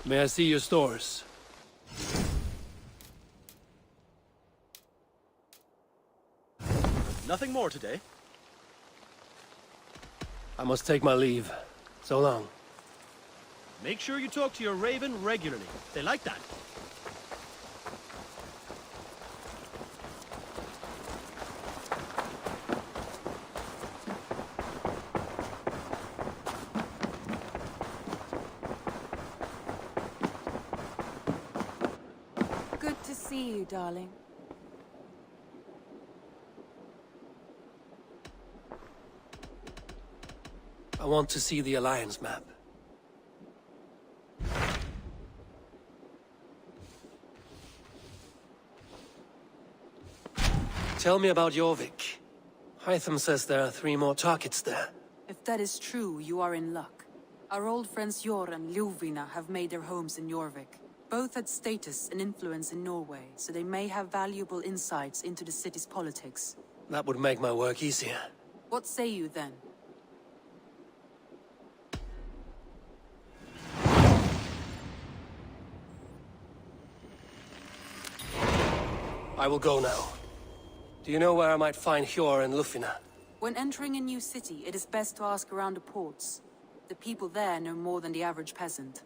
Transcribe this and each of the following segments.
May I see your stores? Nothing more today. I must take my leave. So long. Make sure you talk to your raven regularly. They like that. Good to see you, darling. I want to see the Alliance map. Tell me about Jorvik. Hytham says there are 3 more targets there. If that is true, you are in luck. Our old friends Jor and Ljuvina have made their homes in Jorvik. Both had status and influence in Norway, so they may have valuable insights into the city's politics. That would make my work easier. What say you then? I will go now. Do you know where I might find Hjor and Lufina? When entering a new city, it is best to ask around the ports. The people there know more than the average peasant.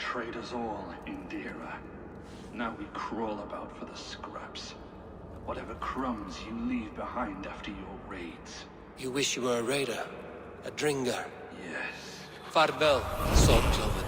betrayed us all, Indira. Now we crawl about for the scraps. Whatever crumbs you leave behind after your raids. You wish you were a raider, a Dringar. Yes. Farvel, Saltcloven.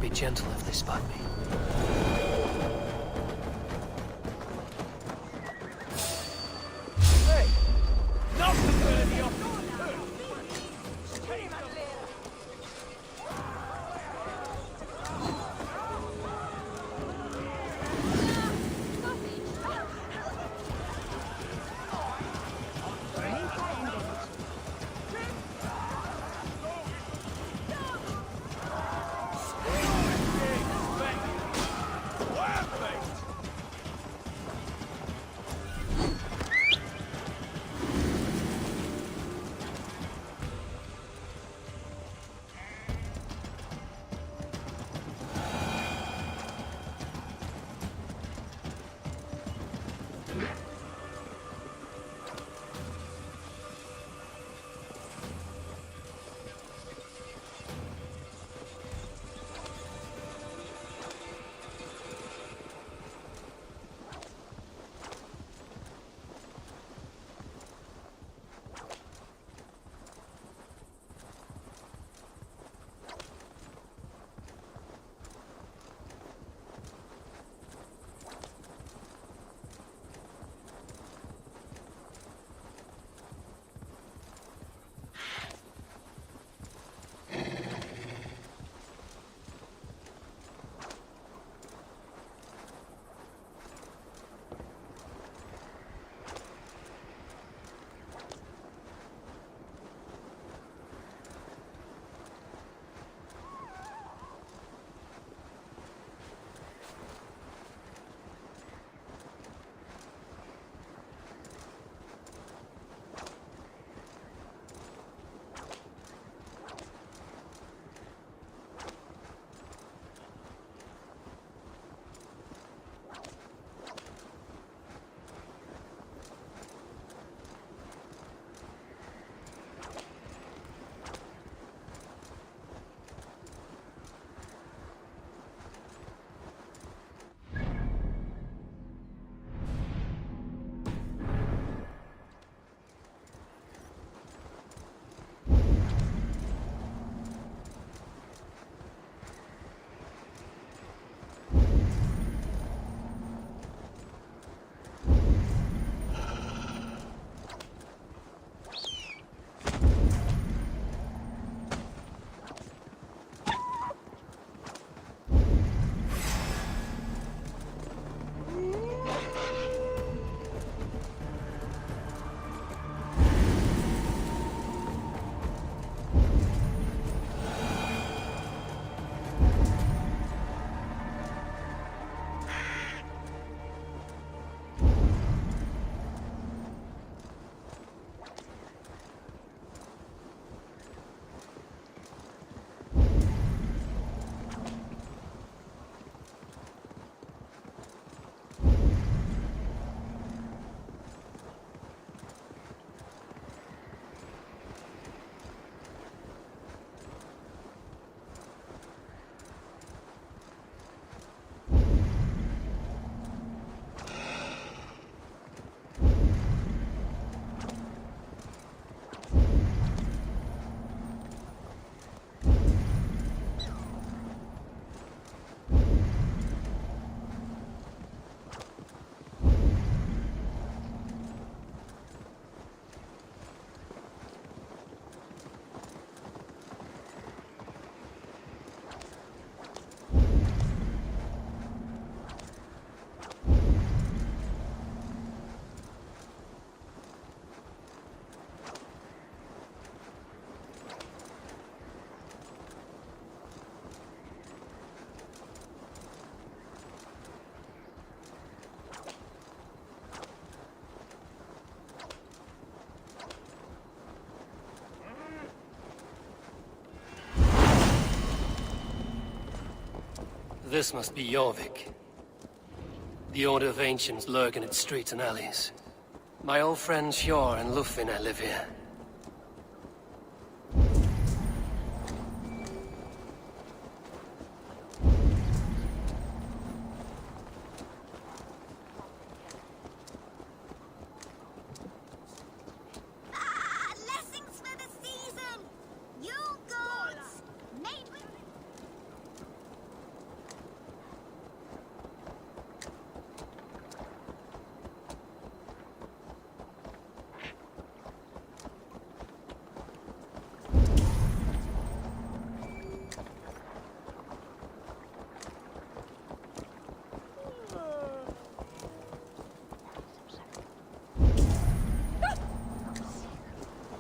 Be gentle if they spot me. Hey! Nothing's gonna be off! Back. This must be Jorvik. The Order of Ancients lurk in its streets and alleys. My old friends Hjor and Lufvina live here. Blessings for the season! You gods! Made with...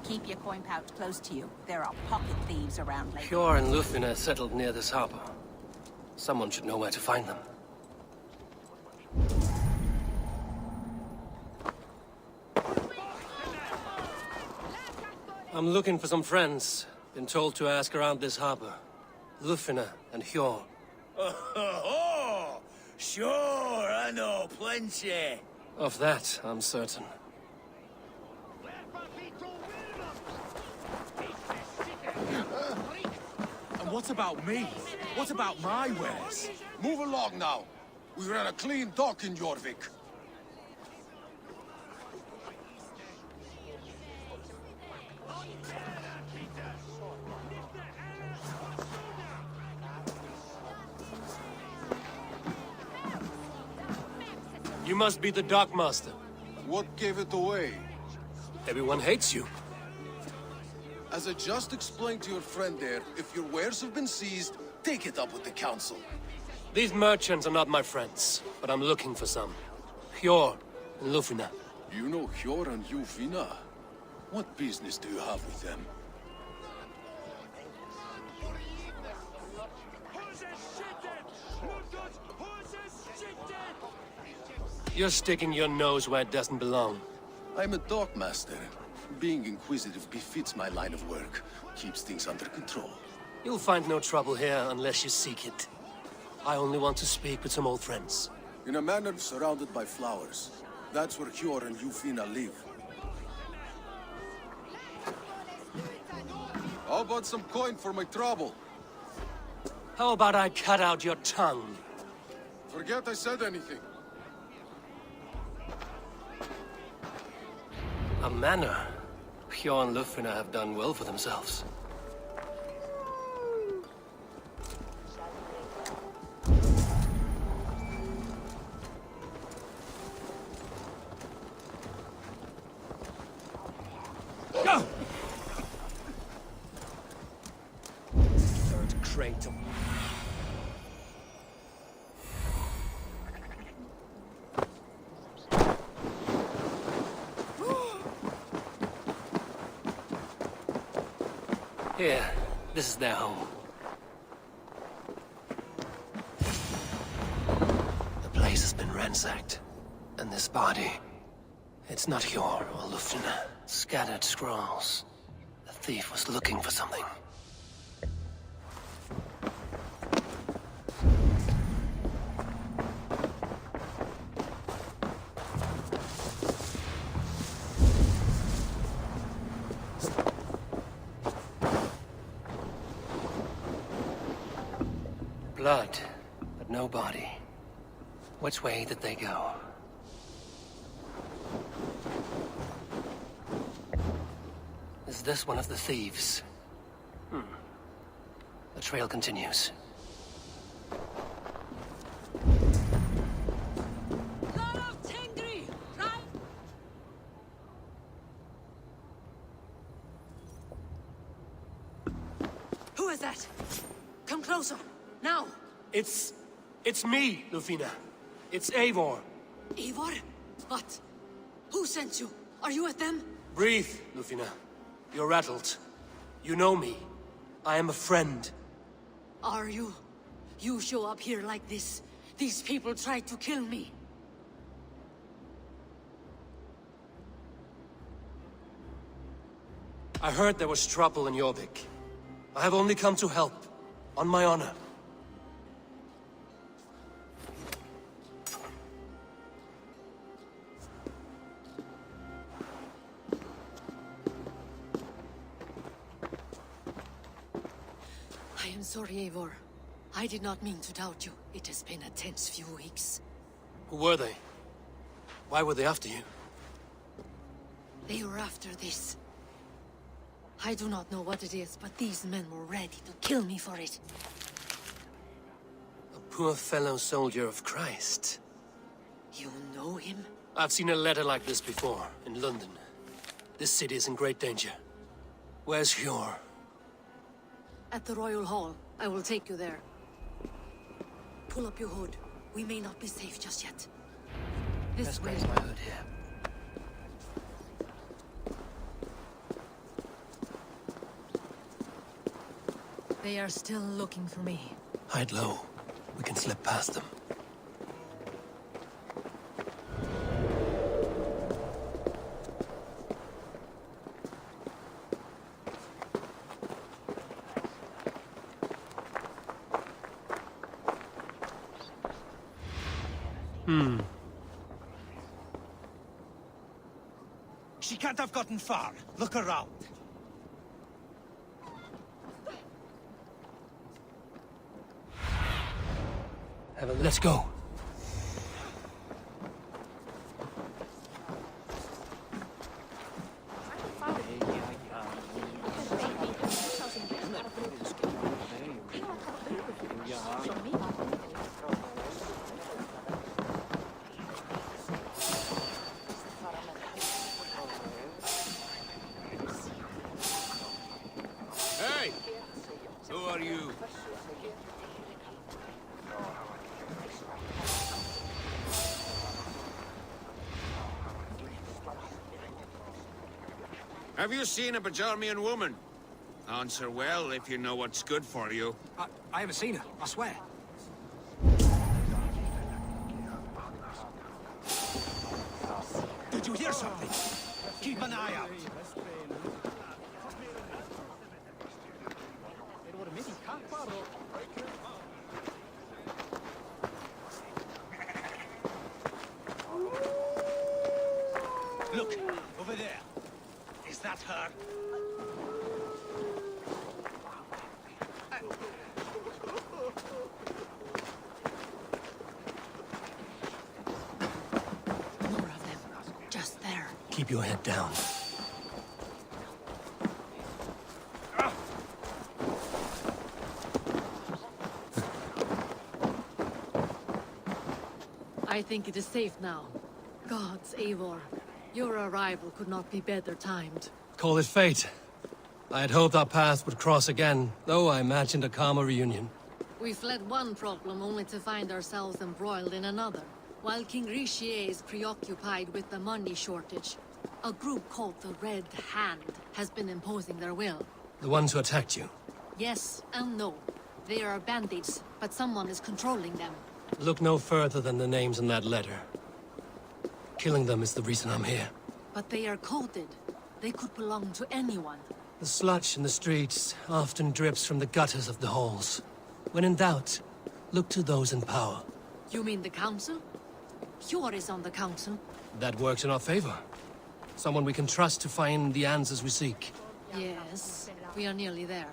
Keep your coin pouch close to you. There are pocket thieves around lately. Hjor and Lufvina settled near this harbor. Someone should know where to find them. I'm looking for some friends. Been told to ask around this harbor. Lufvina and Hjor. Oh, sure, I know plenty. Of that, I'm certain. And what about me? What about my wares? Move along now. We ran a clean dock in Jorvik. You must be the dockmaster. What gave it away? Everyone hates you. As I just explained to your friend there, if your wares have been seized, take it up with the council. These merchants are not my friends, but I'm looking for some. Hjor and Lufvina. You know Hjor and Lufvina? What business do you have with them? You're sticking your nose where it doesn't belong. I'm a dockmaster. Being inquisitive befits my line of work. Keeps things under control. You'll find no trouble here unless you seek it. I only want to speak with some old friends. In a manor surrounded by flowers. That's where Hjor and Lufvina live. How about some coin for my trouble? How about I cut out your tongue? Forget I said anything. A manor. Hjor and Lufvina have done well for themselves. Go! Third crate of... Here, this is their home. The place has been ransacked. And this body... It's not Hjor or Lufvina. Scattered scrolls. The thief was looking for something. Blood, but no body. Which way did they go? Is this one of the thieves? The trail continues. Who is that? Come closer, now! It's me, Lufvina. It's Eivor. Eivor? What? Who sent you? Are you with them? Breathe, Lufvina. You're rattled. You know me. I am a friend. Are you? You show up here like this. These people tried to kill me. I heard there was trouble in Jorvik. I have only come to help. On my honor. I am sorry, Eivor. I did not mean to doubt you. It has been a tense few weeks. Who were they? Why were they after you? They were after this. I do not know what it is, but these men were ready to kill me for it. A poor fellow soldier of Christ. You know him? I've seen a letter like this before, in London. This city is in great danger. Where's Hjor? At the Royal Hall. I will take you there. Pull up your hood. We may not be safe just yet. This way. Raise my hood here. They are still looking for me. Hide low. We can slip past them. She can't have gotten far. Look around. Let's go. Hey! Who are you? Have you seen a Bajarmian woman? Answer well if you know what's good for you. I haven't seen her, I swear. Did you hear something? Keep an eye out. Look, over there. Is that her? More of them. Just there. Keep your head down. I think it is safe now. Gods, Eivor. Your arrival could not be better timed. Call it fate. I had hoped our paths would cross again, though I imagined a calmer reunion. We fled one problem only to find ourselves embroiled in another. While King Richier is preoccupied with the money shortage, a group called the Red Hand has been imposing their will. The ones who attacked you. Yes and no. They are bandits, but someone is controlling them. Look no further than the names in that letter. Killing them is the reason I'm here. But they are coded. They could belong to anyone. The sludge in the streets often drips from the gutters of the halls. When in doubt, look to those in power. You mean the council? Hjor is on the council. That works in our favor. Someone we can trust to find the answers we seek. Yes, we are nearly there.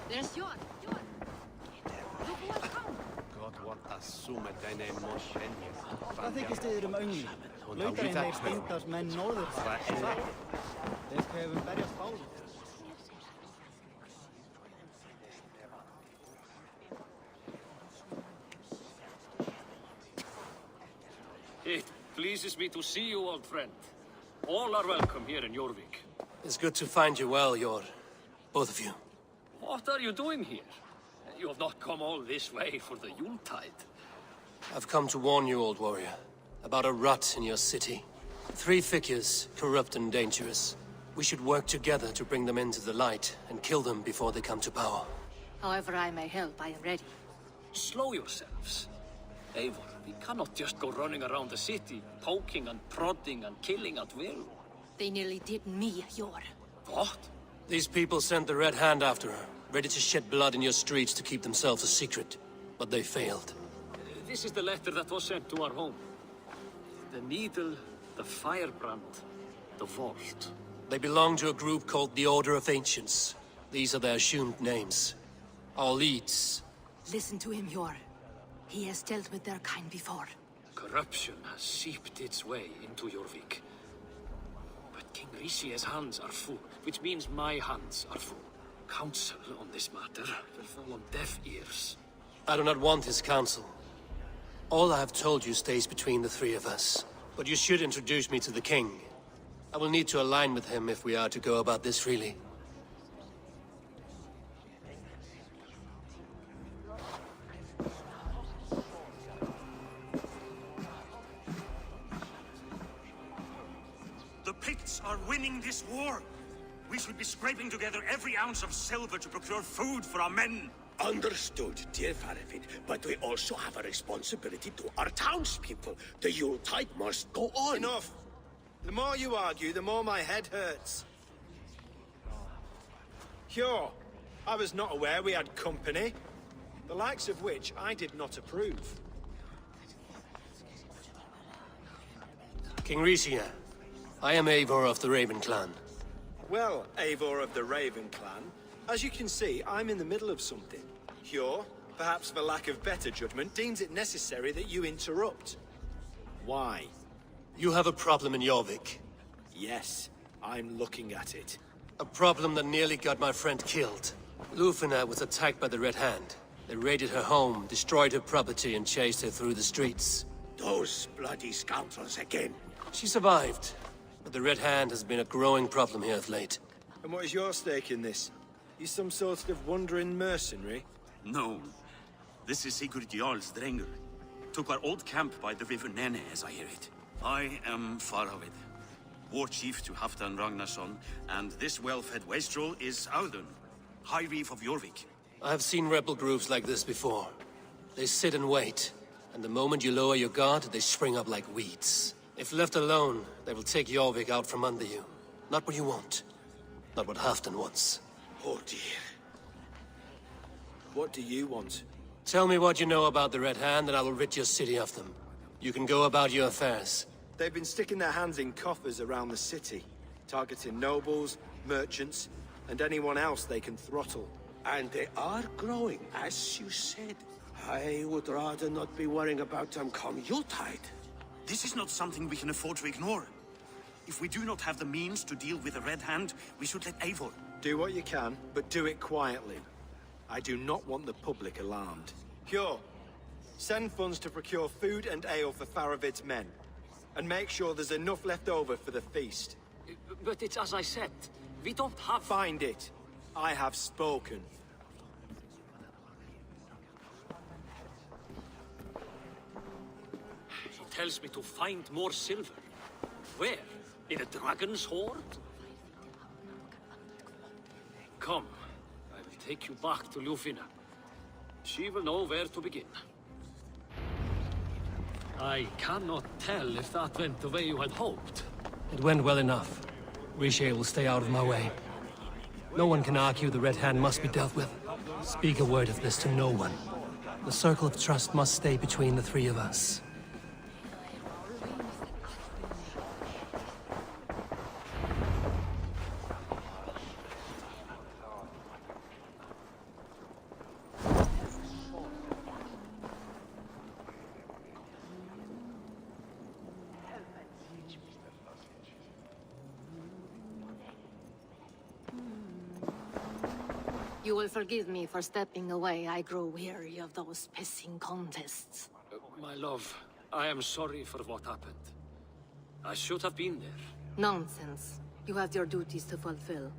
There's Hjor. Look who has come. Hvað þykist þið um öngli? Lautarinn leik stundast menn norður. Þeir hefum berjast báður. It pleases me to see you, old friend. All are welcome here in Jorvik. It's good to find you well, Jor. Both of you. What are you doing here? You have not come all this way for the Yuletide. I've come to warn you, old warrior, about a rut in your city. 3 figures, corrupt and dangerous. We should work together to bring them into the light and kill them before they come to power. However I may help, I am ready. Slow yourselves. Eivor, we cannot just go running around the city, poking and prodding and killing at will. They nearly did me, Yor. What? These people sent the Red Hand after her, ready to shed blood in your streets to keep themselves a secret. But they failed. This is the letter that was sent to our home. The needle, the firebrand, the vault. They belong to a group called the Order of Ancients. These are their assumed names. Our leads. Listen to him, Yor. He has dealt with their kind before. Corruption has seeped its way into Jorvik. But King Rishi's hands are full, which means my hands are full. Counsel on this matter will fall on deaf ears. I do not want his counsel. All I have told you stays between the three of us. But you should introduce me to the king. I will need to align with him if we are to go about this freely. The Picts are winning this war. We should be scraping together every ounce of silver to procure food for our men. Understood, dear Faravid, but we also have a responsibility to our townspeople. The Yuletide must go on. Enough! The more you argue, the more my head hurts. Sure, I was not aware we had company, the likes of which I did not approve. King Risia, I am Eivor of the Raven Clan. Well, Eivor of the Raven Clan, as you can see, I'm in the middle of something. Hjor, perhaps for lack of better judgment, deems it necessary that you interrupt. Why? You have a problem in Jorvik. Yes, I'm looking at it. A problem that nearly got my friend killed. Lufina was attacked by the Red Hand. They raided her home, destroyed her property, and chased her through the streets. Those bloody scoundrels again. She survived, but the Red Hand has been a growing problem here of late. And what is your stake in this? You some sort of wandering mercenary? No. This is Sigurd Jarl's Drenger. Took our old camp by the river Nene, as I hear it. I am Faravid, war chief to Halfdan Ragnarsson, and this well-fed wastrel is Audun, High Reef of Jorvik. I have seen rebel groups like this before. They sit and wait, and the moment you lower your guard, they spring up like weeds. If left alone, they will take Jorvik out from under you. Not what you want. Not what Halfdan wants. Oh dear. What do you want? Tell me what you know about the Red Hand, and I will rid your city of them. You can go about your affairs. They've been sticking their hands in coffers around the city, targeting nobles, merchants, and anyone else they can throttle. And they are growing, as you said. I would rather not be worrying about them come Yuletide. This is not something we can afford to ignore. If we do not have the means to deal with the Red Hand, we should let Eivor. Do what you can, but do it quietly. I do not want the public alarmed. Hjor, send funds to procure food and ale for Faravid's men. And make sure there's enough left over for the feast. But it's as I said, we don't have... Find it. I have spoken. He tells me to find more silver. Where? In a dragon's hoard? Come, I will take you back to Lufina. She will know where to begin. I cannot tell if that went the way you had hoped. It went well enough. Riche will stay out of my way. No one can argue the Red Hand must be dealt with. Speak a word of this to no one. The circle of trust must stay between the three of us. You will forgive me for stepping away. I grow weary of those pissing contests. My love, I am sorry for what happened. I should have been there. Nonsense. You have your duties to fulfill.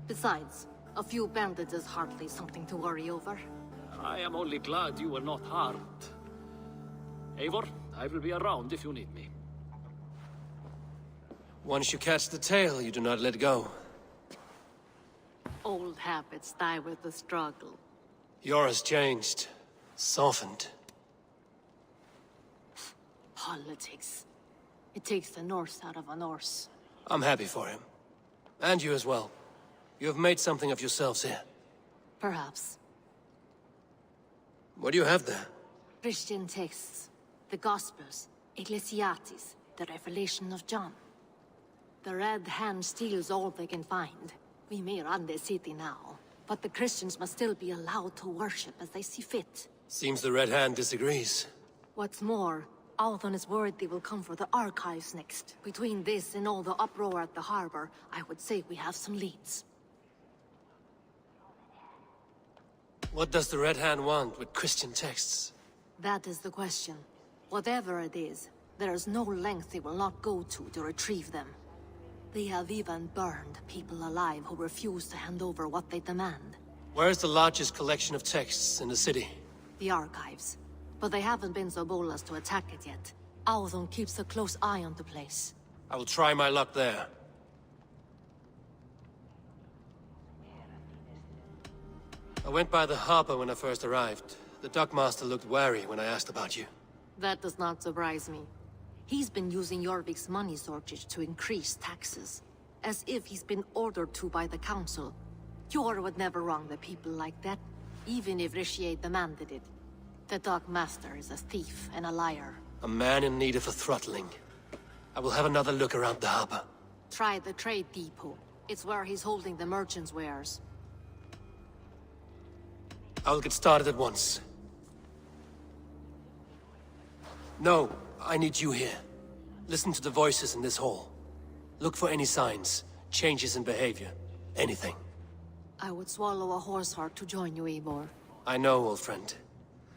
Besides, a few bandits is hardly something to worry over. I am only glad you were not harmed. Eivor, I will be around if you need me. Once you catch the tail, you do not let go. Old habits die with the struggle. Yor has changed. Softened. Politics. It takes the Norse out of a Norse. I'm happy for him. And you as well. You have made something of yourselves here. Perhaps. What do you have there? Christian texts, the Gospels, Ecclesiastes, the Revelation of John. The Red Hand steals all they can find. We may run the city now, but the Christians must still be allowed to worship as they see fit. Seems the Red Hand disagrees. What's more, Althon is worried they will come for the archives next. Between this and all the uproar at the harbor, I would say we have some leads. What does the Red Hand want with Christian texts? That is the question. Whatever it is, there is no length they will not go to retrieve them. They have even burned people alive who refuse to hand over what they demand. Where's the largest collection of texts in the city? The archives. But they haven't been so bold as to attack it yet. Althon keeps a close eye on the place. I will try my luck there. I went by the harbor when I first arrived. The dockmaster looked wary when I asked about you. That does not surprise me. He's been using Jorvik's money shortage to increase taxes. As if he's been ordered to by the council. Jor would never wrong the people like that, even if Rishier demanded it. The dockmaster is a thief and a liar. A man in need of a throttling. I will have another look around the harbor. Try the trade depot. It's where he's holding the merchants' wares. I will get started at once. No, I need you here. Listen to the voices in this hall. Look for any signs, changes in behavior, anything. I would swallow a horse heart to join you, Eivor. I know, old friend.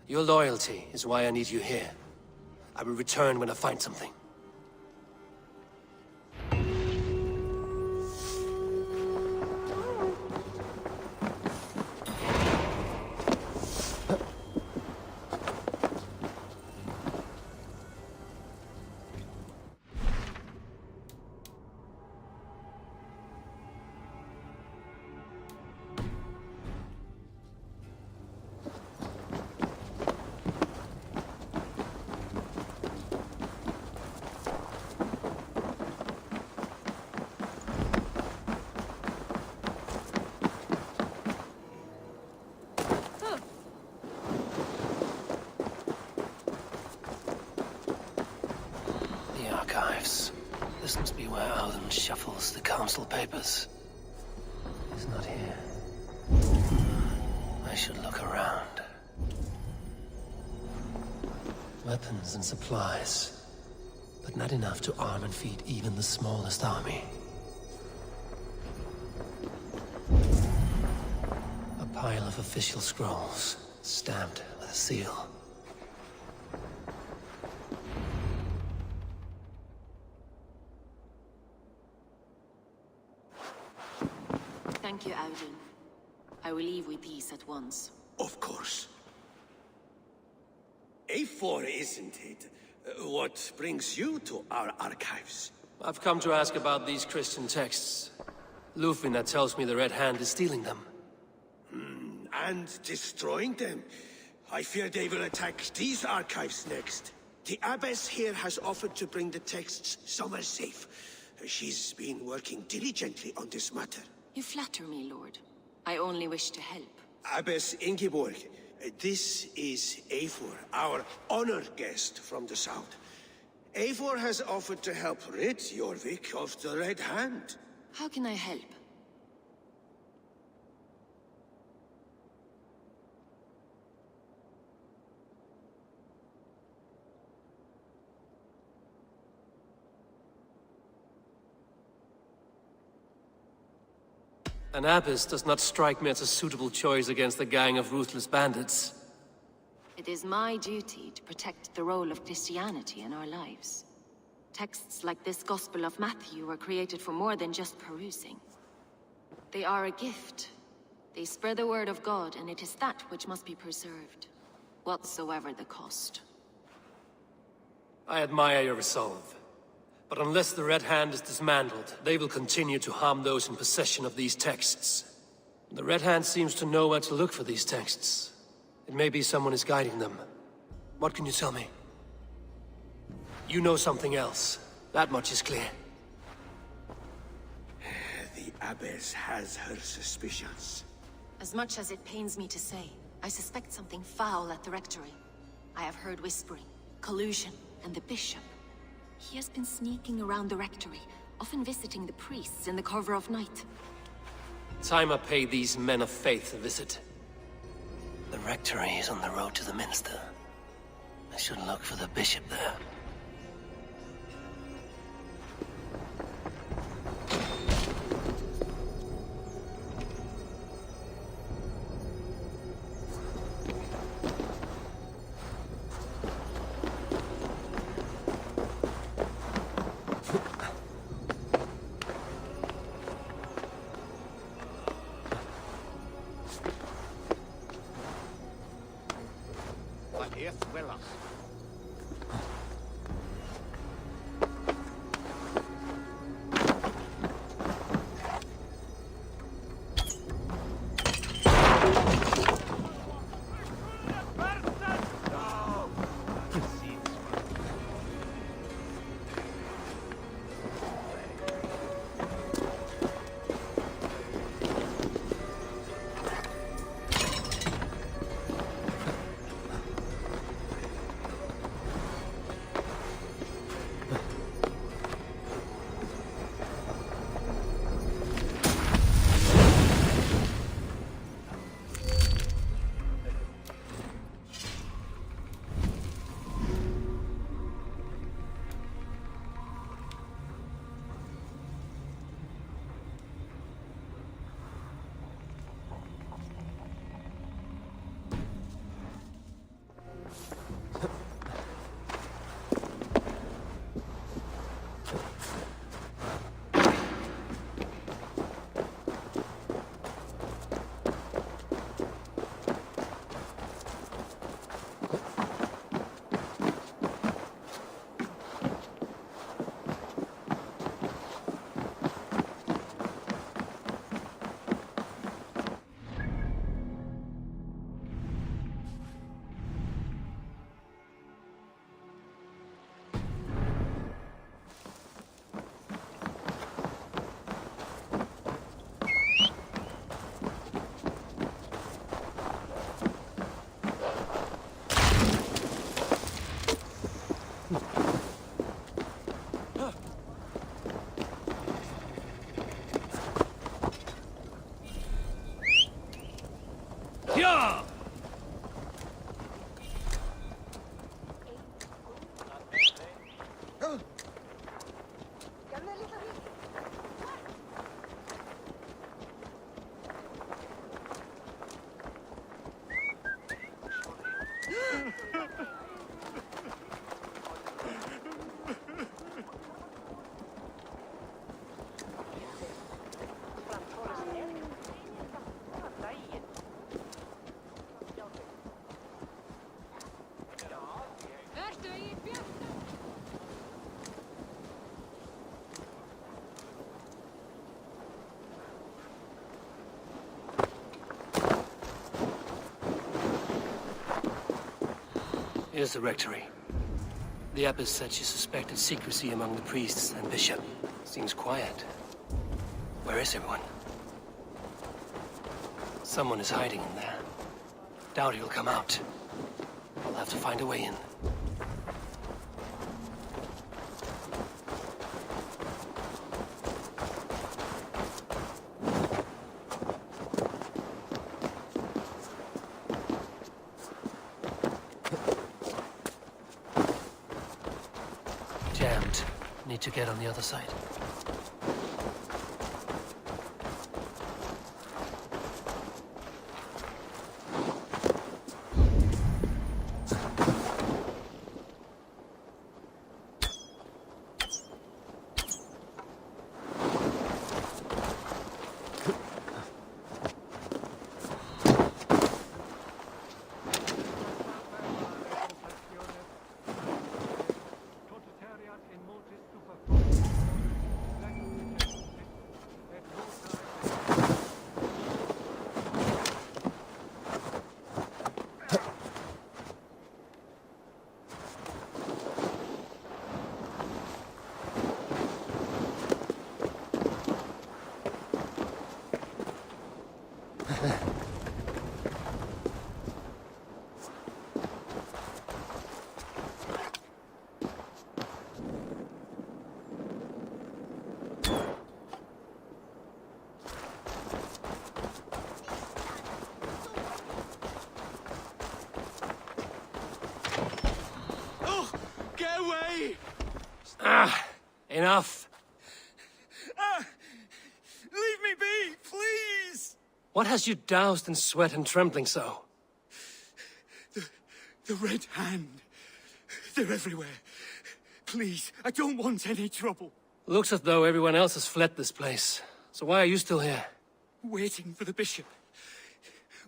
Your loyalty is why I need you here. I will return when I find something. This must be where Alden shuffles the council papers. He's not here. I should look around. Weapons and supplies, but not enough to arm and feed even the smallest army. A pile of official scrolls, stamped with a seal. Thank you, Audun. I will leave with these at once. Of course. A4, isn't it? What brings you to our archives? I've come to ask about these Christian texts. Lufina tells me the Red Hand is stealing them. And destroying them. I fear they will attack these archives next. The Abbess here has offered to bring the texts somewhere safe. She's been working diligently on this matter. You flatter me, Lord. I only wish to help. Abbess Ingeborg, this is Eivor, our honored guest from the south. Eivor has offered to help rid Jorvik of the Red Hand. How can I help? An abbess does not strike me as a suitable choice against a gang of ruthless bandits. It is my duty to protect the role of Christianity in our lives. Texts like this Gospel of Matthew were created for more than just perusing. They are a gift. They spread the word of God, and it is that which must be preserved, whatsoever the cost. I admire your resolve. But unless the Red Hand is dismantled, they will continue to harm those in possession of these texts. The Red Hand seems to know where to look for these texts. It may be someone is guiding them. What can you tell me? You know something else. That much is clear. The Abbess has her suspicions. As much as it pains me to say, I suspect something foul at the Rectory. I have heard whispering, collusion, and the Bishop. He has been sneaking around the Rectory, often visiting the priests in the cover of night. Time I pay these men of faith a visit. The Rectory is on the road to the Minster. I should look for the Bishop there. Here's the Rectory. The Abbess said she suspected secrecy among the priests and Bishop. Seems quiet. Where is everyone? Someone is hiding in there. Doubt he'll come out. I'll have to find a way in. Jammed. Need to get on the other side. me! Enough. Leave me be, please! What has you doused in sweat and trembling so? The Red Hand. They're everywhere. Please, I don't want any trouble. Looks as though everyone else has fled this place. So why are you still here? Waiting for the bishop.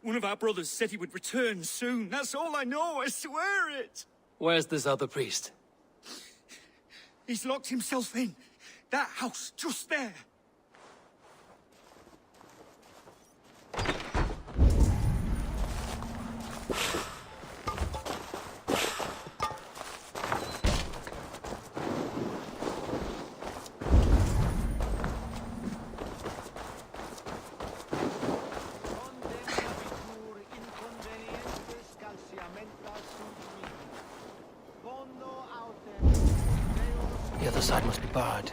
One of our brothers said he would return soon. That's all I know, I swear it! Where's this other priest? He's locked himself in. That house, just there. The other side must be barred.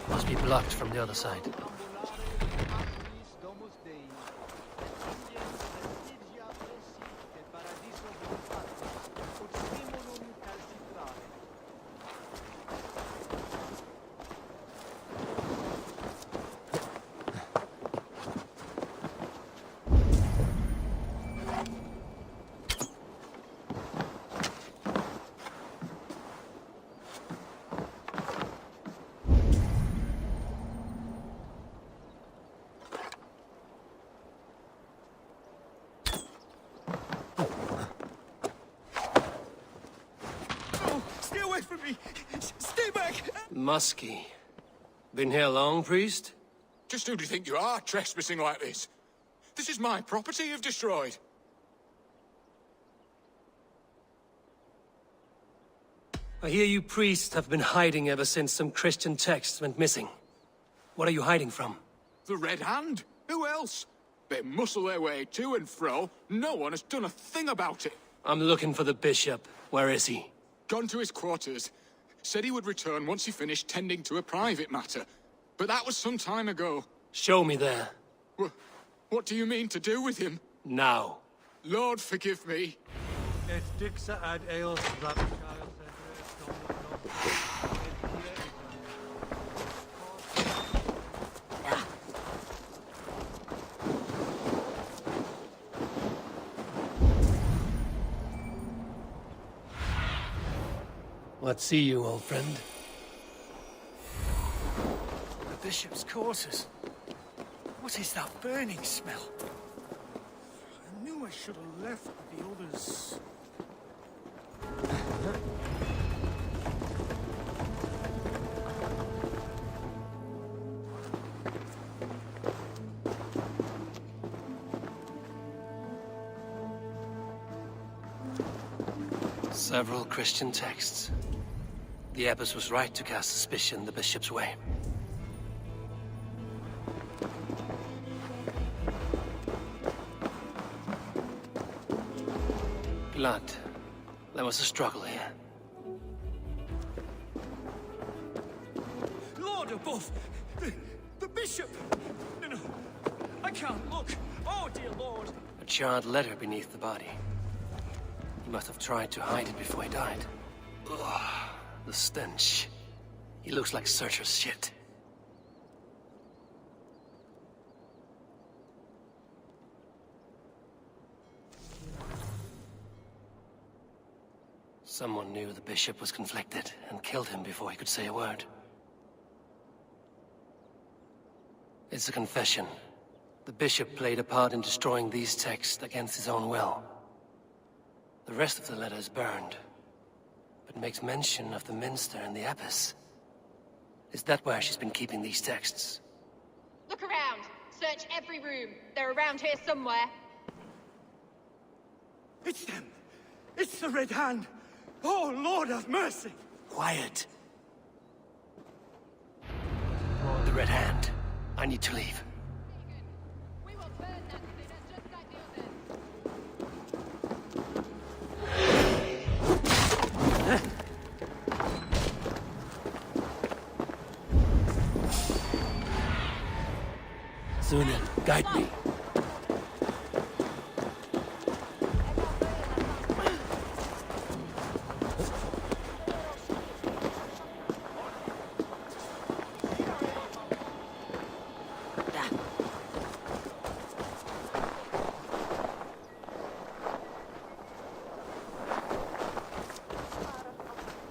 Must be blocked from the other side. Stay back! Muskie. Been here long, priest? Just who do you think you are, trespassing like this? This is my property you've destroyed. I hear you priests have been hiding ever since some Christian texts went missing. What are you hiding from? The Red Hand? Who else? They muscle their way to and fro. No one has done a thing about it. I'm looking for the bishop. Where is he? Gone to his quarters. Said he would return once he finished tending to a private matter. But that was some time ago. Show me there. What do you mean to do with him? Now. Lord, forgive me. What see you, old friend? The bishop's quarters. What is that burning smell? I knew I should have left with the others. Several Christian texts. The abbess was right to cast suspicion the bishop's way. Blood. There was a struggle here. Lord above! The bishop! No, I can't look! Oh, dear Lord! A charred letter beneath the body. He must have tried to hide it before he died. Ugh, the stench. He looks like Searcher's shit. Someone knew the bishop was conflicted and killed him before he could say a word. It's a confession. The bishop played a part in destroying these texts against his own will. The rest of the letter is burned, but makes mention of the minster and the abbess. Is that where she's been keeping these texts? Look around. Search every room. They're around here somewhere. It's them! It's the Red Hand! Oh, Lord have mercy! Quiet. The Red Hand. I need to leave. Sunan, guide me.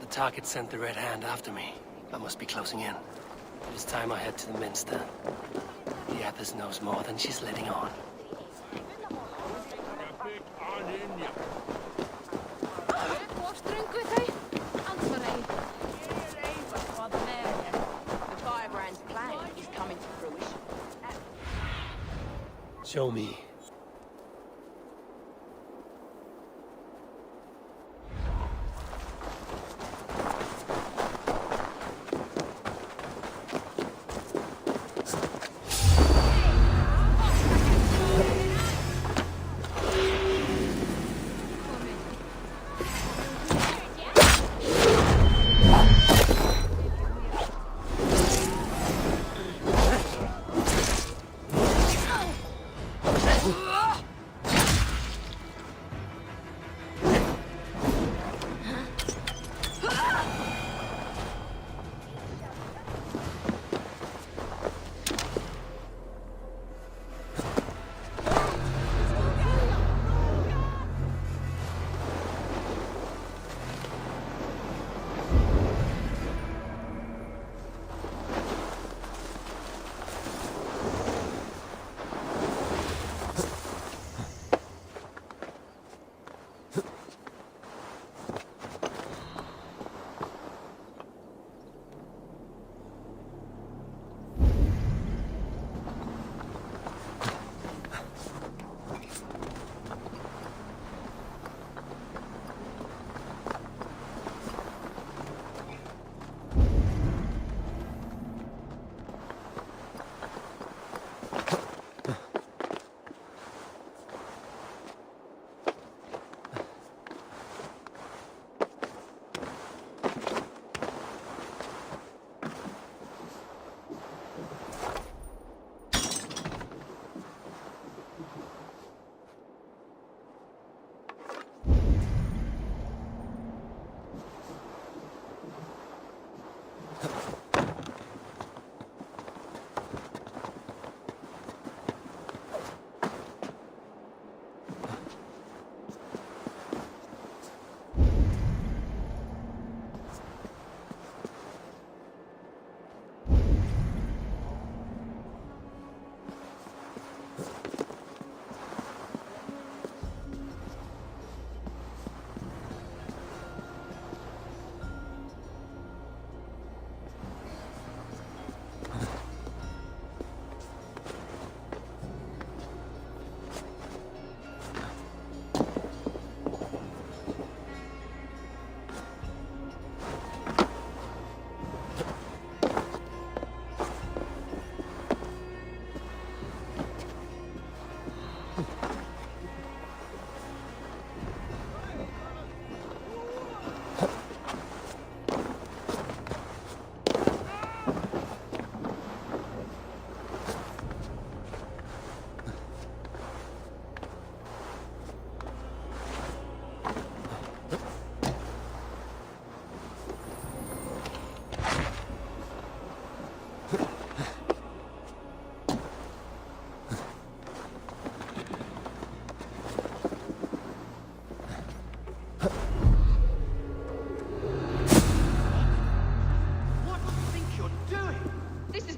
The target sent the Red Hand after me. I must be closing in. It is time I head to the Minster. The Abbess knows more than she's letting on. The firebrand's plan is coming to fruition. Show me.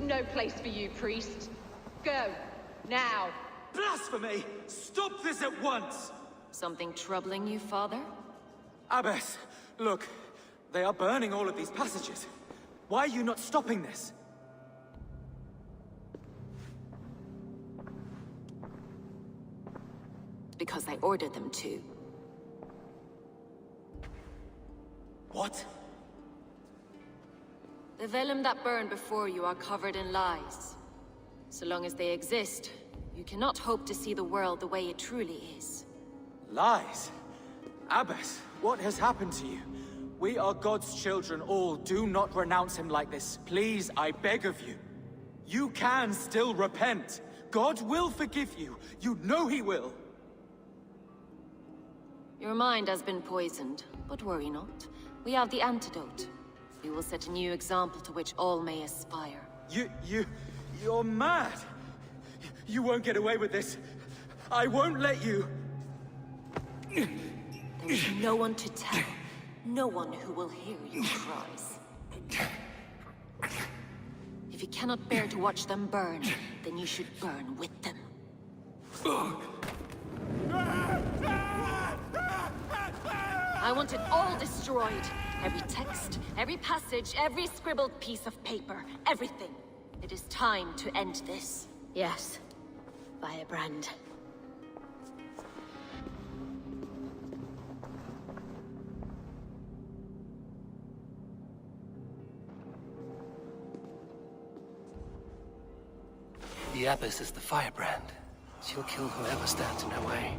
no place for you, priest. Go, now. Blasphemy! Stop this at once! Something troubling you, Father? Abbess, look. They are burning all of these passages. Why are you not stopping this? Because I ordered them to. What? The vellum that burn before you are covered in lies. So long as they exist, you cannot hope to see the world the way it truly is. Lies? Abbess, what has happened to you? We are God's children all. Do not renounce him like this. Please, I beg of you. You can still repent. God will forgive you. You know he will. Your mind has been poisoned, but worry not. We have the antidote. We will set a new example to which all may aspire. You're mad. You won't get away with this. I won't let you. There is no one to tell. No one who will hear your cries. If you cannot bear to watch them burn, then you should burn with them. I want it all destroyed. Every text, every passage, every scribbled piece of paper, everything. It is time to end this. Yes, Firebrand. The Abbess is the firebrand. She'll kill whoever stands in her way.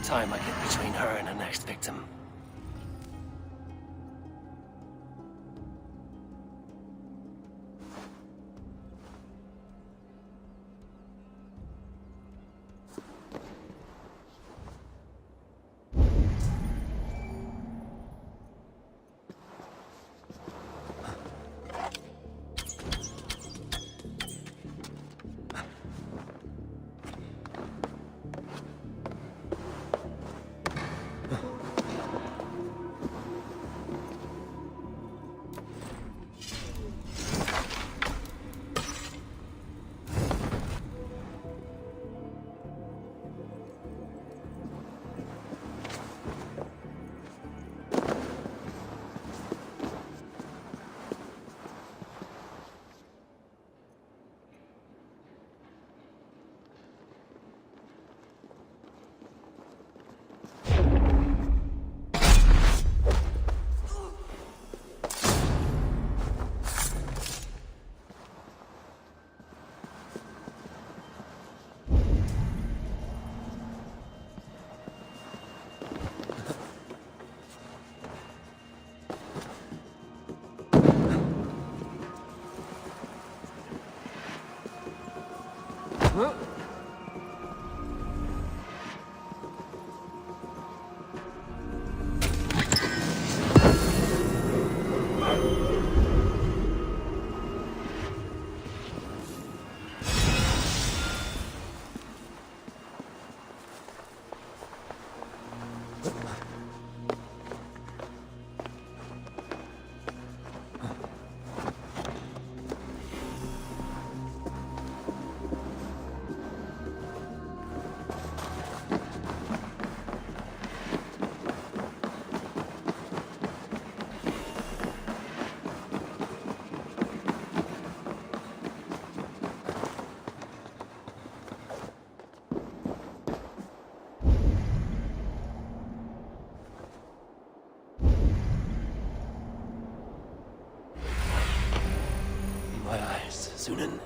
Time I get between her and her next victim. My eyes, Sunan.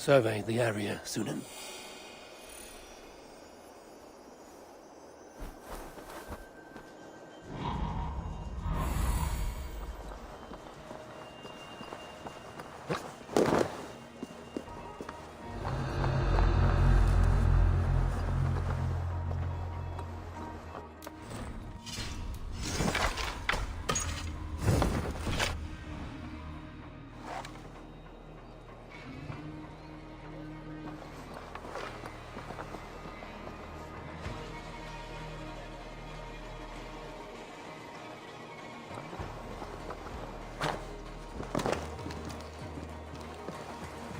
Survey the area, Sunan.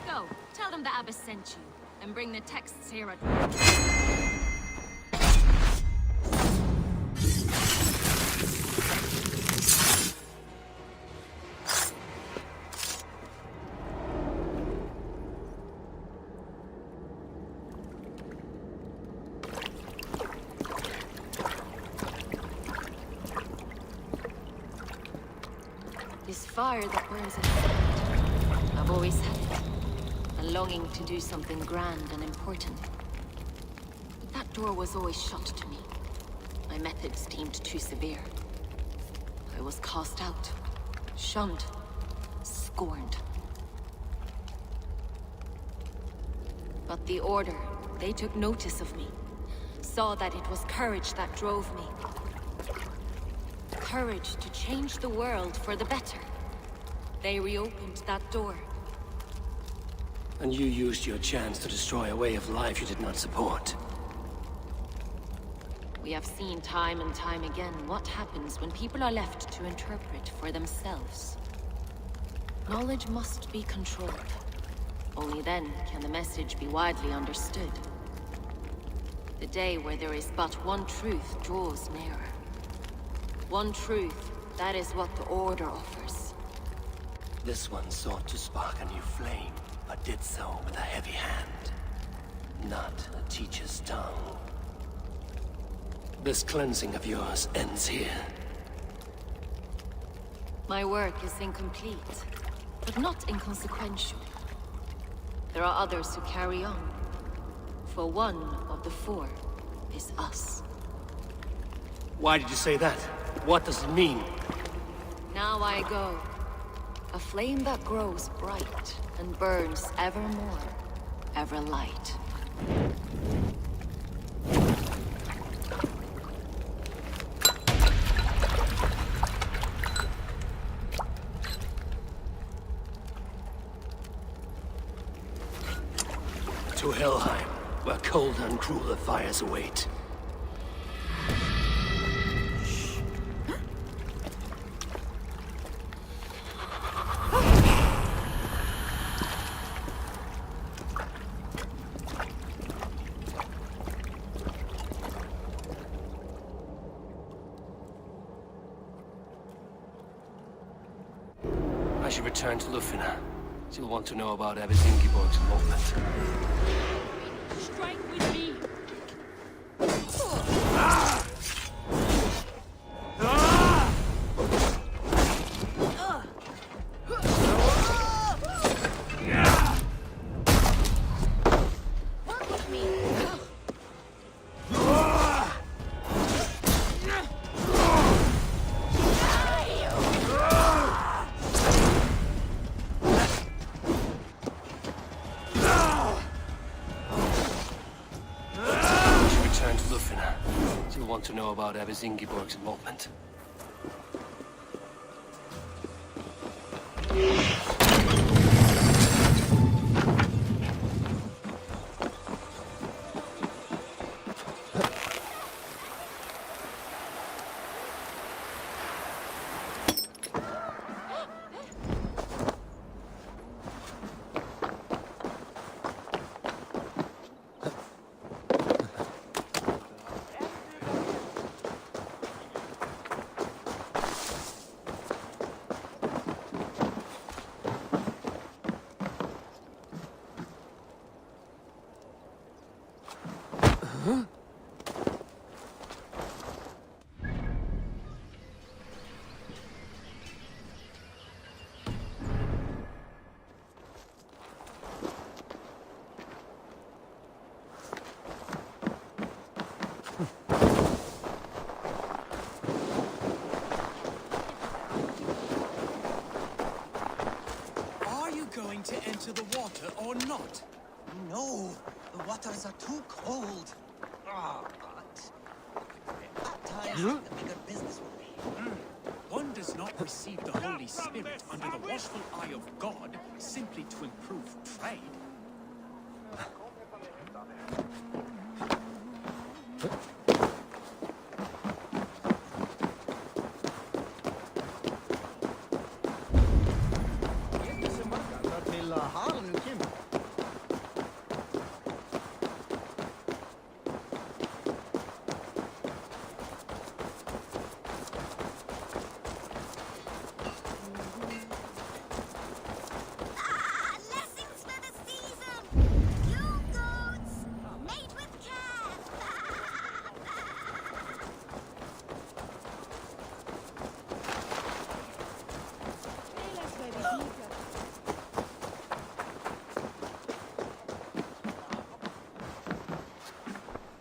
Go, tell them the Abbess sent you, and bring the texts here at this fire that burns inside. I've always had it. A longing to do something grand and important. But that door was always shut to me. My methods deemed too severe. I was cast out, shunned, scorned. But the Order, they took notice of me. Saw that it was courage that drove me. Courage to change the world for the better. They reopened that door. And you used your chance to destroy a way of life you did not support. We have seen time and time again what happens when people are left to interpret for themselves. Knowledge must be controlled. Only then can the message be widely understood. The day where there is but one truth draws nearer. One truth, that is what the Order offers. This one sought to spark a new flame, but did so with a heavy hand, not a teacher's tongue. This cleansing of yours ends here. My work is incomplete, but not inconsequential. There are others who carry on. For one of the four is us. Why did you say that? What does it mean? Now I go. A flame that grows bright and burns ever more, ever light. To Helheim, where cold and crueler fires await. I should return to Lufina. She'll want to know about Abbess Ingeborg's involvement. Strike with me! To know about Abbess Ingeborg's involvement. into the water or not? No, the waters are too cold. Ah, but at times the bigger business will be. One does not receive the Holy Spirit under the watchful eye of God simply to improve trade.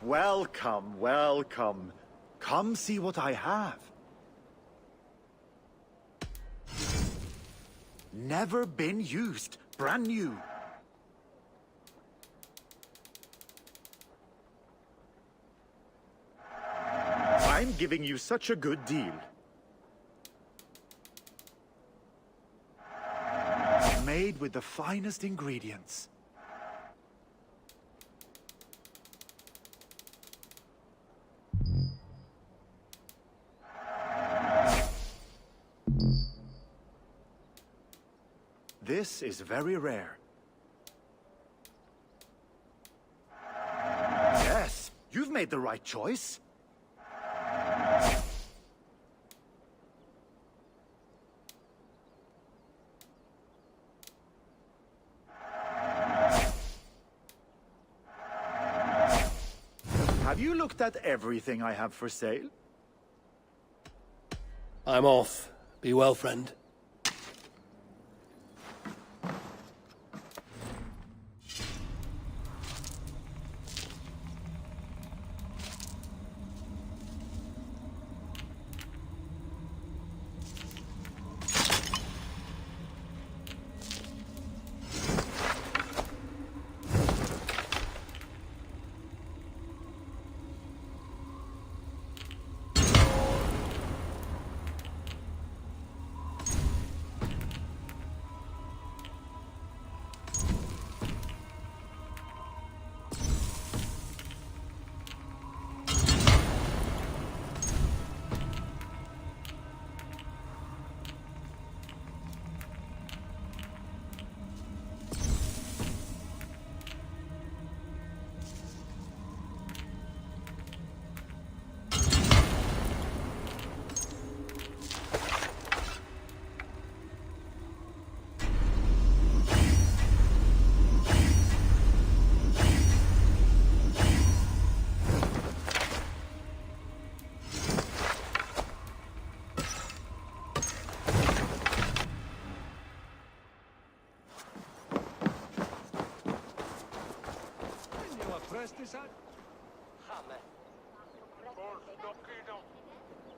Welcome, welcome. Come see what I have. Never been used. Brand new. I'm giving you such a good deal. Made with the finest ingredients. This is very rare. Yes, you've made the right choice. Have you looked at everything I have for sale? I'm off. Be well, friend.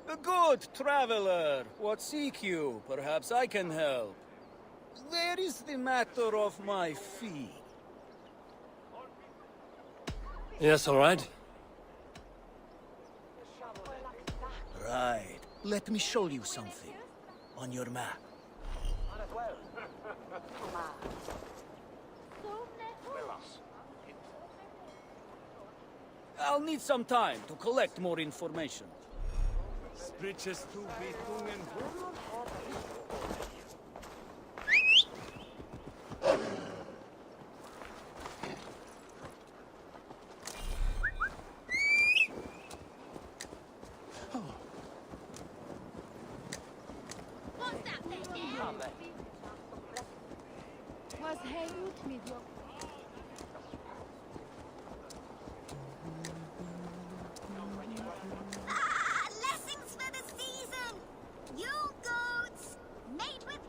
A good traveler. What seek you? Perhaps I can help. There is the matter of my fee. Yes, all right. Right. Let me show you something. On your map. I'll need some time to collect more information. Blessings for the season! You goats, made with...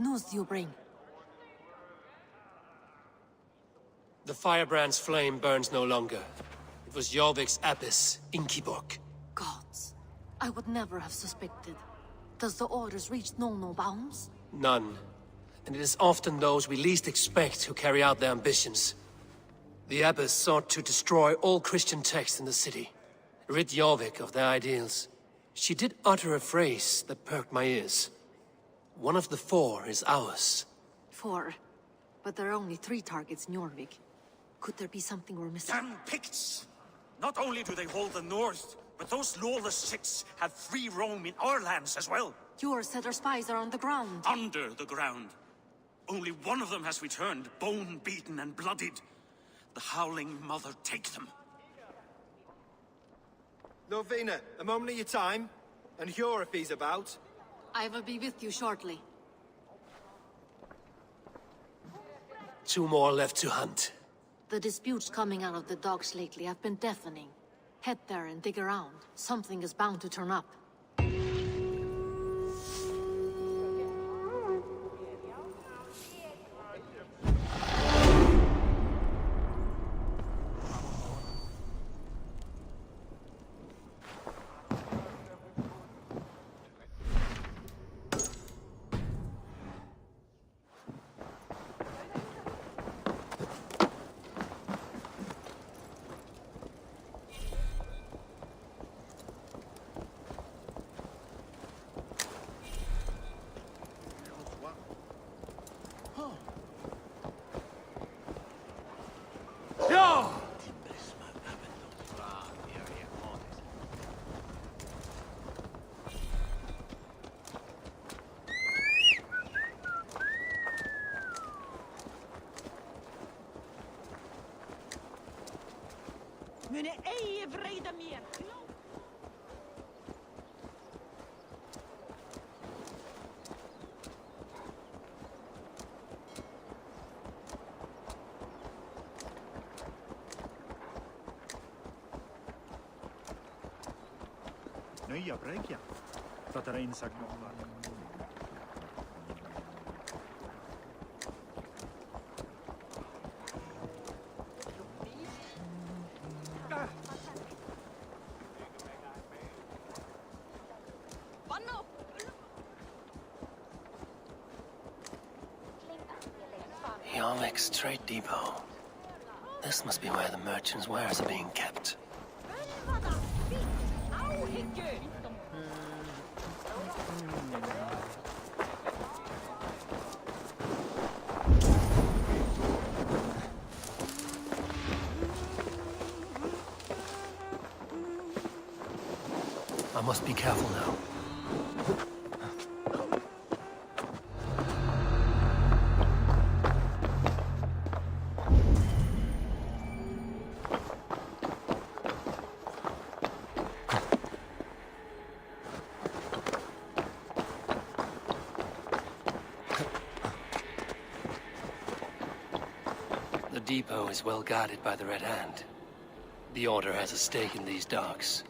news do you bring? The firebrand's flame burns no longer. It was Jorvik's abbess, Inkiborg. Gods, I would never have suspected. Does the orders reach no bounds? None. And it is often those we least expect who carry out their ambitions. The abbess sought to destroy all Christian texts in the city, rid Jorvik of their ideals. She did utter a phrase that perked my ears. One of the 4 is ours. 4? But there are only 3 targets in Jorvik. Could there be something we're missing? Damn Picts! Not only do they hold the north, but those lawless shits have free roam in our lands as well. Yours said our spies are on the ground. Under the ground. Only one of them has returned, bone-beaten and bloodied. The Howling Mother take them. Lovina, a moment of your time. And Hjor if he's about. I will be with you shortly. 2 more left to hunt. The disputes coming out of the docks lately have been deafening. Head there and dig around. Something is bound to turn up. Mune ei vreda mer. Nya brägja. Fattar insagt något. Jorvik's trade depot. This must be where the merchants' wares are being kept. I must be careful now. The depot is well guarded by the Red Hand. The Order has a stake in these docks.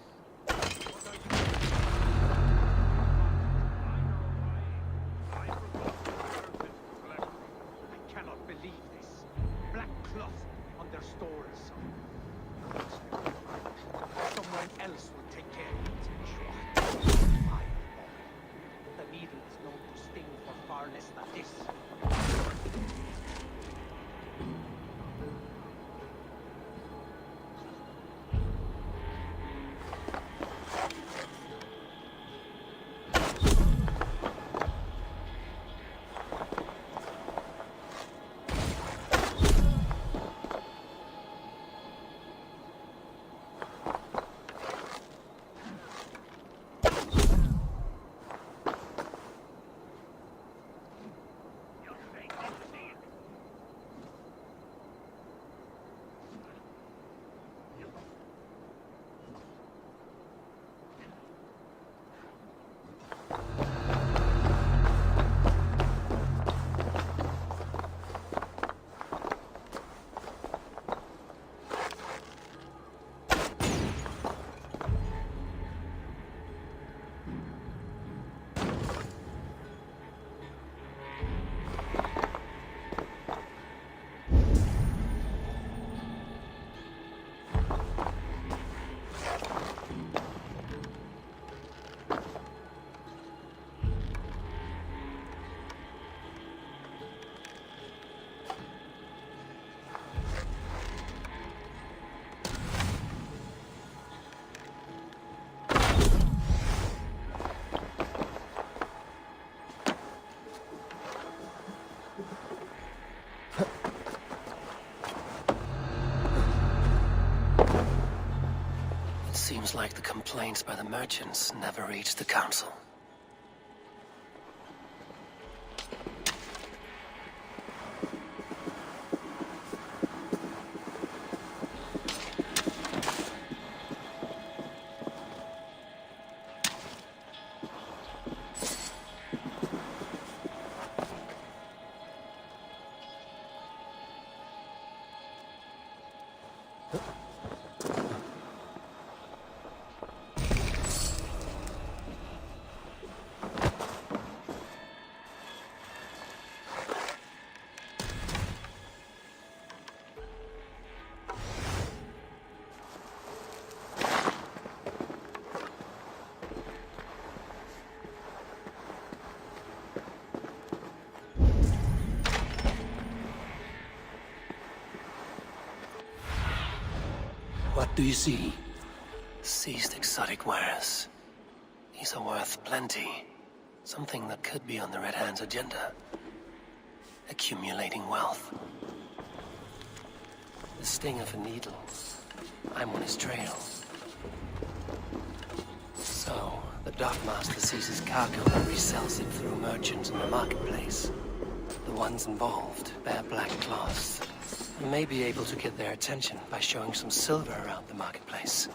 Seems like the complaints by the merchants never reached the council. What do you see? Seized exotic wares. These are worth plenty. Something that could be on the Red Hand's agenda. Accumulating wealth. The sting of a needle. I'm on his trail. So, the dockmaster seizes cargo and resells it through merchants in the marketplace. The ones involved bear black cloths. You may be able to get their attention by showing some silver around the marketplace.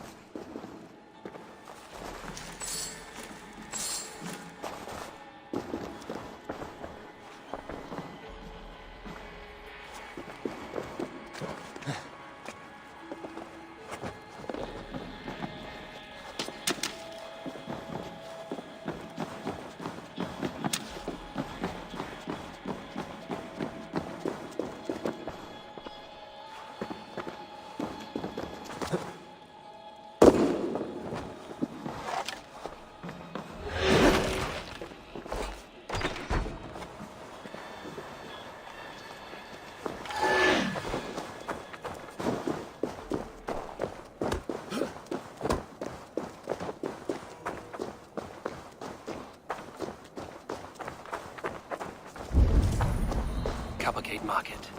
Coppergate Market.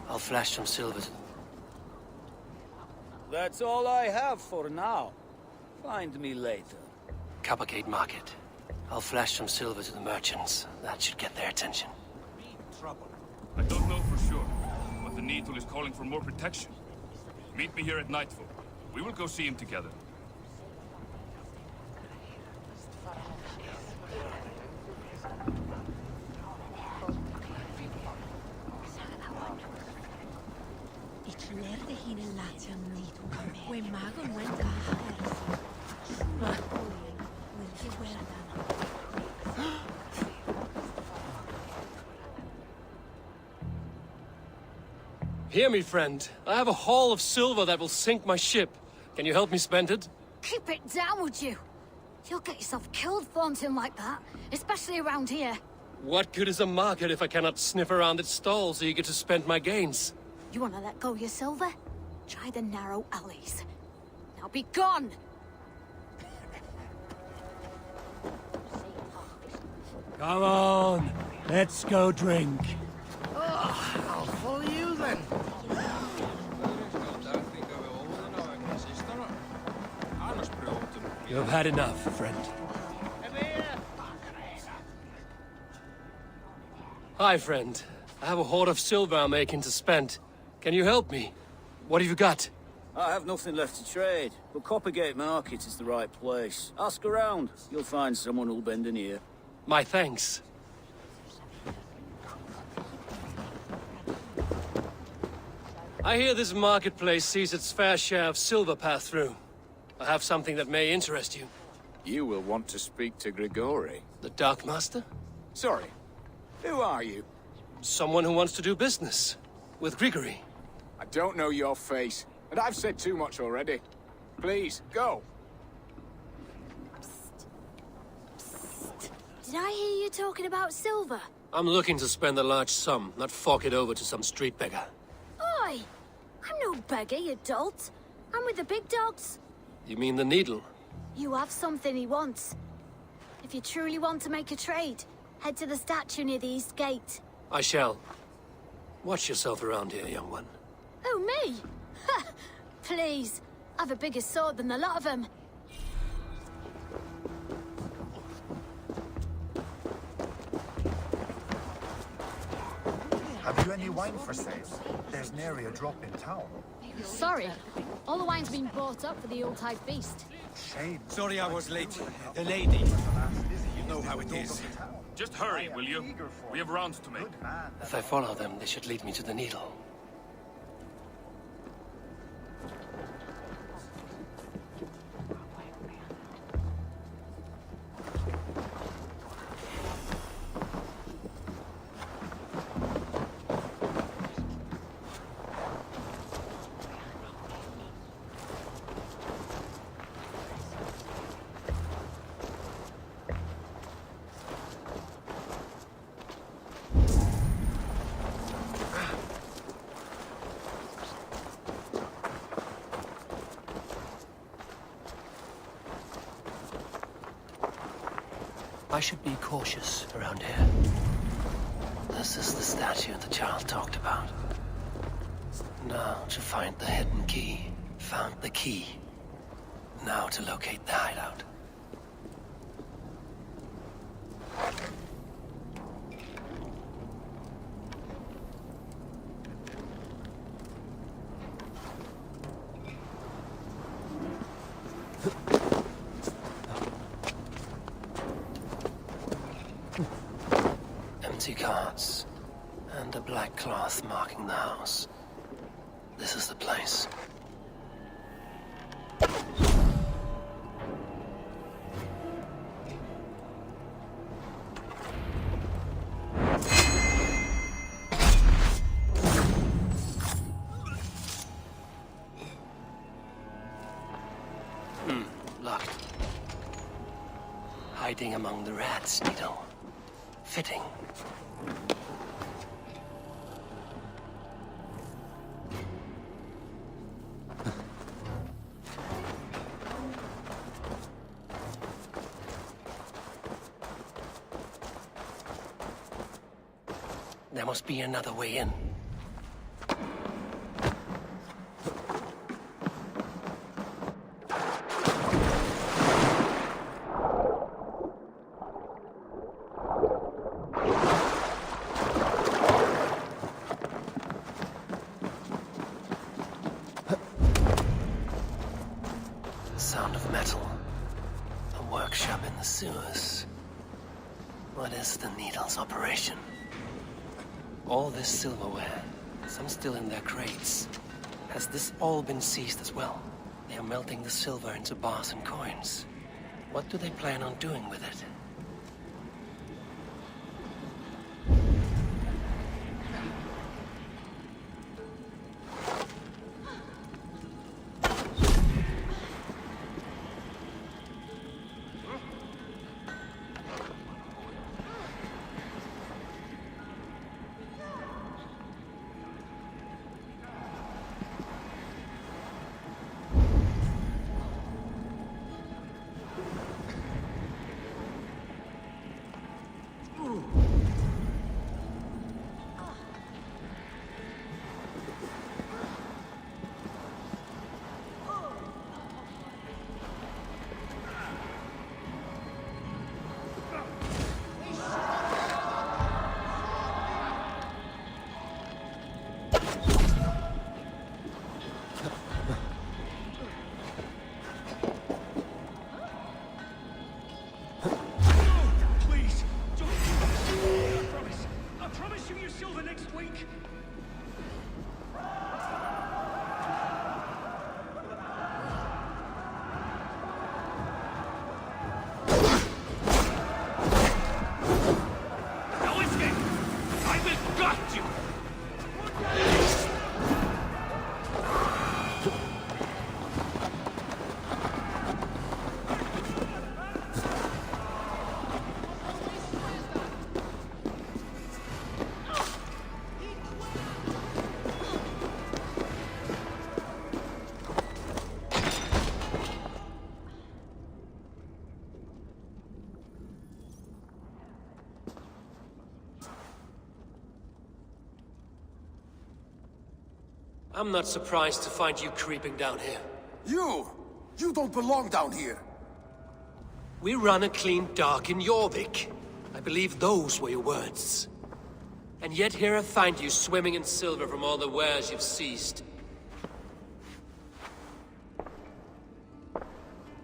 I'll flash some silver. That's all I have for now. Find me later. Coppergate Market. I'll flash some silver to the merchants. That should get their attention. I don't know for sure, but the Needle is calling for more protection. Meet me here at nightfall. We will go see him together. Hear me, friend. I have a haul of silver that will sink my ship. Can you help me spend it? Keep it down, would you? You'll get yourself killed flaunting like that, especially around here. What good is a market if I cannot sniff around its stalls eager to spend my gains? You want to let go your silver? Try the narrow alleys. Now be gone! Come on, let's go drink. Oh, I'll follow you then. You have had enough, friend. Hi, friend. I have a hoard of silver I'm making to spend. Can you help me? What have you got? I have nothing left to trade, but Coppergate Market is the right place. Ask around. You'll find someone who'll bend an ear. My thanks. I hear this marketplace sees its fair share of silver pass through. I have something that may interest you. You will want to speak to Grigori. The Darkmaster? Sorry. Who are you? Someone who wants to do business. With Grigori. I don't know your face, and I've said too much already. Please, go. Did I hear you talking about silver? I'm looking to spend a large sum, not fork it over to some street beggar. Oi! I'm no beggar, you dolt. I'm with the big dogs. You mean the Needle? You have something he wants. If you truly want to make a trade, head to the statue near the East Gate. I shall. Watch yourself around here, young one. Oh, me? Ha! Please. I've a bigger sword than the lot of them. you any wine for sale? There's nary a drop in town. Sorry. All the wine's been bought up for the Yuletide feast. Shame. Sorry I was late. The lady. You know how it is. Just hurry, will you? We have rounds to make. If I follow them, they should lead me to the needle. I should be cautious around here. This is the statue the child talked about. Now to find the hidden key. Found the key. Now to locate the hideout. Empty carts, and a black cloth marking the house. This is the place. Locked. Hiding among the rats, Needle. Fitting. There must be another way in. Sound of metal. A workshop in the sewers. What is the Needle's operation? All this silverware, some still in their crates. Has this all been seized as well? They are melting the silver into bars and coins. What do they plan on doing with it? I'm not surprised to find you creeping down here. You don't belong down here. We run a clean dark in Jorvik. I believe those were your words. And yet here I find you swimming in silver from all the wares you've seized.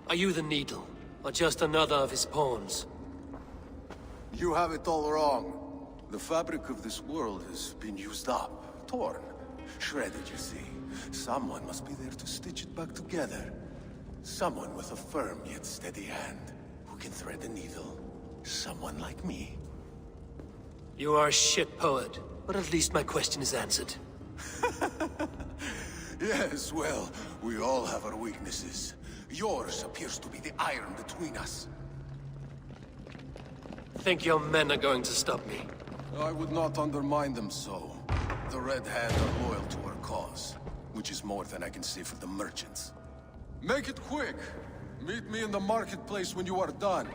Are you the Needle, or just another of his pawns? You have it all wrong. The fabric of this world has been used up, torn, shredded, you see. Someone must be there to stitch it back together. Someone with a firm yet steady hand, who can thread the needle. Someone like me. You are a shit poet, but at least my question is answered. Yes, well, we all have our weaknesses. Yours appears to be the iron between us. Think your men are going to stop me? I would not undermine them so. The Red Hand are loyal to our cause, which is more than I can say for the merchants. Make it quick! Meet me in the marketplace when you are done.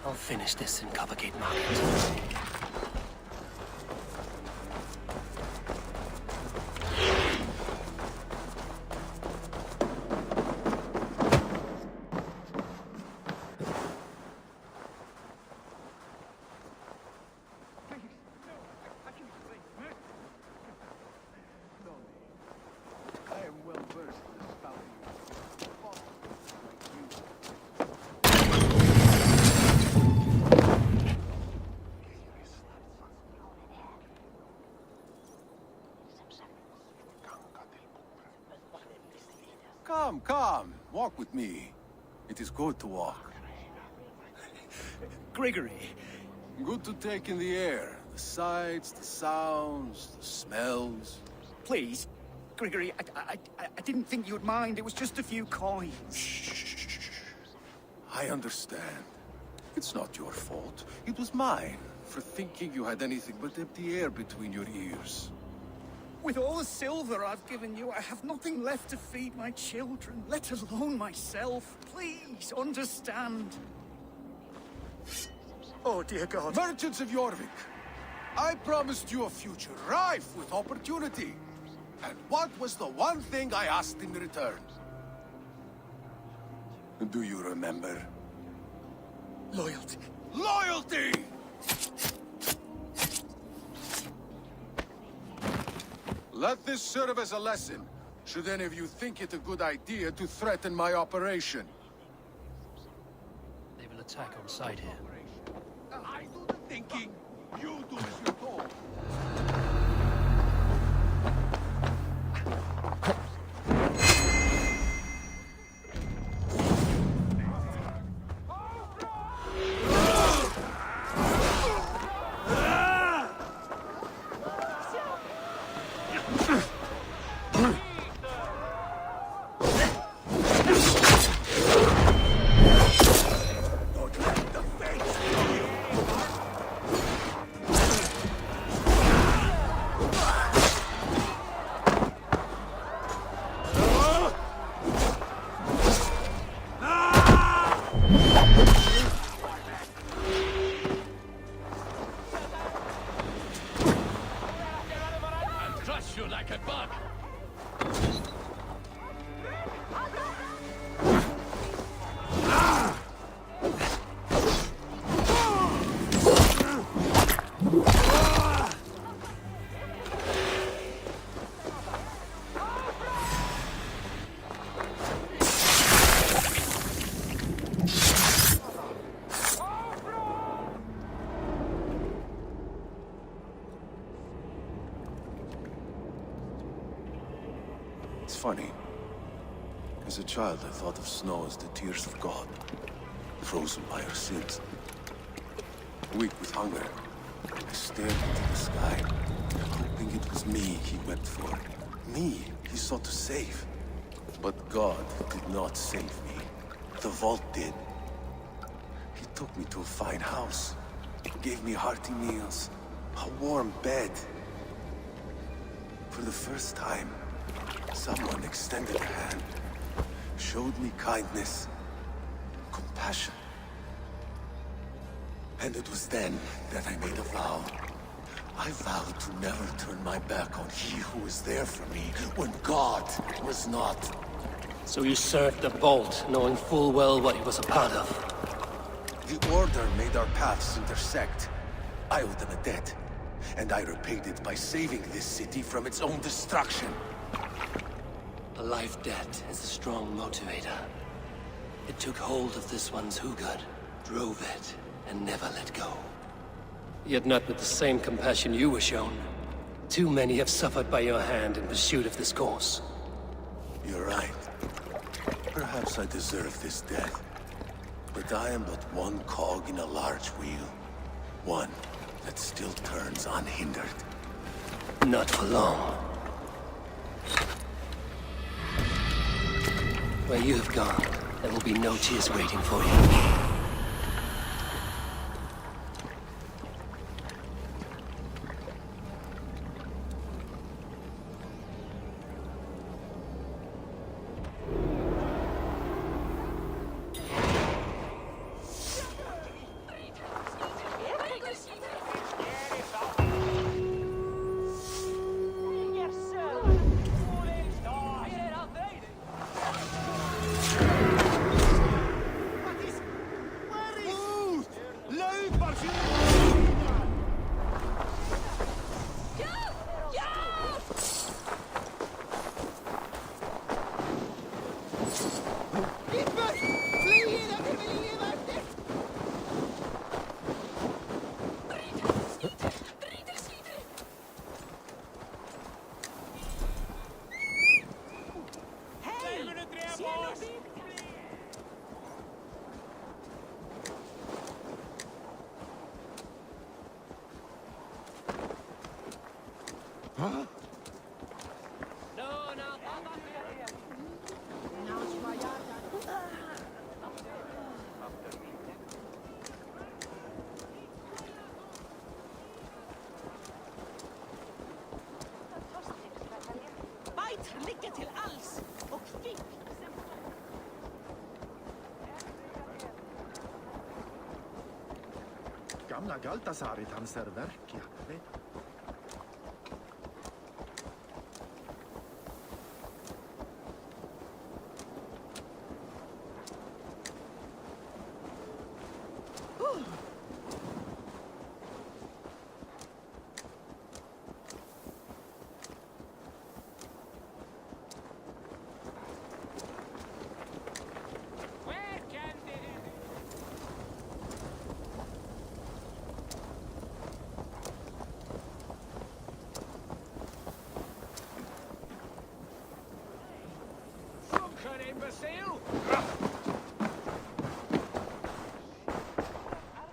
I'll finish this in Coppergate Market. Come, walk with me. It is good to walk. Grigory. Good to take in the air. The sights, the sounds, the smells. Please, Grigory, I didn't think you'd mind. It was just a few coins. Shh. I understand. It's not your fault. It was mine, for thinking you had anything but empty air between your ears. With all the silver I've given you, I have nothing left to feed my children, let alone myself. Please, understand. Oh, dear God. Merchants of Jorvik, I promised you a future rife with opportunity. And what was the one thing I asked in return? Do you remember? Loyalty. Loyalty! Let this serve as a lesson, should any of you think it a good idea to threaten my operation. They will attack on sight here. I do the thinking, you do as you're told. like a bug. It's funny. As a child, I thought of snow as the tears of God, frozen by our sins. Weak with hunger, I stared into the sky, hoping it was me he wept for. Me he sought to save. But God did not save me. The vault did. He took me to a fine house, gave me hearty meals, a warm bed. For the first time, someone extended a hand, showed me kindness, compassion. And it was then that I made a vow. I vowed to never turn my back on he who was there for me when God was not. So you served the Bolt, knowing full well what he was a part of. The Order made our paths intersect. I owed them a debt, and I repaid it by saving this city from its own destruction. A life debt is a strong motivator. It took hold of this one's Hugad, drove it, and never let go. Yet not with the same compassion you were shown. Too many have suffered by your hand in pursuit of this course. You're right. Perhaps I deserve this death. But I am but one cog in a large wheel. One that still turns unhindered. Not for long. Where you have gone, there will be no tears waiting for you. Gamla Galtasarit hans verkja.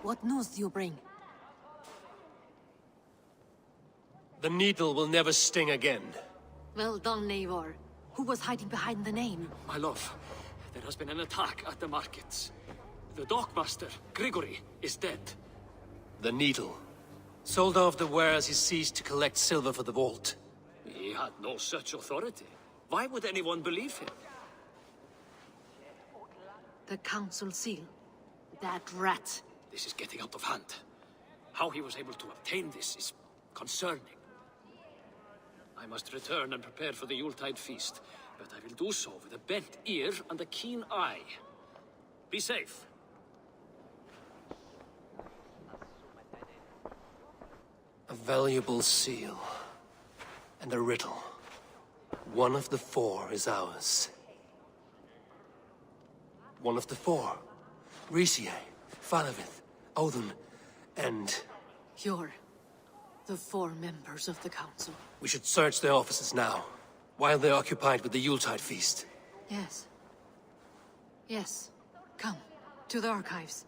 What news do you bring? The needle will never sting again. Well done, Eivor. Who was hiding behind the name? My love, there has been an attack at the markets. The dockmaster, Grigory, is dead. The needle. Sold off the wares he ceased to collect silver for the vault. He had no such authority. Why would anyone believe him? The council seal. That rat. This is getting out of hand. How he was able to obtain this is concerning. I must return and prepare for the Yuletide feast, but I will do so with a bent ear and a keen eye. Be safe. A valuable seal. And a riddle. One of the four is ours. One of the four. Risie, Falavith, Odin, and... You're the four members of the council. We should search their offices now, while they're occupied with the Yuletide feast. Yes. Yes. Come, to the archives.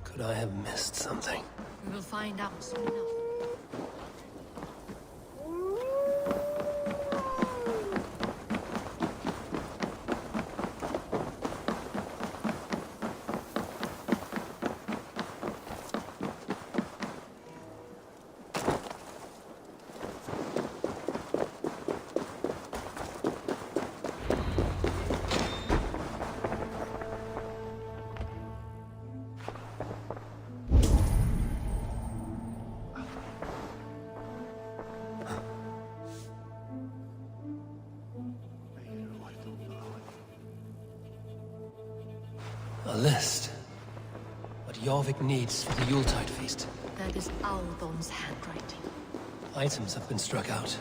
Could I have missed something? We will find out soon enough. A list. What Jorvik needs for the Yuletide feast. That is Aldon's handwriting. Items have been struck out.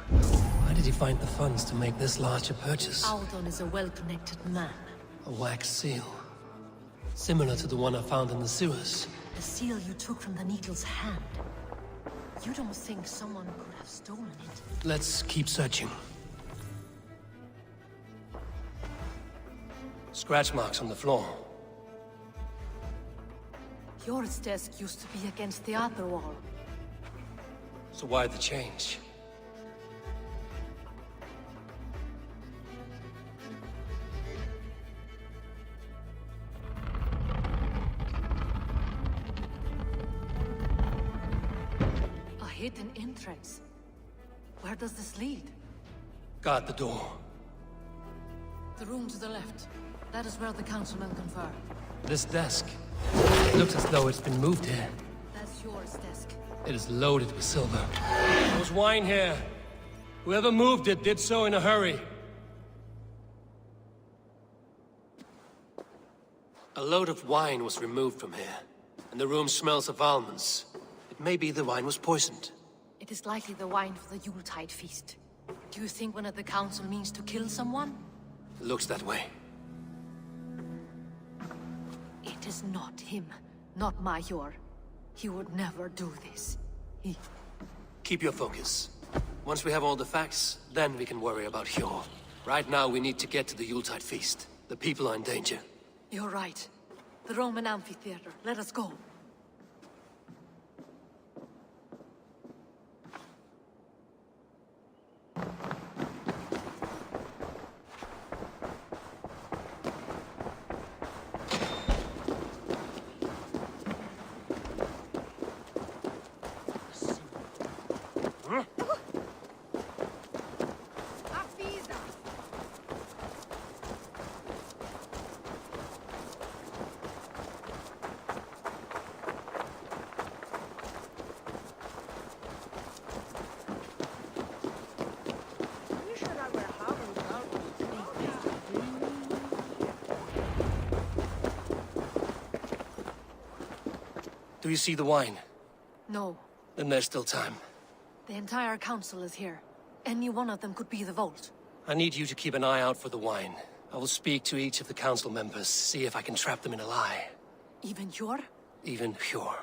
Why did he find the funds to make this large a purchase? Aldon is a well-connected man. A wax seal. Similar to the one I found in the sewers. The seal you took from the Needle's hand. You don't think someone could have stolen it? Let's keep searching. Scratch marks on the floor. Yours desk used to be against the other wall. So why the change? A hidden entrance. Where does this lead? Guard the door. The room to the left. That is where the councilmen confer. This desk. Looks as though it's been moved here. That's yours desk. It is loaded with silver. There was wine here. Whoever moved it did so in a hurry. A load of wine was removed from here, and the room smells of almonds. It may be the wine was poisoned. It is likely the wine for the Yuletide feast. Do you think one of the council means to kill someone? It looks that way. It is not him, not Major. He would never do this. Keep your focus. Once we have all the facts, then we can worry about Hjor. Right now, we need to get to the Yuletide feast. The people are in danger. You're right. The Roman amphitheater. Let us go. Do you see the wine? No. Then there's still time. The entire council is here. Any one of them could be the vault. I need you to keep an eye out for the wine. I will speak to each of the council members, see if I can trap them in a lie. Even Hjor? Even Hjor.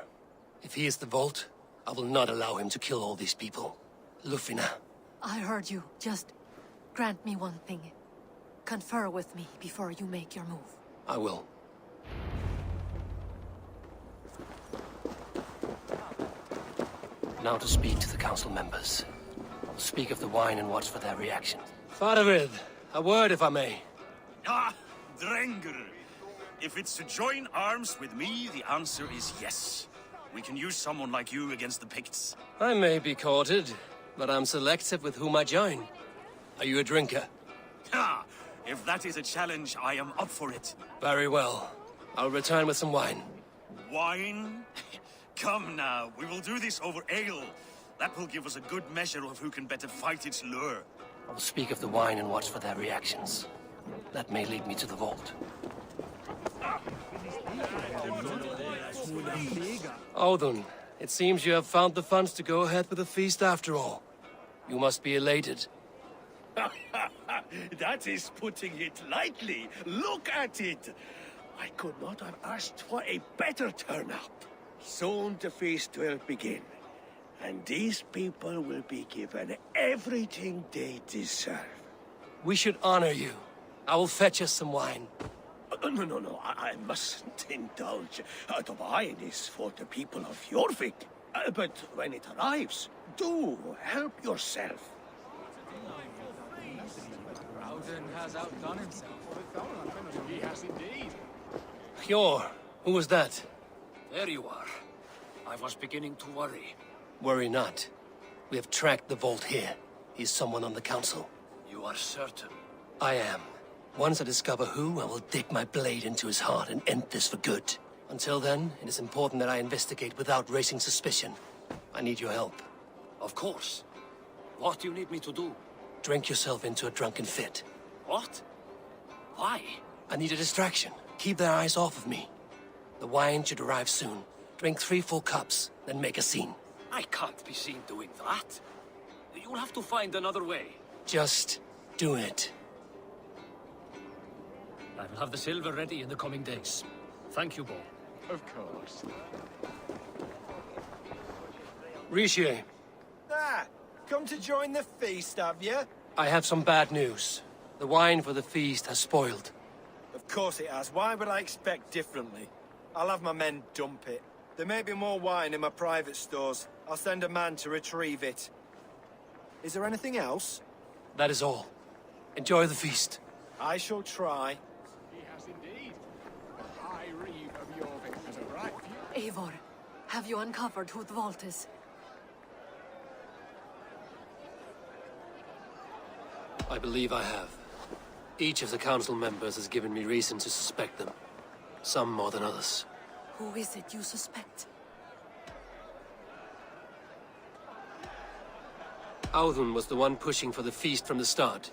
If he is the vault, I will not allow him to kill all these people. Lufina. I heard you. Just grant me one thing. Confer with me before you make your move. I will. Now to speak to the council members. I'll speak of the wine and watch for their reaction. Faravid, a word if I may. Ah, Drengr. If it's to join arms with me, the answer is yes. We can use someone like you against the Picts. I may be courted, but I'm selective with whom I join. Are you a drinker? Ha! If that is a challenge, I am up for it. Very well. I'll return with some wine. Wine? Come now, we will do this over ale. That will give us a good measure of who can better fight its lure. I'll speak of the wine and watch for their reactions. That may lead me to the vault. Odin, it seems you have found the funds to go ahead with the feast after all. You must be elated. That is putting it lightly. Look at it. I could not have asked for a better turnout. Soon the feast will begin. And these people will be given everything they deserve. We should honor you. I will fetch us some wine. No, I mustn't indulge. The wine is for the people of Jorvik. But when it arrives, do help yourself. Rauden has outdone himself. He has indeed. Hjor, who was that? There you are. I was beginning to worry. Worry not. We have tracked the vault here. He's someone on the council. You are certain? I am. Once I discover who, I will dig my blade into his heart and end this for good. Until then, it is important that I investigate without raising suspicion. I need your help. Of course. What do you need me to do? Drink yourself into a drunken fit. What? Why? I need a distraction. Keep their eyes off of me. The wine should arrive soon. Drink 3 full cups, then make a scene. I can't be seen doing that. You'll have to find another way. Just do it. I will have the silver ready in the coming days. Thank you, Bo. Of course. Rishi, Come to join the feast, have you? I have some bad news. The wine for the feast has spoiled. Of course it has. Why would I expect differently? I'll have my men dump it. There may be more wine in my private stores. I'll send a man to retrieve it. Is there anything else? That is all. Enjoy the feast. I shall try. He has indeed. The High Reeve of Jorvik has a right view. Eivor, have you uncovered who the vault is? I believe I have. Each of the council members has given me reason to suspect them. Some more than others. Who is it you suspect? Audun was the one pushing for the feast from the start.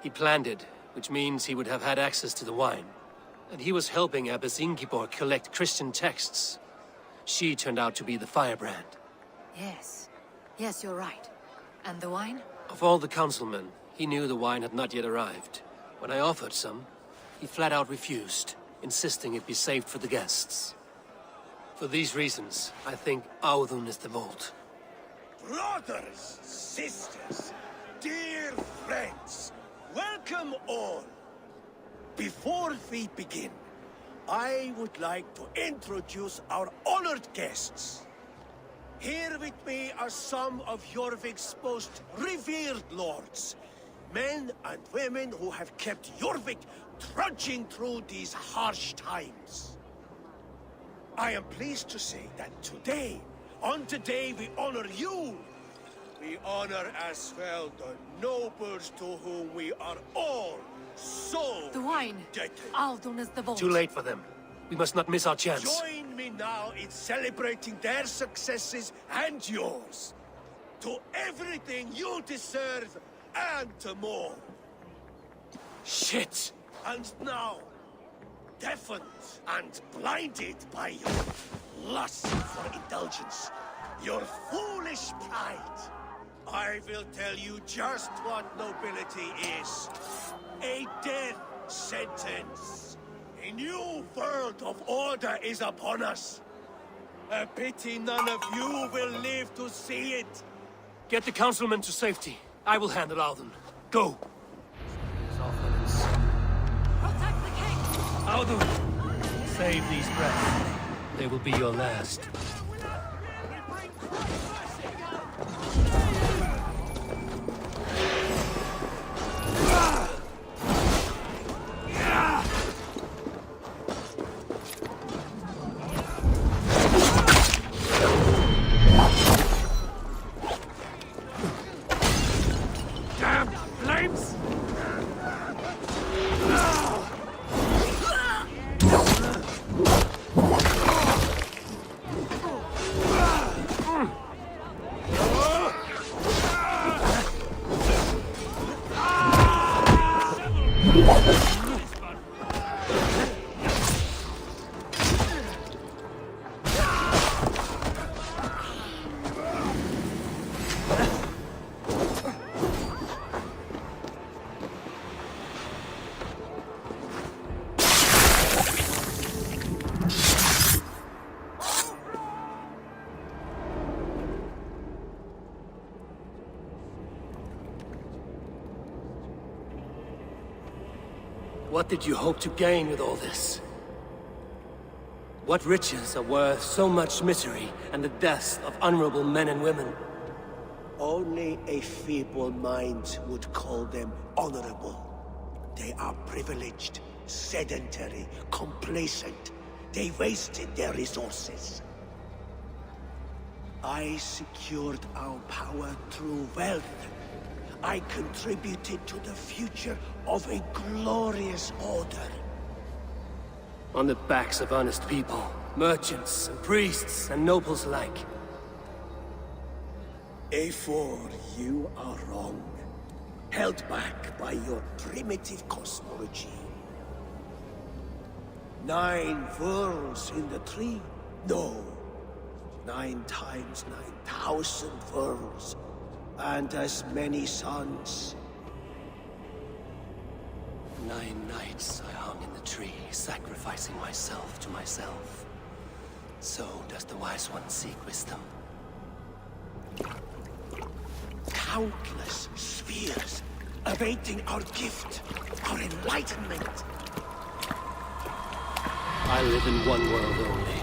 He planned it, which means he would have had access to the wine. And he was helping Abbess Ingibor collect Christian texts. She turned out to be the firebrand. Yes. Yes, you're right. And the wine? Of all the councilmen, he knew the wine had not yet arrived. When I offered some, he flat out refused, insisting it be saved for the guests. For these reasons, I think Audun is the vault. Brothers, sisters, dear friends, welcome all. Before we begin, I would like to introduce our honored guests. Here with me are some of Jorvik's most revered lords. Men and women who have kept Jorvik trudging through these harsh times. I am pleased to say that today, on the day we honor you, we honor as well the nobles to whom we are all so The wine! indebted. Audun is the vault. Too late for them. We must not miss our chance. Join me now in celebrating their successes and yours. To everything you deserve and more. Shit! And now, deafened and blinded by your lust for indulgence, your foolish pride, I will tell you just what nobility is. A death sentence. A new world of order is upon us. A pity none of you will live to see it. Get the councilmen to safety. I will handle Audun. Go! Protect the king! Audun! Save these breaths. They will be your last. Damn flames! What did you hope to gain with all this? What riches are worth so much misery and the deaths of honorable men and women? Only a feeble mind would call them honorable. They are privileged, sedentary, complacent. They wasted their resources. I secured our power through wealth. I contributed to the future of a glorious order. On the backs of honest people, merchants and priests and nobles alike. A4, you are wrong. Held back by your primitive cosmology. 9 worlds in the tree? No. 9 times 9,000 worlds. And as many suns. 9 nights I hung in the tree, sacrificing myself to myself. So does the wise one seek wisdom. Countless spheres, awaiting our gift, our enlightenment. I live in one world only.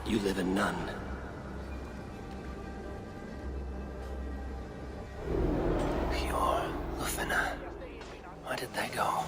You live in none. Pure Lufina. Where did they go?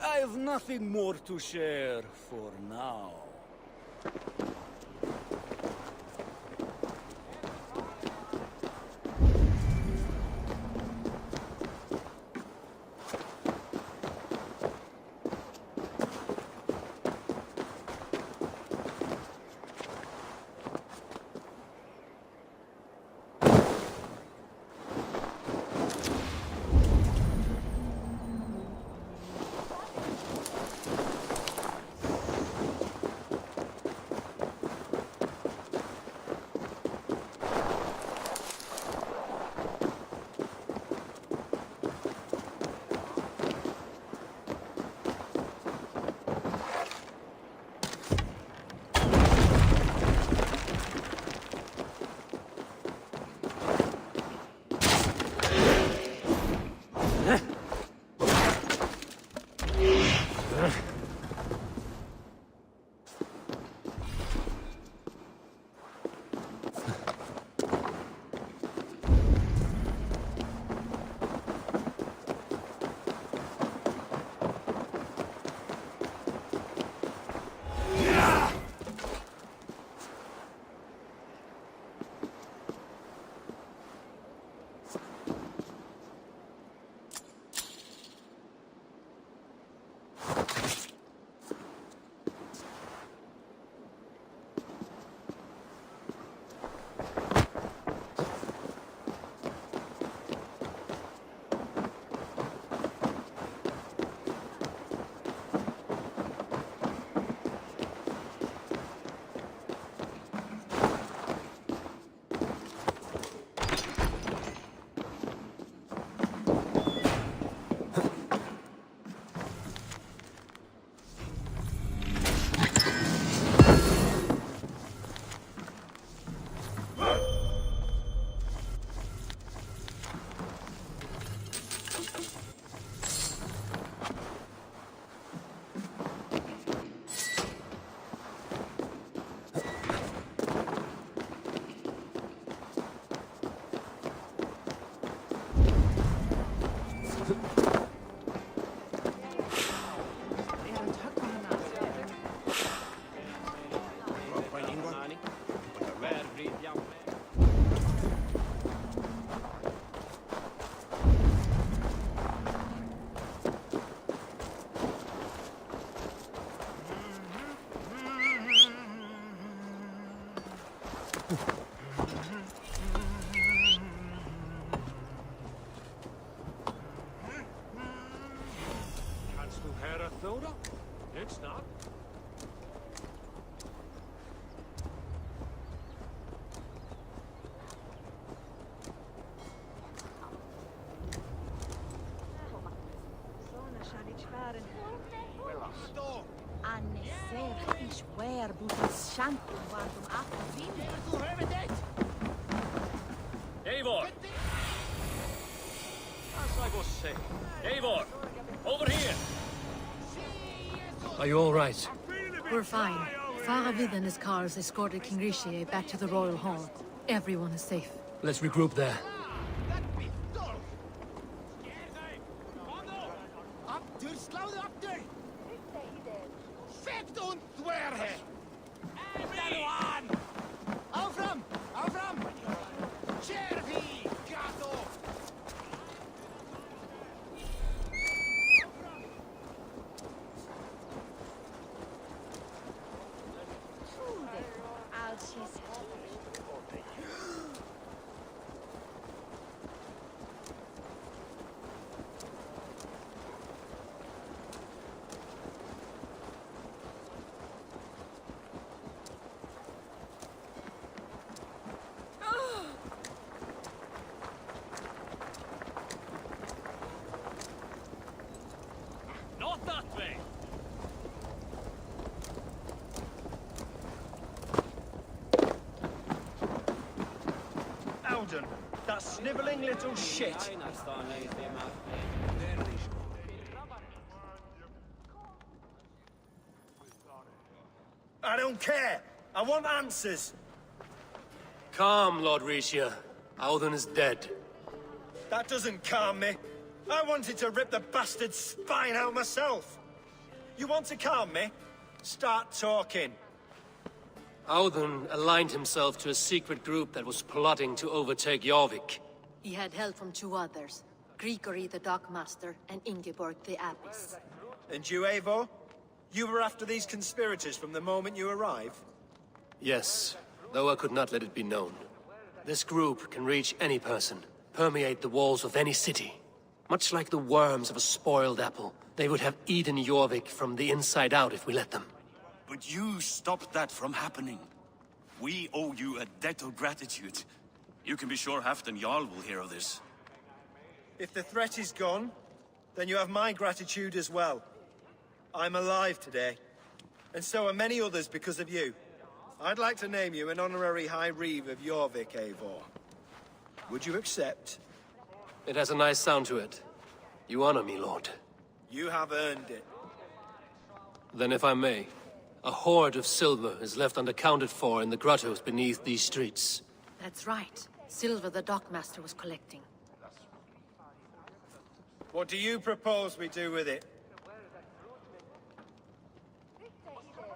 I have nothing more to share for now. Kannst du höra Thora? It's not. Anne ser ich wer butas shanku vartum after vin. Eivor! As I was saying, Eivor! Over here! Are you all right? We're fine. Faravid and his cars escorted King Rishi back to the Royal Hall. Everyone is safe. Let's regroup there. Not that way! Alden, that snivelling little shit. I don't care. I want answers. Calm, Lord Rishia. Audun is dead. That doesn't calm me. I wanted to rip the bastard's spine out myself. You want to calm me? Start talking. Audun aligned himself to a secret group that was plotting to overtake Jorvik. He had help from two others, Grigori the Dockmaster and Ingeborg the Abbess. And you, Eivor? You were after these conspirators from the moment you arrived? Yes, though I could not let it be known. This group can reach any person, permeate the walls of any city. Much like the worms of a spoiled apple, they would have eaten Jorvik from the inside out if we let them. But you stopped that from happening. We owe you a debt of gratitude. You can be sure Halfdan Jarl will hear of this. If the threat is gone, then you have my gratitude as well. I'm alive today, and so are many others because of you. I'd like to name you an honorary High Reeve of Jorvik, Eivor. Would you accept? It has a nice sound to it. You honor me, Lord. You have earned it. Then if I may, a hoard of silver is left unaccounted for in the grottos beneath these streets. That's right. Silver the Dockmaster was collecting. What do you propose we do with it?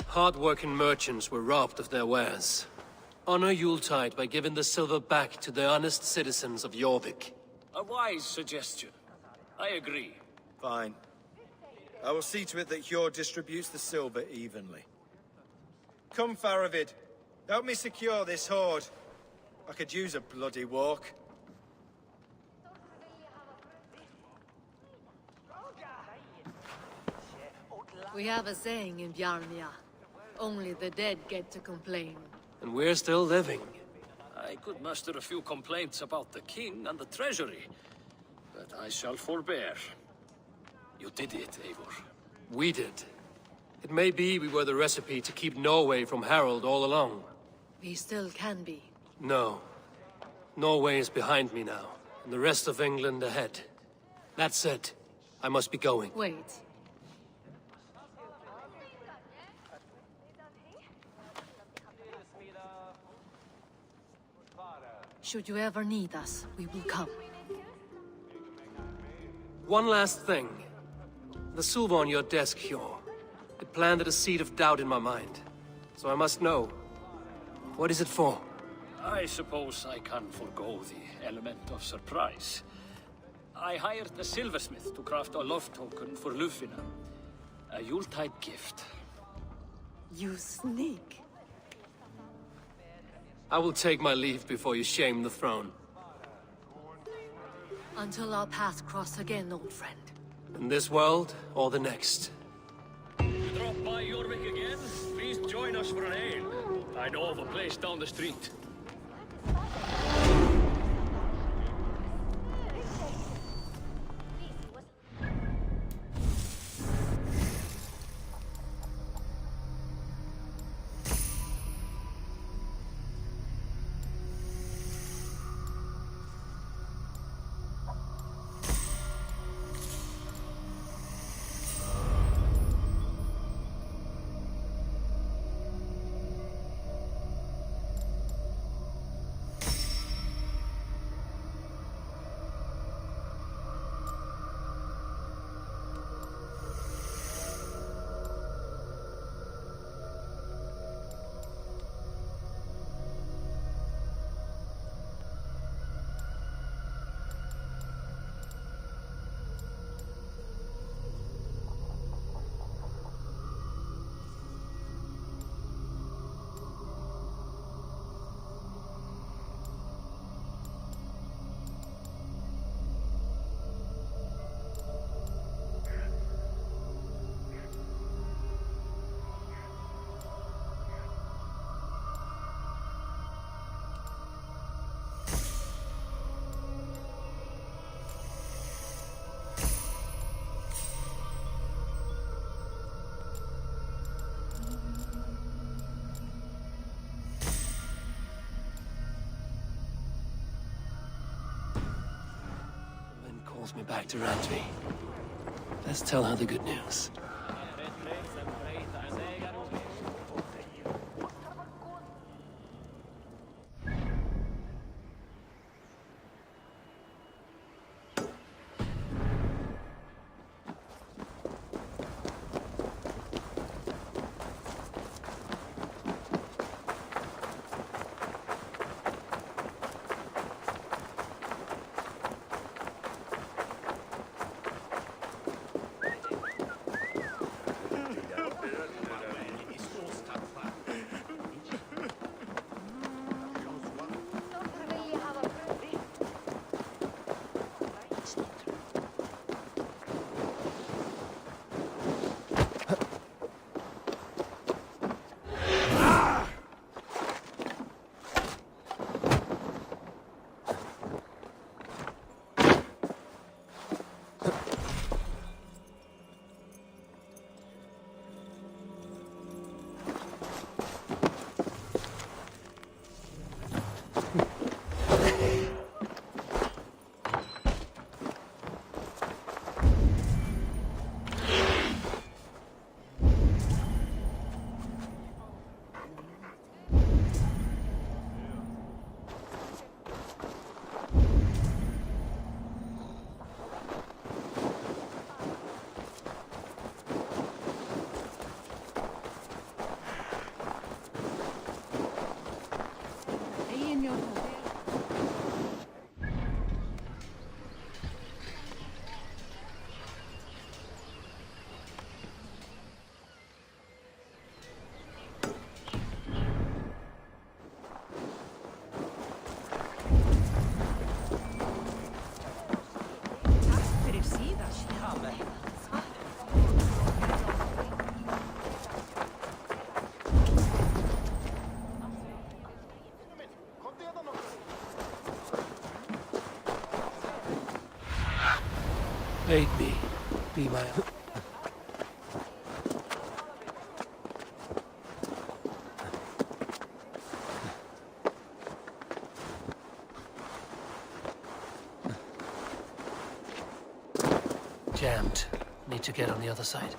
Hard-working merchants were robbed of their wares. Honor Yuletide by giving the silver back to the honest citizens of Jorvik. A wise suggestion. I agree. Fine. I will see to it that Hjord distributes the silver evenly. Come, Faravid. Help me secure this hoard. I could use a bloody walk. We have a saying in Bjarnia. Only the dead get to complain. And we're still living. I could muster a few complaints about the king and the treasury, but I shall forbear. You did it, Eivor. We did. It may be we were the recipe to keep Norway from Harald all along. We still can be. No. Norway is behind me now, and the rest of England ahead. That said, I must be going. Wait. Should you ever need us, we will come. One last thing. The silver on your desk, Hjor. It planted a seed of doubt in my mind. So I must know. What is it for? I suppose I can forgo the element of surprise. I hired a silversmith to craft a love token for Lufina. A Yuletide gift. You sneak. I will take my leave before you shame the throne. Until our paths cross again, old friend. In this world, or the next. You drop by Jorvik again? Please join us for an ale. I know of a place down the street. Me back to Randvi. Let's tell her the good news. Aid me. Be my own. Jammed. Need to get on the other side.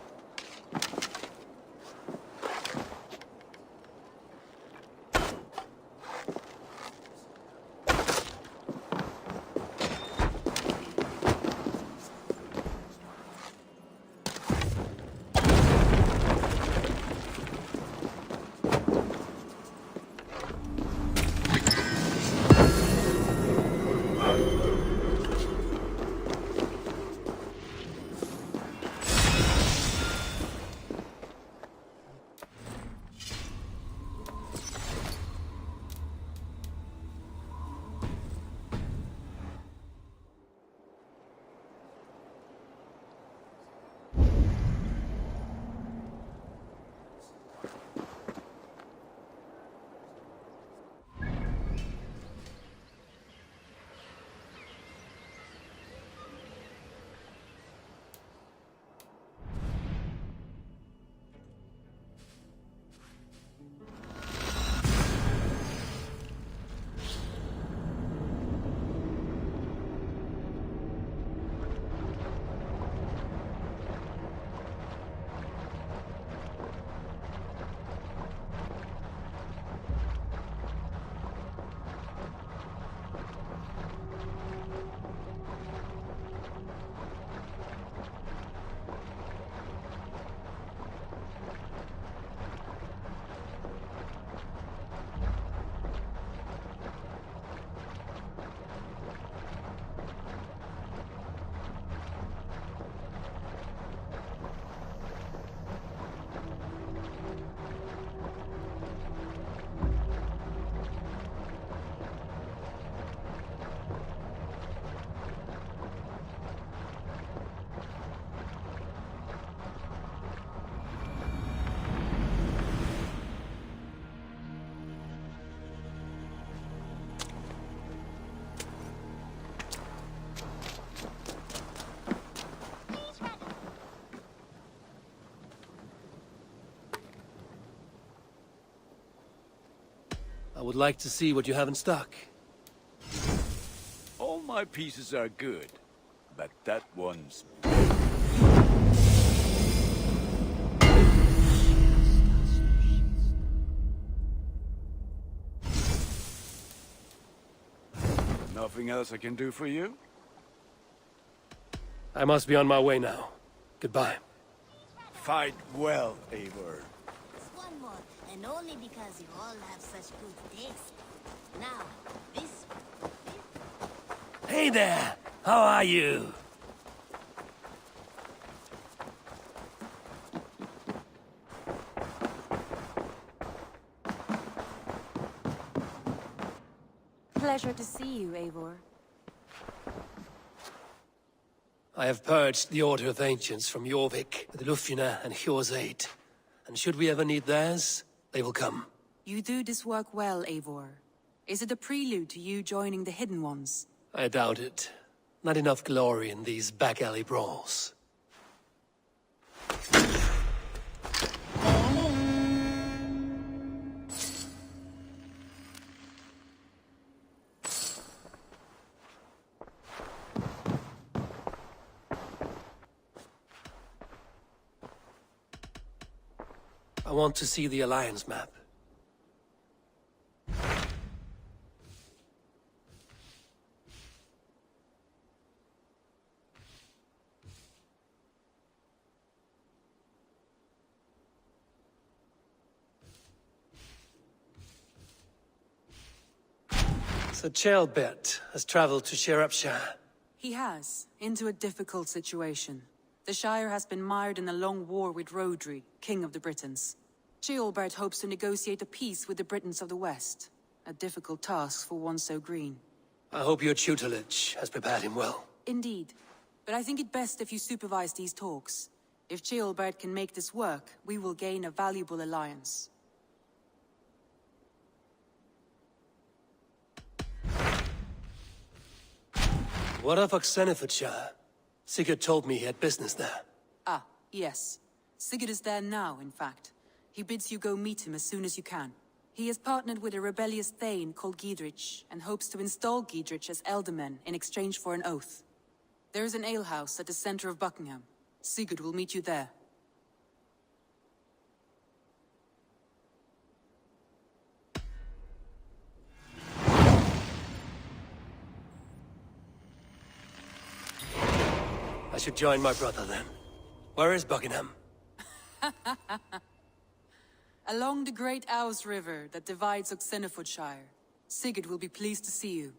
I would like to see what you have in stock. All my pieces are good, but that one's... Nothing else I can do for you? I must be on my way now. Goodbye. Fight well, Eivor. One more, and only because you all have such good taste. Now, this... Hey there! How are you? Pleasure to see you, Eivor. I have purged the Order of Ancients from Jorvik, the Lufjuna, and Hjor's aid. And should we ever need theirs, they will come. You do this work well, Eivor. Is it a prelude to you joining the Hidden Ones? I doubt it. Not enough glory in these back-alley brawls. I want to see the Alliance map. Sir Chelbert has traveled to Shropshire. He has, into a difficult situation. The Shire has been mired in a long war with Rhodri, King of the Britons. Ceolbert hopes to negotiate a peace with the Britons of the West. A difficult task for one so green. I hope your tutelage has prepared him well. Indeed. But I think it best if you supervise these talks. If Ceolbert can make this work, we will gain a valuable alliance. What of Oxenfordshire? Sigurd told me he had business there. Ah, yes. Sigurd is there now, in fact. He bids you go meet him as soon as you can. He has partnered with a rebellious Thane called Giedrich, and hopes to install Giedrich as Elderman in exchange for an oath. There is an alehouse at the center of Buckingham. Sigurd will meet you there. I should join my brother then. Where is Buckingham? Along the great Ouse River that divides Oxenfordshire. Sigurd will be pleased to see you.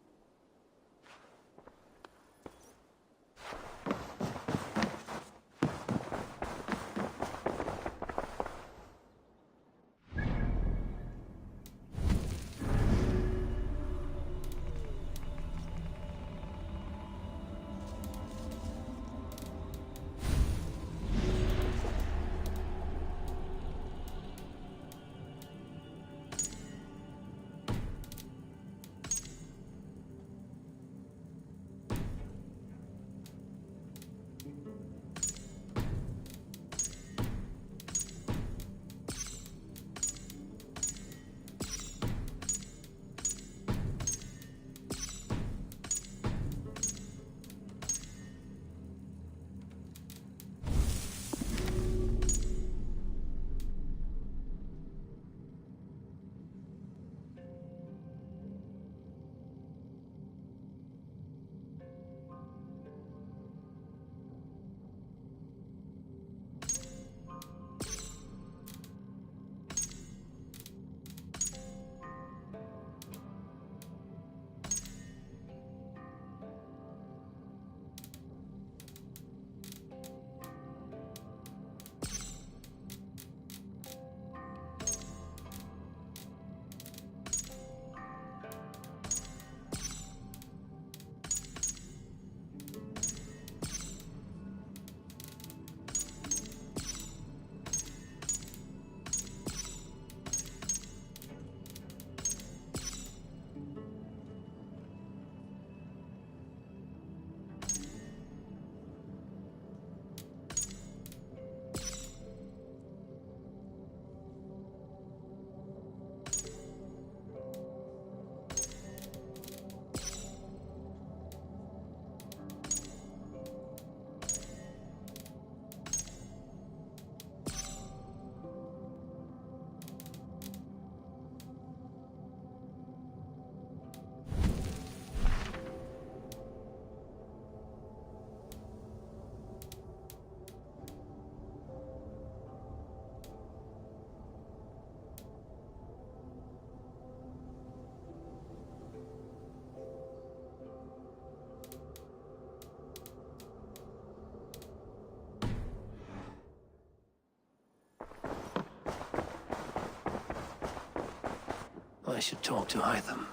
I should talk to Hytham.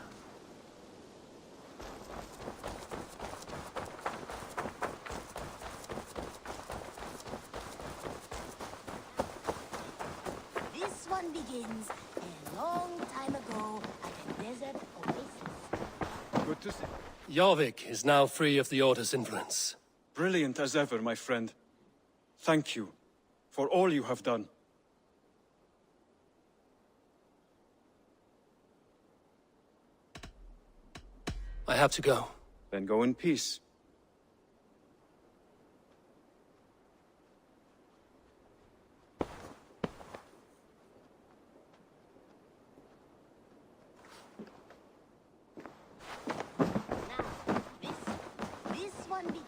This one begins a long time ago at a desert oasis. Good to see. Jorvik is now free of the Order's influence. Brilliant as ever, my friend. Thank you for all you have done. I have to go. Then go in peace. This one begins.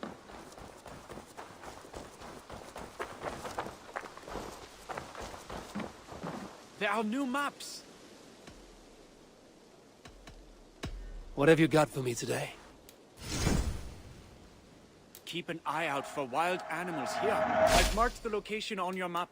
There are new maps. What have you got for me today? Keep an eye out for wild animals here. I've marked the location on your map.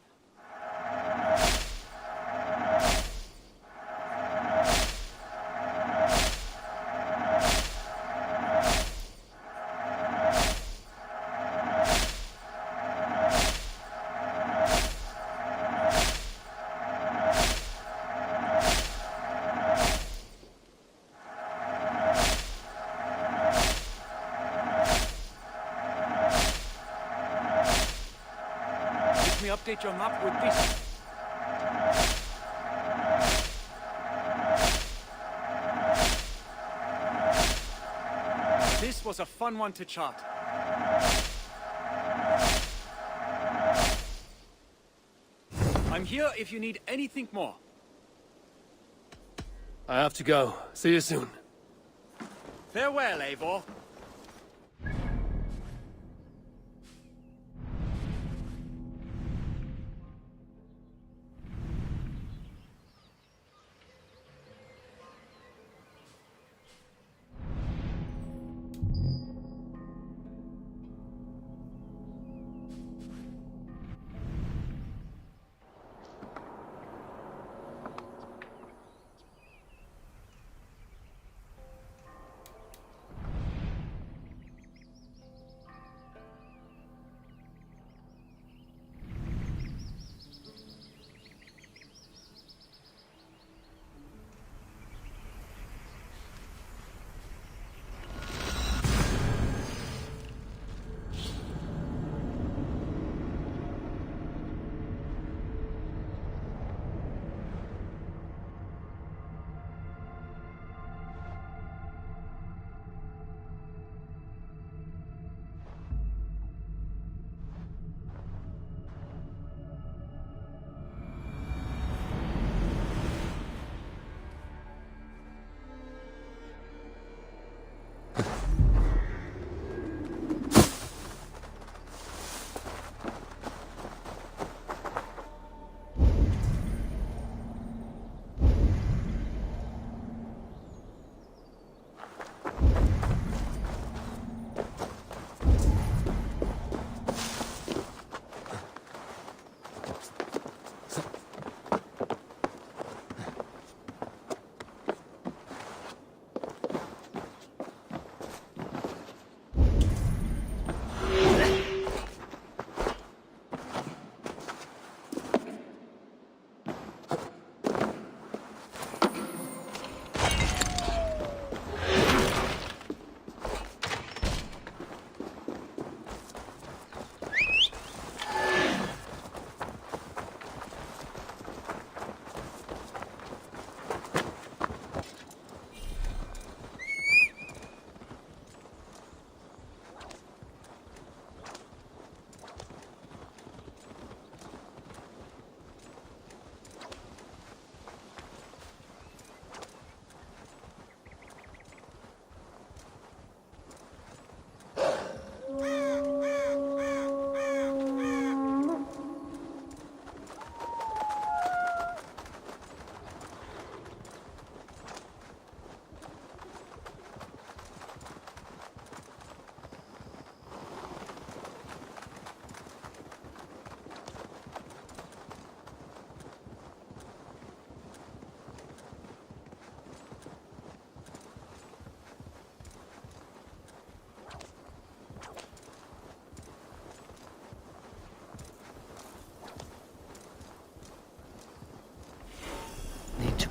Let me update your map with this. This was a fun one to chart. I'm here if you need anything more. I have to go. See you soon. Farewell, Eivor.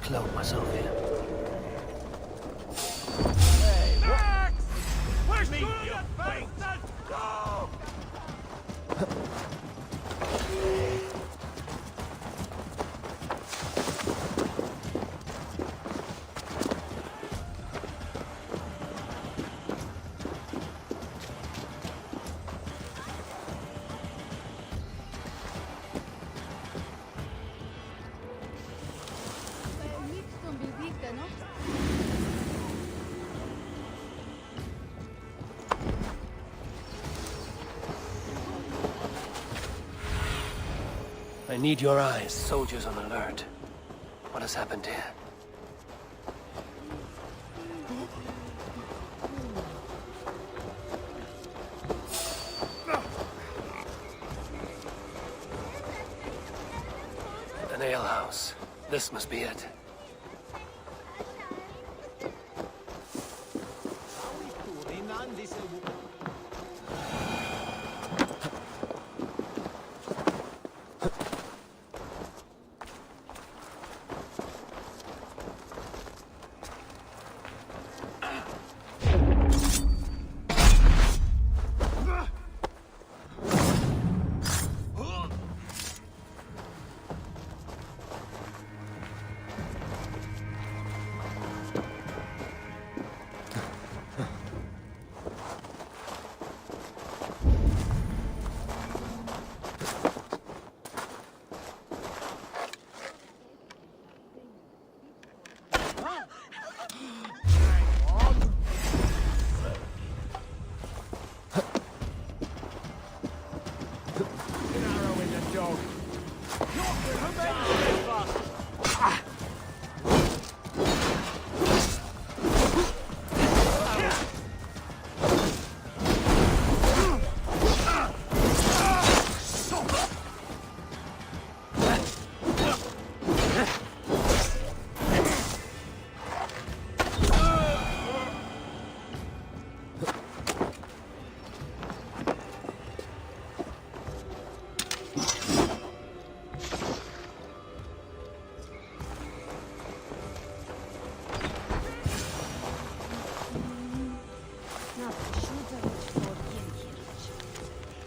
cloak myself here. Where's me, you bastard? Go! I need your eyes. Soldiers on alert. What has happened here? An alehouse. This must be it.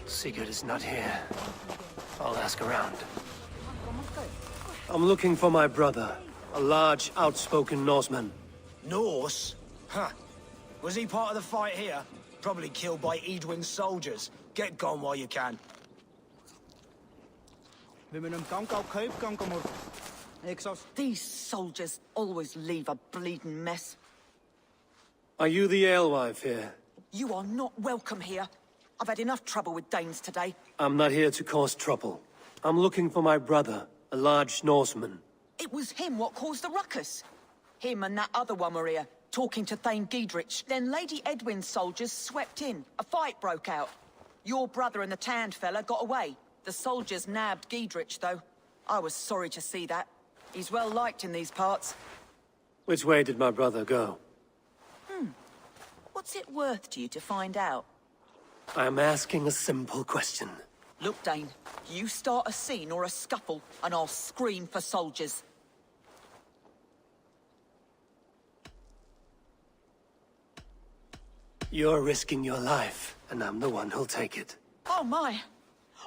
Sigurd is not here. I'll ask around. I'm looking for my brother, a large, outspoken Norseman. Norse? Huh. Was he part of the fight here? Probably killed by Edwin's soldiers. Get gone while you can. These soldiers always leave a bleeding mess. Are you the alewife here? You are not welcome here. I've had enough trouble with Danes today. I'm not here to cause trouble. I'm looking for my brother, a large Norseman. It was him what caused the ruckus. Him and that other one were here, talking to Thane Giedrich. Then Lady Edwin's soldiers swept in. A fight broke out. Your brother and the tanned fella got away. The soldiers nabbed Giedrich, though. I was sorry to see that. He's well liked in these parts. Which way did my brother go? What's it worth to you to find out? I'm asking a simple question. Look, Dane, you start a scene or a scuffle, and I'll scream for soldiers. You're risking your life, and I'm the one who'll take it. Oh my!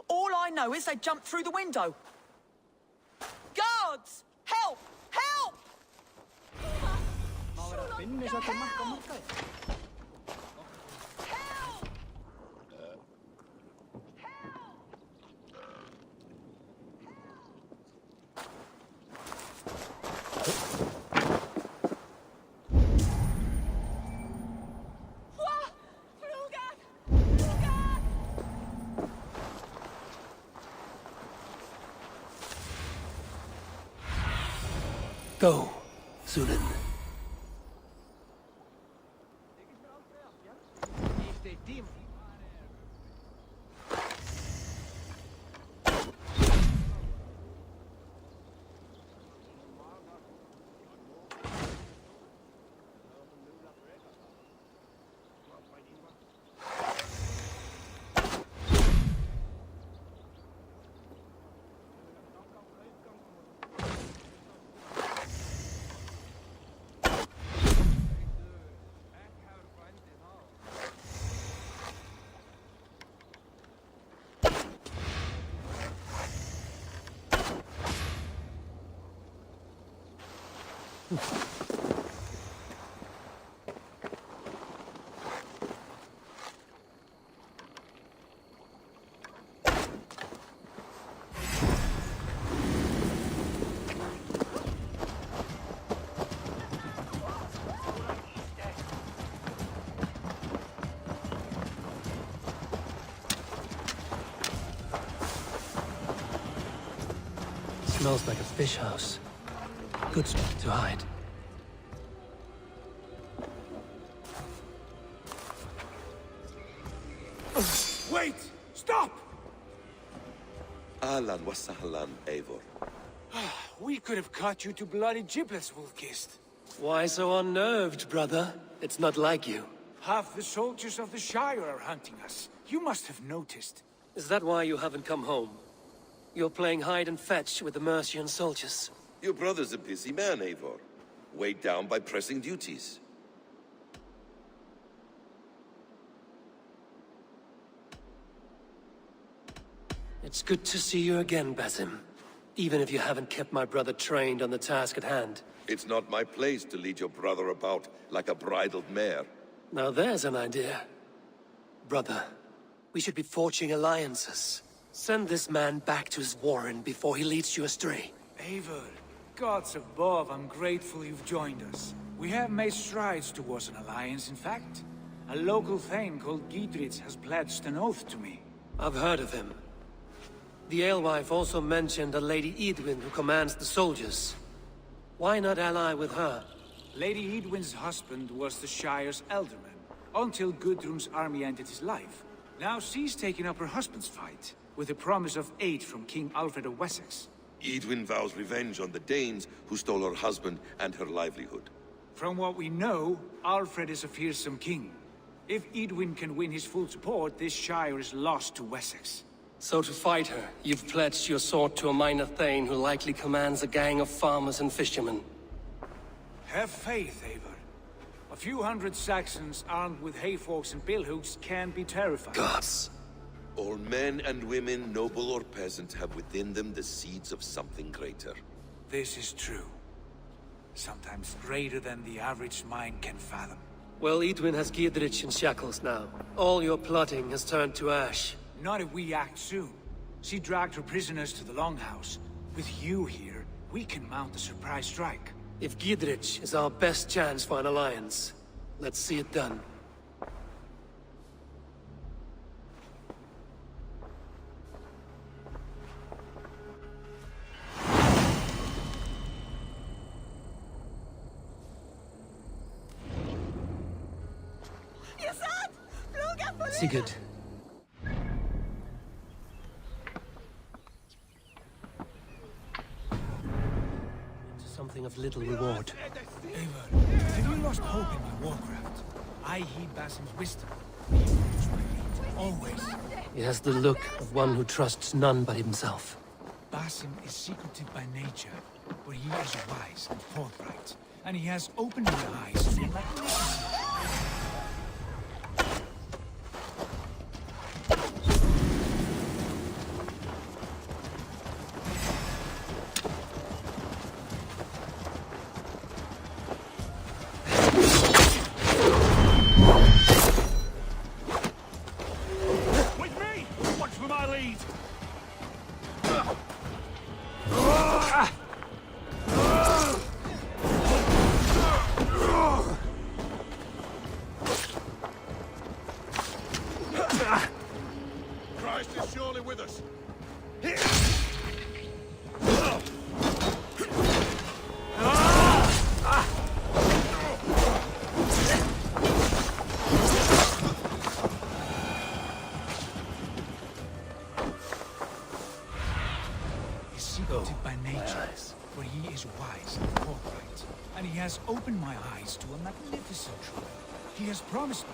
All I know is they jumped through the window. Guards! Help! Help! Go, Sunan. Smells like a fish house. Good spot to hide. Wait! Stop! Ahlan wa sahlan, Eivor. We could have cut you to bloody giblets, Wolf-Kissed. Why so unnerved, brother? It's not like you. Half the soldiers of the Shire are hunting us. You must have noticed. Is that why you haven't come home? You're playing hide and fetch with the Mercian soldiers. Your brother's a busy man, Eivor. Weighed down by pressing duties. It's good to see you again, Basim. Even if you haven't kept my brother trained on the task at hand. It's not my place to lead your brother about like a bridled mare. Now there's an idea. Brother, we should be forging alliances. Send this man back to his warren before he leads you astray. Eivor, gods above, I'm grateful you've joined us. We have made strides towards an alliance, in fact. A local thane called Giedrich has pledged an oath to me. I've heard of him. The alewife also mentioned a Lady Edwin who commands the soldiers. Why not ally with her? Lady Edwin's husband was the Shire's elderman, until Gudrun's army ended his life. Now she's taken up her husband's fight, with a promise of aid from King Alfred of Wessex. Edwin vows revenge on the Danes who stole her husband and her livelihood. From what we know, Alfred is a fearsome king. If Edwin can win his full support, this Shire is lost to Wessex. So to fight her, you've pledged your sword to a minor thane who likely commands a gang of farmers and fishermen. Have faith, Eivor. A few hundred Saxons armed with hayforks and billhooks can be terrifying. Gods. All men and women, noble or peasant, have within them the seeds of something greater. This is true. Sometimes greater than the average mind can fathom. Well, Edwin has Giedrich in shackles now. All your plotting has turned to ash. Not if we act soon. She dragged her prisoners to the Longhouse. With you here, we can mount a surprise strike. If Giedrich is our best chance for an alliance, let's see it done. Sigurd. Something of little reward. Eivor, have you lost hope in my warcraft? I heed Basim's wisdom. He follows my lead, always. He has the look of one who trusts none but himself. Basim is secretive by nature, but he is wise and forthright. And he has opened my eyes to magnificent. Christ is surely with us. He's secretive by nature, but he is wise and forthright. And he has opened my eyes to a magnificent truth. He has promised me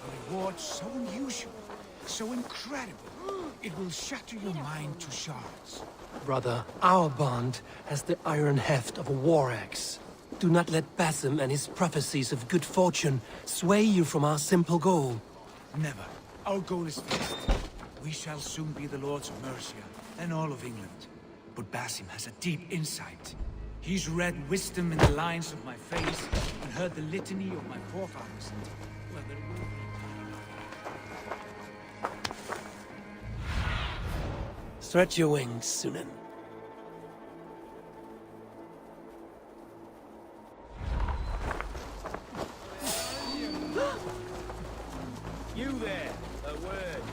a reward so unusual, so incredible, it will shatter your mind to shards. Brother, our bond has the iron heft of a war axe. Do not let Basim and his prophecies of good fortune sway you from our simple goal. Never. Our goal is fixed. We shall soon be the lords of Mercia and all of England. But Basim has a deep insight. He's read wisdom in the lines of my face and heard the litany of my forefathers. Well, there will be. Stretch your wings, Sunan. You there, a word.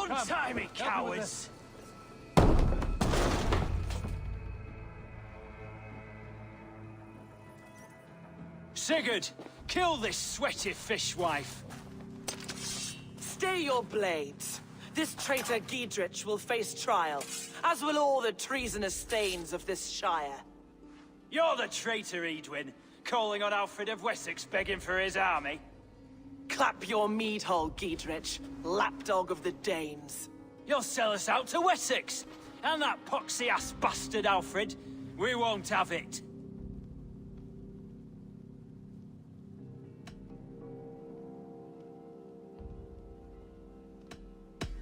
Untie me, cowards! Sigurd, kill this sweaty fishwife. Stay your blades. This traitor Giedrich will face trial, as will all the treasonous thanes of this shire. You're the traitor, Edwin, calling on Alfred of Wessex begging for his army. Clap your mead hole, Giedrich, lapdog of the Danes. You'll sell us out to Wessex, and that poxy-ass bastard Alfred. We won't have it.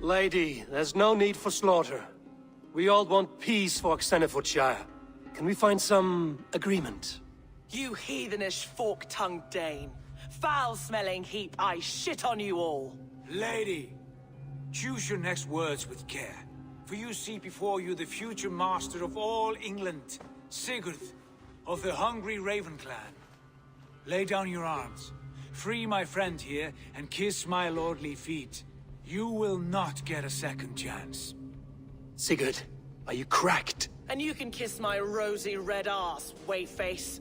Lady, there's no need for slaughter. We all want peace for Xenofordshire. Can we find some agreement? You heathenish fork-tongued Dane. Foul-smelling heap, I shit on you all. Lady, choose your next words with care, for you see before you the future master of all England, Sigurd, of the hungry Raven clan. Lay down your arms, free my friend here, and kiss my lordly feet. You will not get a second chance. Sigurd, are you cracked? And you can kiss my rosy red arse, wayface.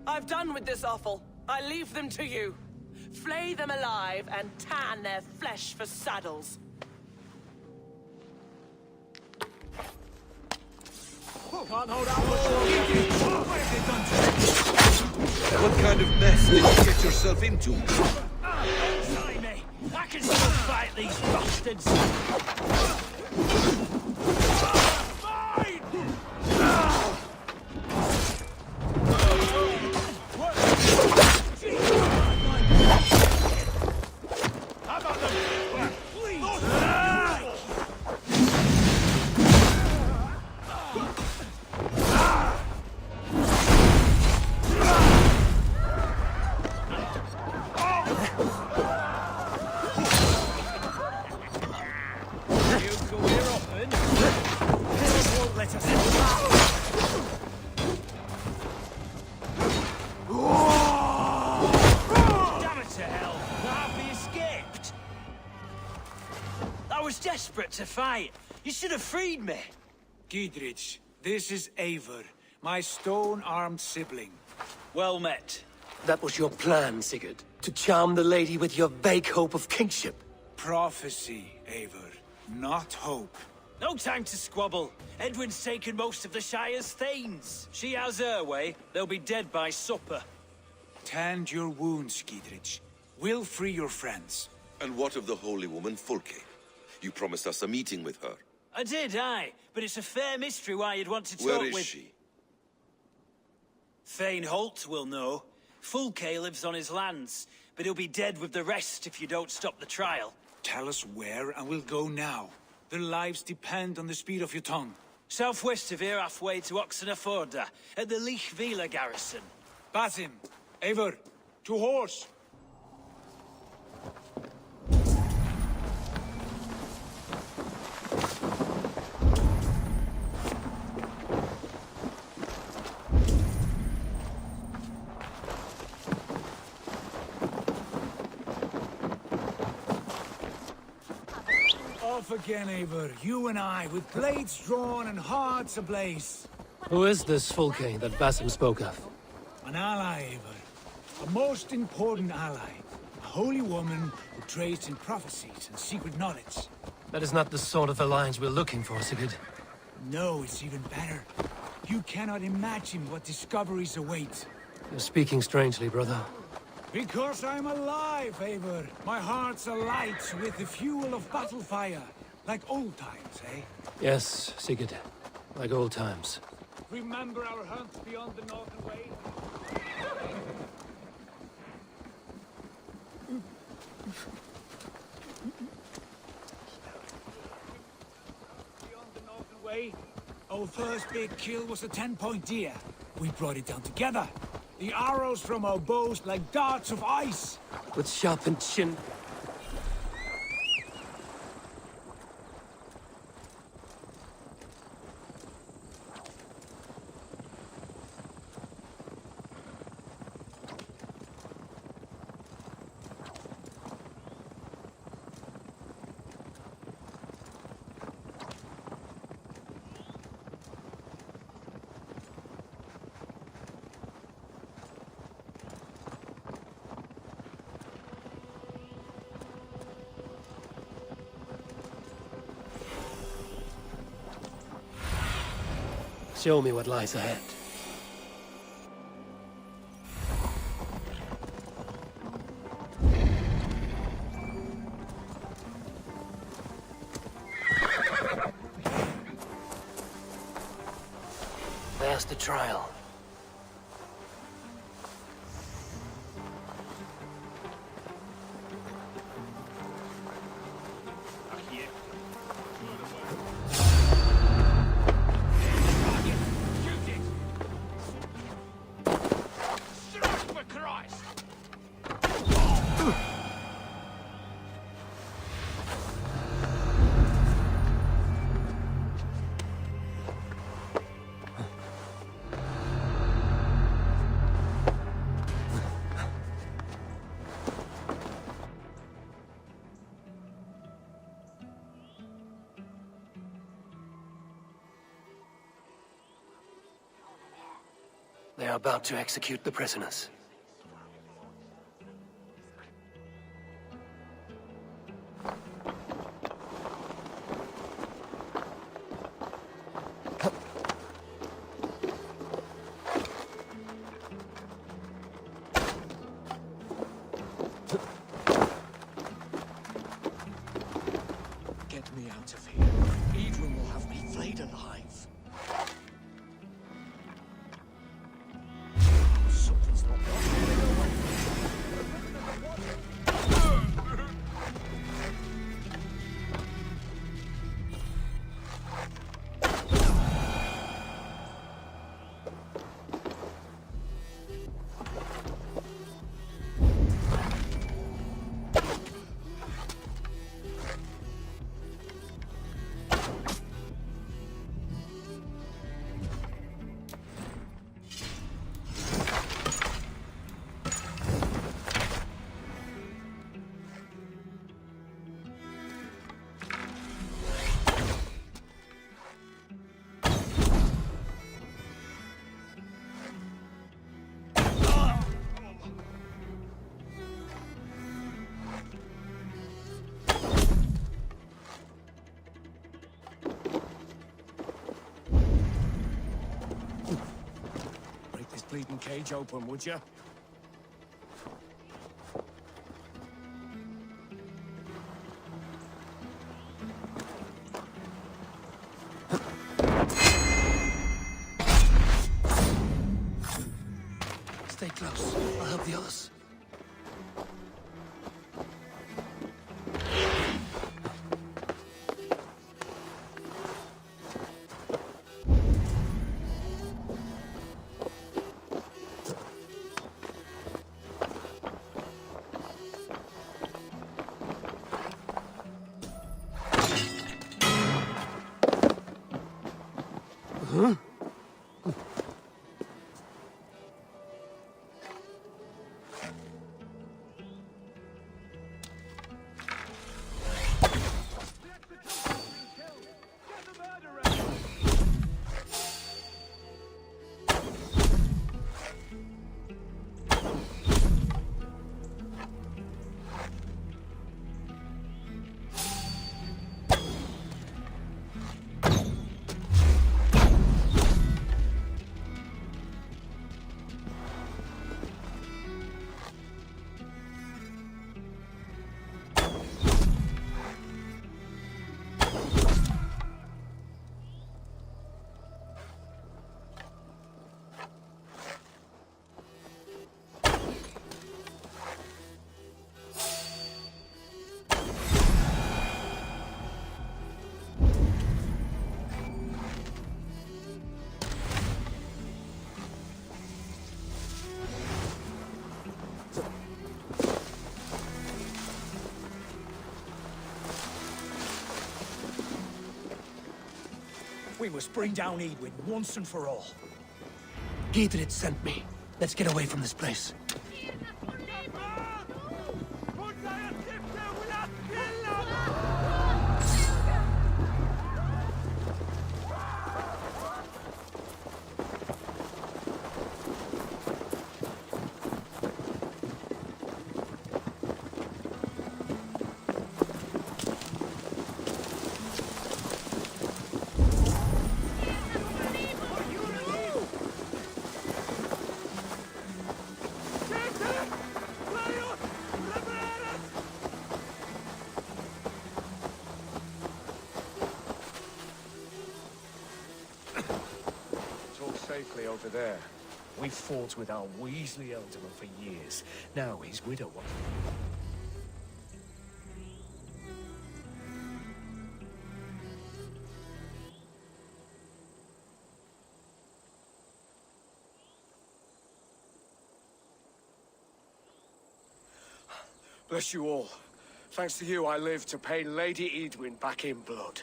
I've done with this offal. I leave them to you. Flay them alive and tan their flesh for saddles. Can't hold out much longer. What have they done to you? What kind of mess did you get yourself into? Try me. I can still fight these bastards. To fight. You should have freed me. Giedrich, this is Eivor, my stone-armed sibling. Well met. That was your plan, Sigurd. To charm the lady with your vague hope of kingship. Prophecy, Eivor, not hope. No time to squabble. Edwin's taken most of the Shire's thanes. She has her way. They'll be dead by supper. Tend your wounds, Giedrich. We'll free your friends. And what of the holy woman Fulke? You promised us a meeting with her. I did, aye. But it's a fair mystery why you'd want to talk Where with... is she? Thane Holt will know. Fulke lives on his lands, but he'll be dead with the rest if you don't stop the trial. Tell us where, and we'll go now. Their lives depend on the speed of your tongue. Southwest of here, halfway to Oxenaforda, at the Lichvila garrison. Basim, Eivor, to horse! Off again, Eivor. You and I, with blades drawn and hearts ablaze. Who is this Fulke that Basim spoke of? An ally, Eivor. A most important ally. A holy woman who trades in prophecies and secret knowledge. That is not the sort of alliance we're looking for, Sigurd. No, it's even better. You cannot imagine what discoveries await. You're speaking strangely, brother. Because I'm alive, Eivor. My heart's alight with the fuel of battle fire. Like old times, eh? Yes, Sigurd. Like old times. Remember our hunt beyond the Northern Way? Beyond the Northern Way? Our first big kill was a 10-point deer. We brought it down together. The arrows from our bows like darts of ice. With sharpened chin. Show me what lies ahead. There's the trial. They are about to execute the prisoners. Get me out of here. Edwin will have me flayed alive. Something's not bleeding cage open, would you? Stay close. I'll help the others. Huh? We must bring down Edwin once and for all. Giedrich sent me. Let's get away from this place. Safely over there. We fought with our Weasley Elderman for years. Now his widow wants... Bless you all. Thanks to you, I live to pay Lady Edwin back in blood.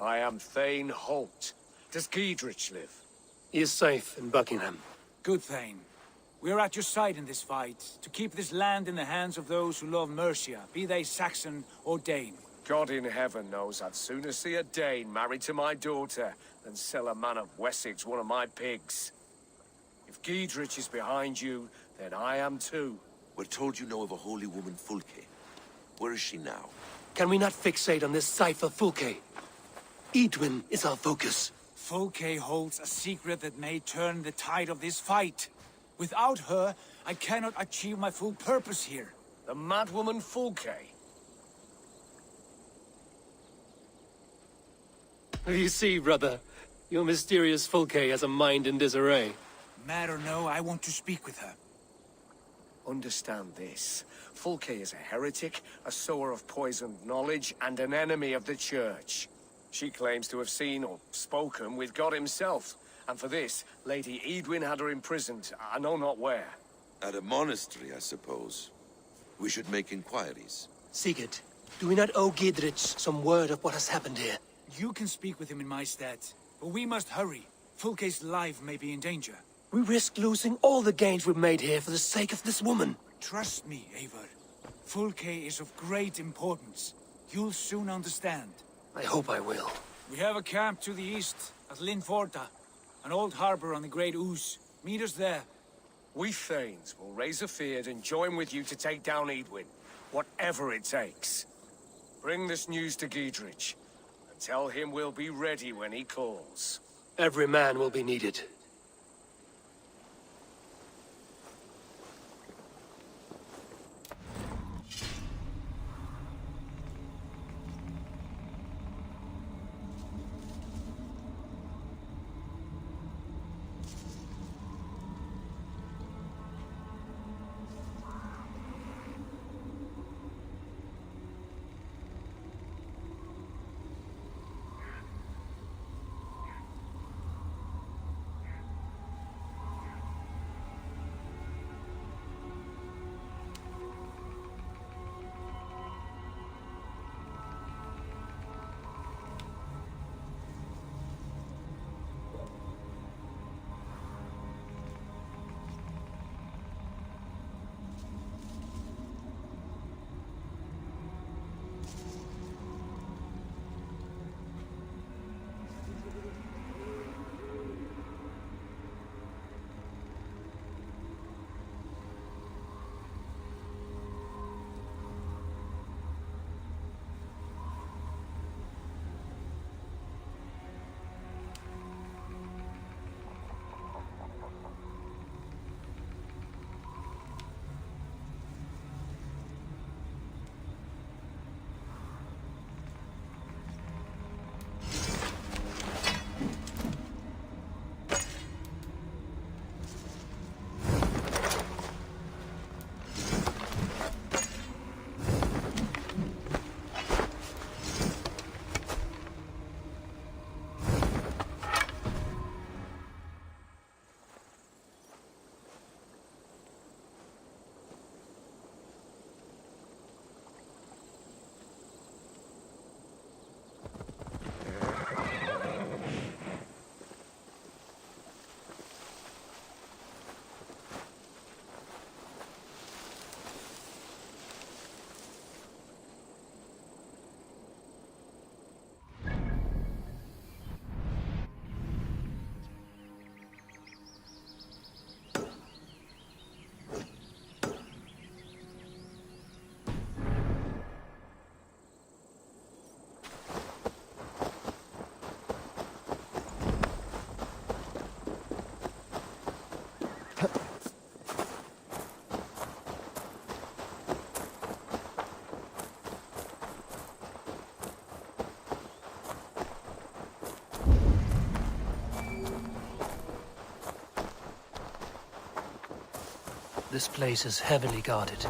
I am Thane Holt. Does Giedrich live? He is safe in Buckingham. Good, Thane. We are at your side in this fight, to keep this land in the hands of those who love Mercia, be they Saxon or Dane. God in heaven knows I'd sooner see a Dane married to my daughter than sell a man of Wessex one of my pigs. If Giedrich is behind you, then I am too. We're told you know of a holy woman, Fulke. Where is she now? Can we not fixate on this cipher, Fulke? Edwin is our focus. Fulke holds a secret that may turn the tide of this fight. Without her, I cannot achieve my full purpose here. The madwoman Fulke? You see, brother, your mysterious Fulke has a mind in disarray. Mad or no, I want to speak with her. Understand this. Fulke is a heretic, a sower of poisoned knowledge, and an enemy of the Church. She claims to have seen or spoken with God himself. And for this, Lady Edwin had her imprisoned, I know not where. At a monastery, I suppose. We should make inquiries. Sigurd, do we not owe Giedrich some word of what has happened here? You can speak with him in my stead, but we must hurry. Fulke's life may be in danger. We risk losing all the gains we've made here for the sake of this woman. Trust me, Eivor. Fulke is of great importance. You'll soon understand. I hope I will. We have a camp to the east, at Linforta. An old harbor on the Great Ouse. Meet us there. We Thanes will raise a feard and join with you to take down Edwin. Whatever it takes. Bring this news to Giedrich. And tell him we'll be ready when he calls. Every man will be needed. This place is heavily guarded.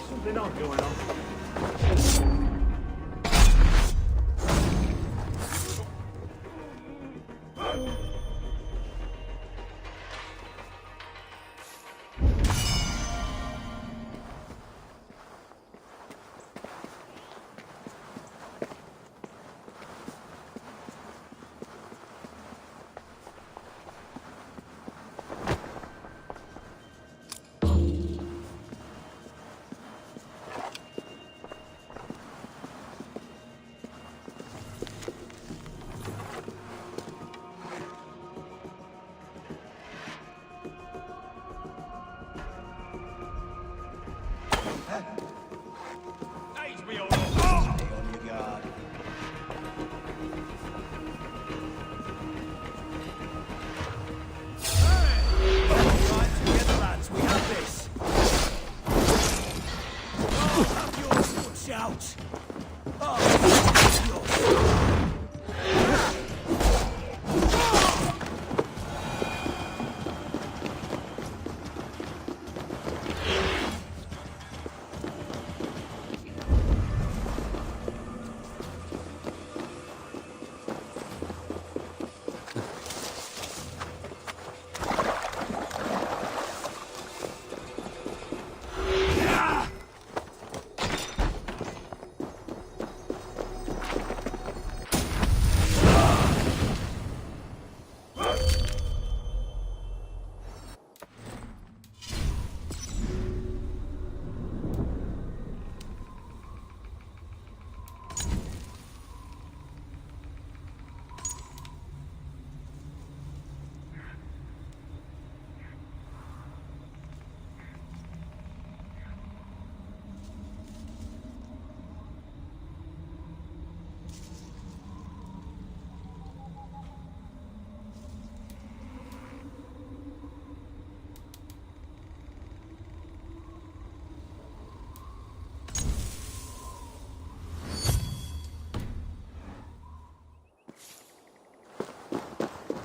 Something odd going on.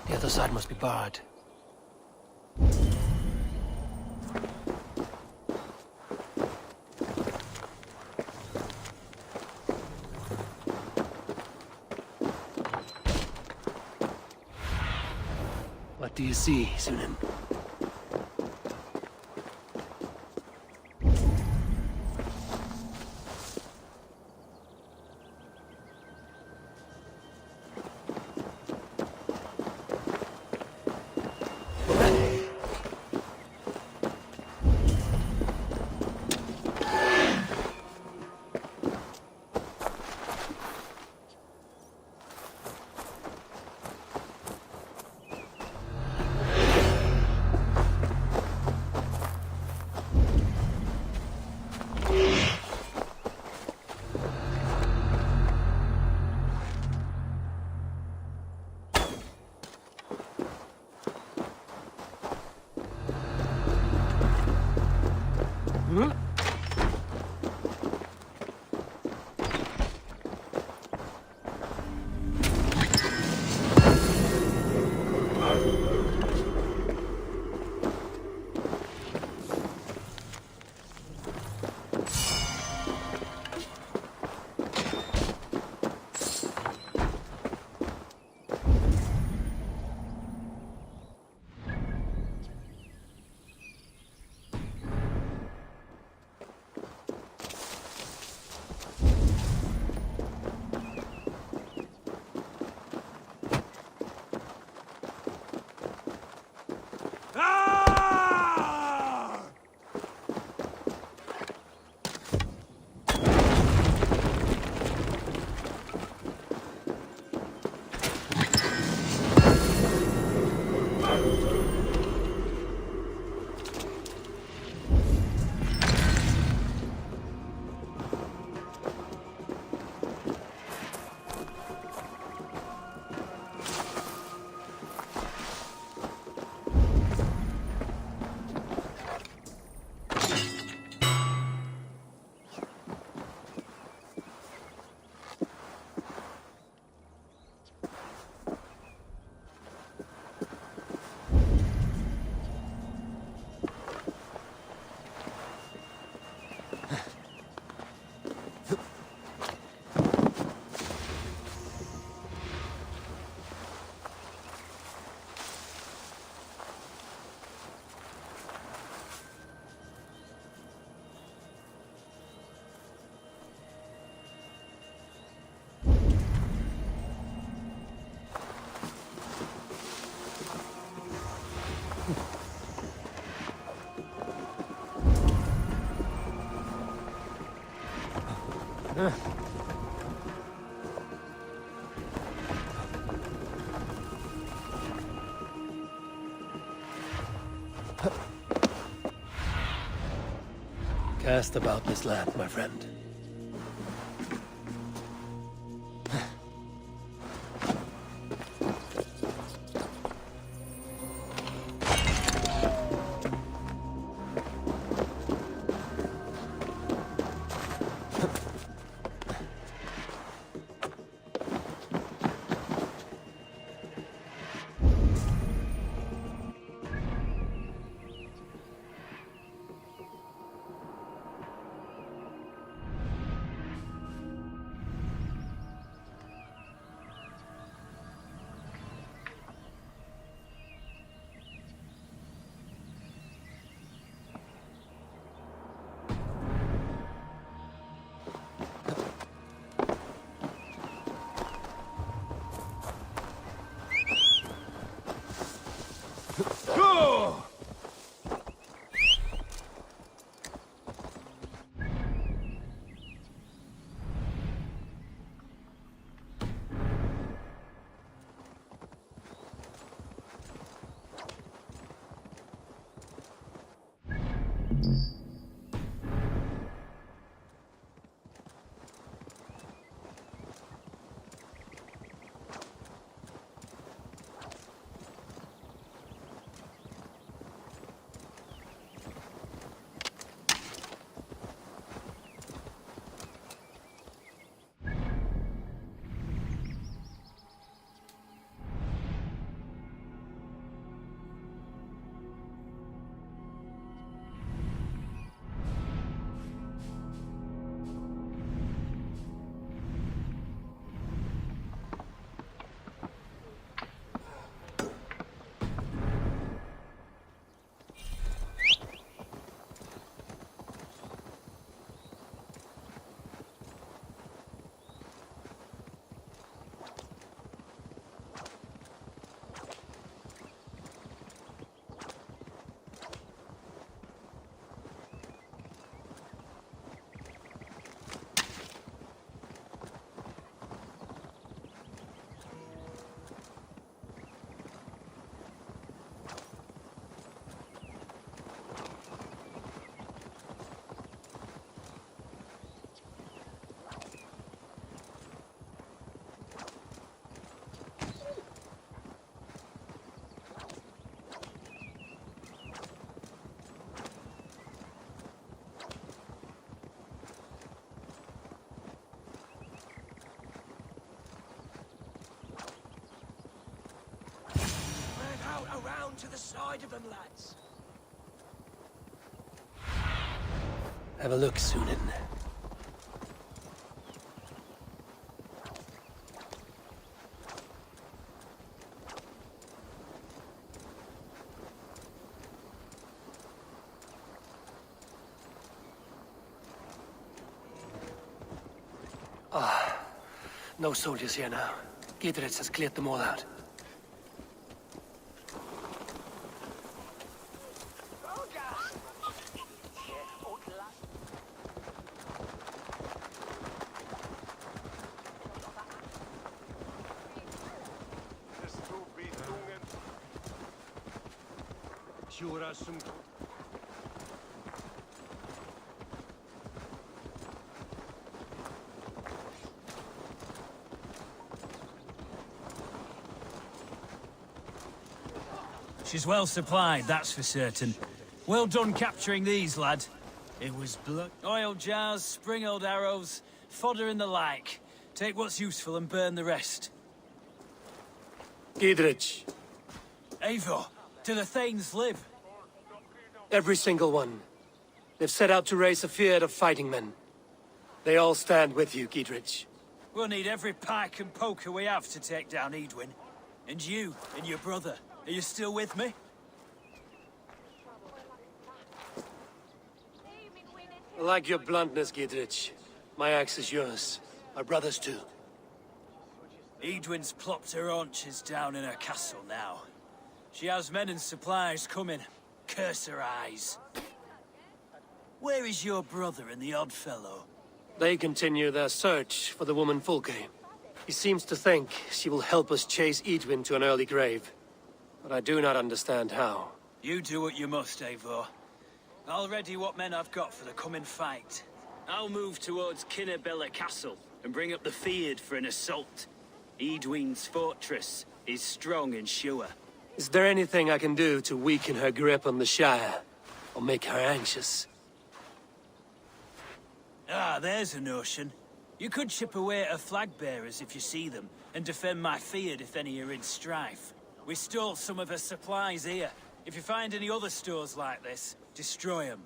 The other side must be barred. What do you see, Sunan? Cast about this land, my friend. Around to the side of them, lads. Have a look, Sunan. No soldiers here now. Gidritz has cleared them all out. She's well supplied, that's for certain. Well done capturing these, lad. It was blood, oil jars, spring-oiled arrows, fodder and the like. Take what's useful and burn the rest. Gidritch. Eivor, do the Thanes live? Every single one. They've set out to raise a fear of fighting men. They all stand with you, Gidritch. We'll need every pike and poker we have to take down Edwin. And you, and your brother. Are you still with me? I like your bluntness, Gidritch. My axe is yours. My brother's too. Edwin's plopped her haunches down in her castle now. She has men and supplies coming. Curse her eyes. Where is your brother and the odd fellow? They continue their search for the woman Fulke. He seems to think she will help us chase Edwin to an early grave. But I do not understand how. You do what you must, Eivor. I'll ready what men I've got for the coming fight. I'll move towards Kinnabella Castle and bring up the Fyrd for an assault. Edwin's fortress is strong and sure. Is there anything I can do to weaken her grip on the Shire? Or make her anxious? Ah, there's a notion. You could chip away at her flag-bearers if you see them, and defend my Fyrd if any are in strife. We stole some of her supplies here. If you find any other stores like this, destroy them.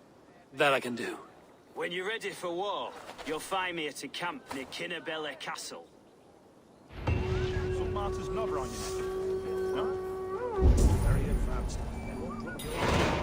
That I can do. When you're ready for war, you'll find me at a camp near Kinnabella Castle. Some martyrs not on you, no? Very advanced. They won't drop your...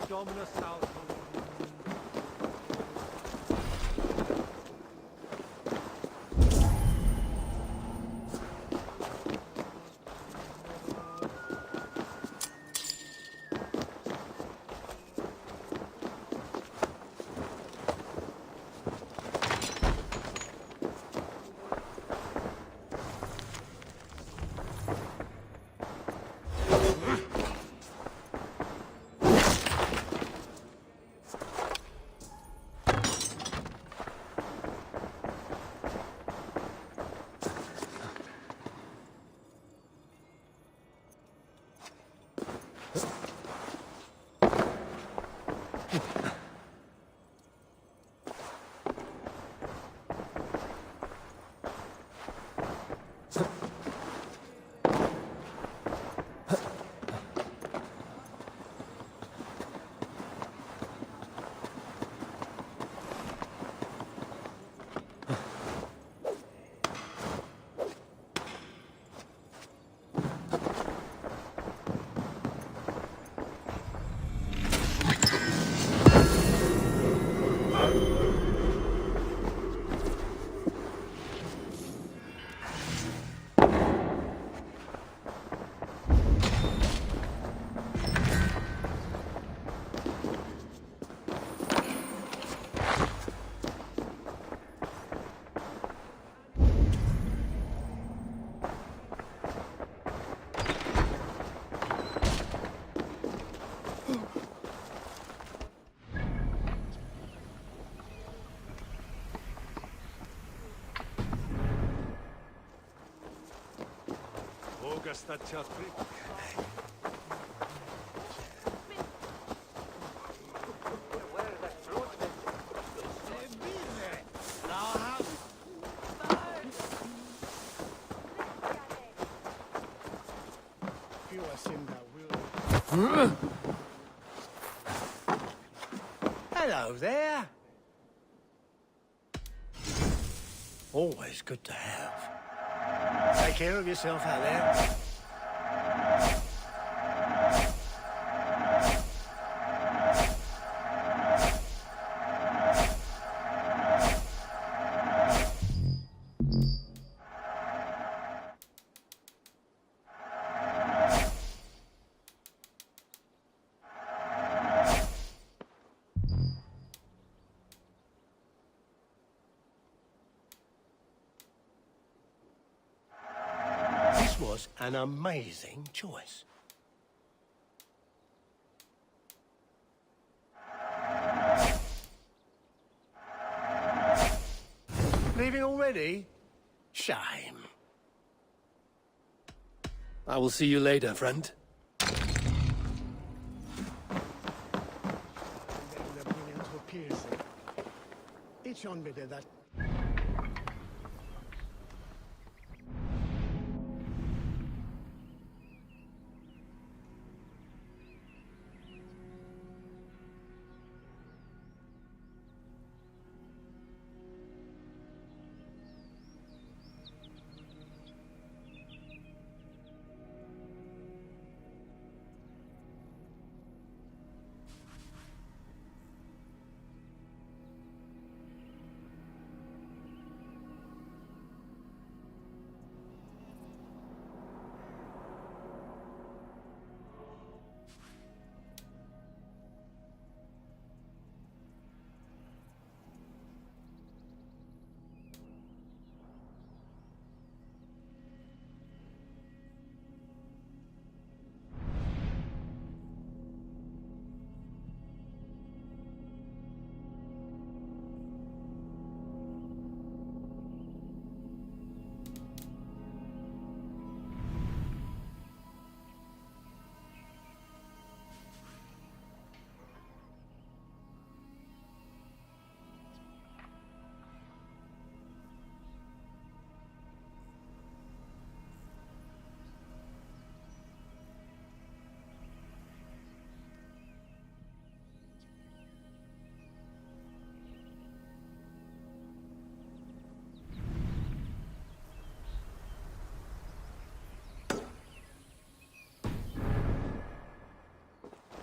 Dominus Saltum. Hello there. Always good to have. Take care of yourself out there. was an amazing choice. Leaving already? Shame. I will see you later, friend. Hiç olmadı da.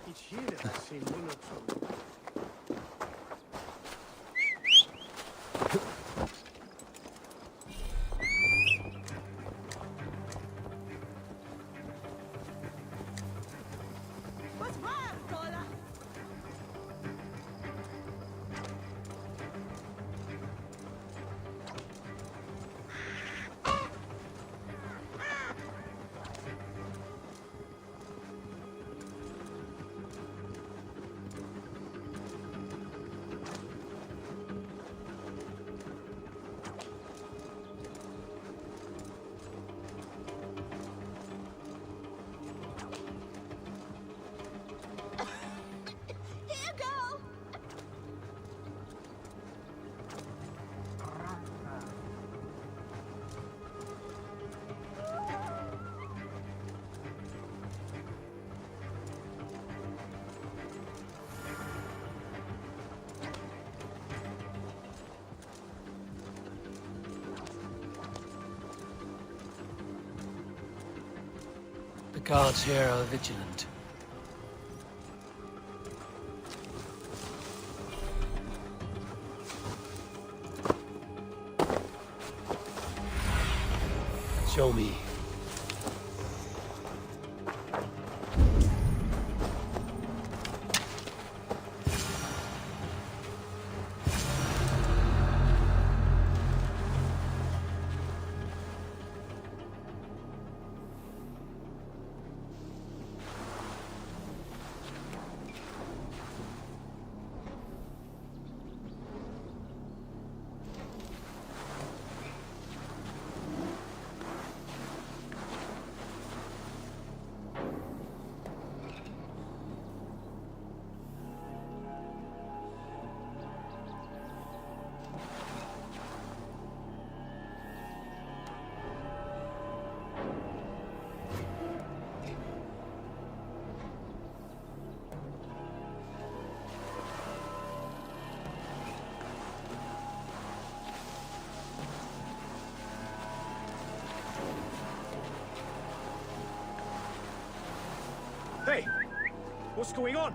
Hiç yiyemezsin bunu çok. The guards here are vigilant. Show me. Hey! What's going on?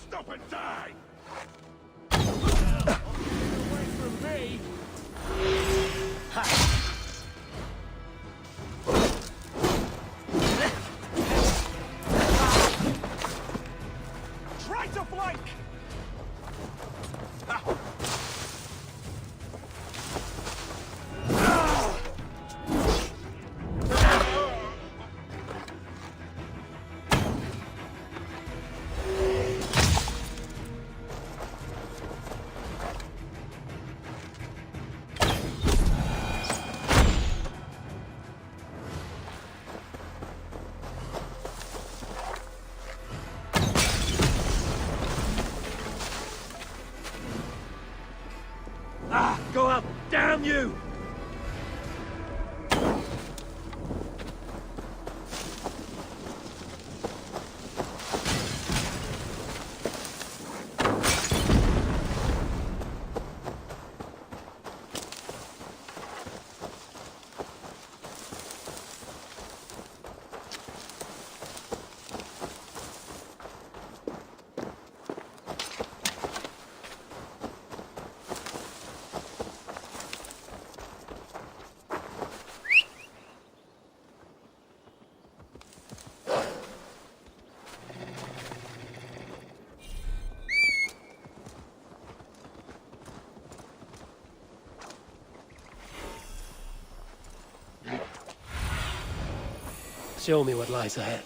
Stop and die! Show me what lies ahead.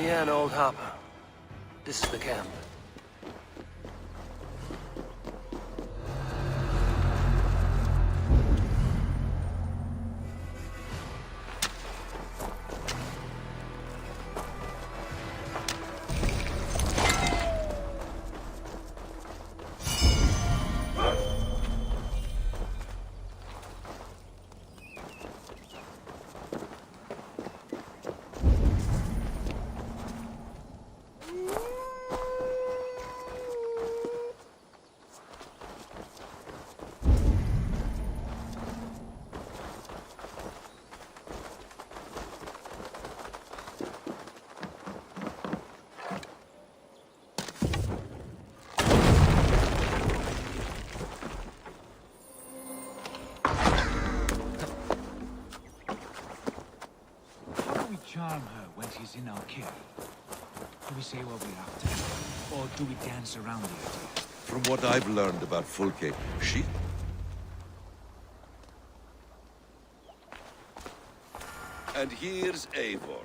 Yeah, an old hopper. This is the camp. Charm her when she's in our care. Do we say what we're after? Or do we dance around the idea? From what I've learned about Fulke, she... And here's Eivor.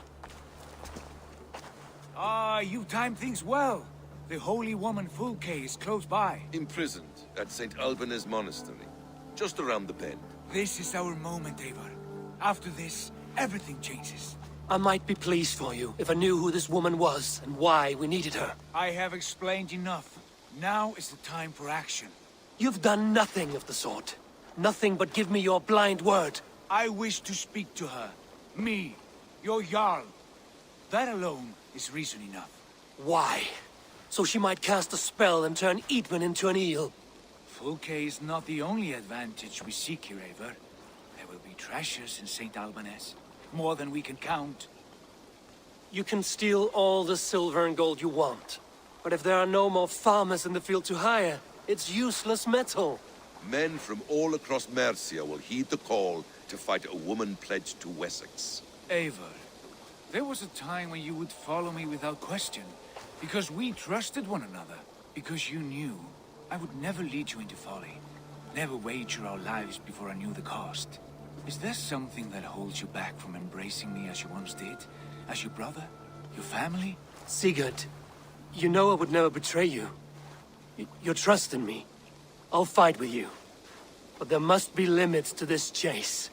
Ah, you timed things well. The holy woman Fulke is close by. Imprisoned at St. Alban's Monastery, just around the bend. This is our moment, Eivor. After this, everything changes. I might be pleased for you if I knew who this woman was and why we needed her. I have explained enough. Now is the time for action. You've done nothing of the sort. Nothing but give me your blind word. I wish to speak to her. Me, your Jarl. That alone is reason enough. Why? So she might cast a spell and turn Eatman into an eel. Fulke is not the only advantage we seek here, Eivor. There will be treasures in St. Alban's. More than we can count. You can steal all the silver and gold you want. But if there are no more farmers in the field to hire, it's useless metal. Men from all across Mercia will heed the call to fight a woman pledged to Wessex. Eivor, there was a time when you would follow me without question. Because we trusted one another. Because you knew I would never lead you into folly. Never wager our lives before I knew the cost. Is there something that holds you back from embracing me as you once did? As your brother? Your family? Sigurd, you know I would never betray you. You're trusting me. I'll fight with you. But there must be limits to this chase.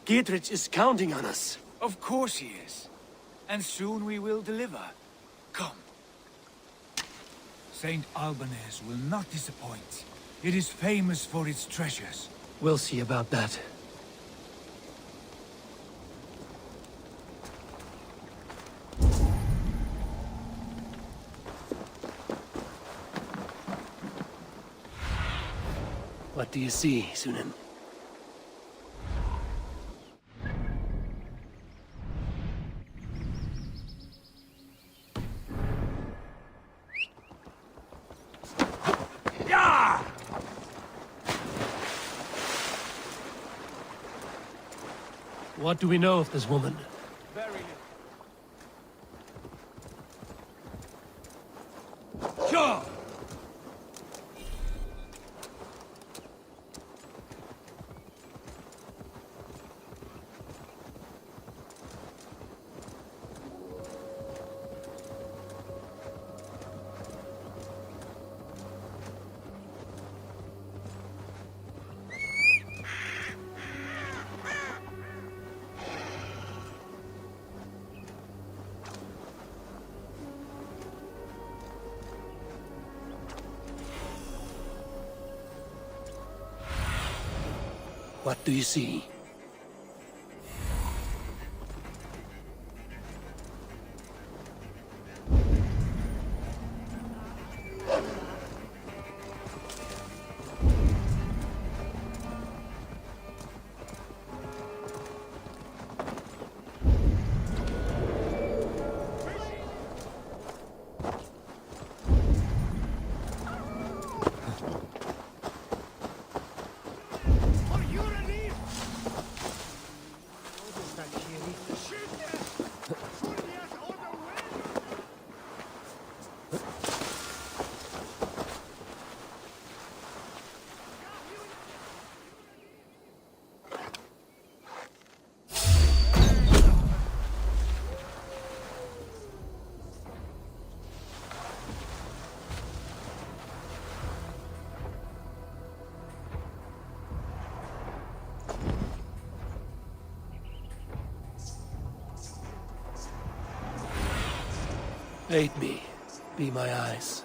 Giedrich is counting on us. Of course he is. And soon we will deliver. Come. St. Alban's will not disappoint. It is famous for its treasures. We'll see about that. What do you see, Sunan? What do we know of this woman? Very little. Sure! What do you see? Aid me. Be my eyes.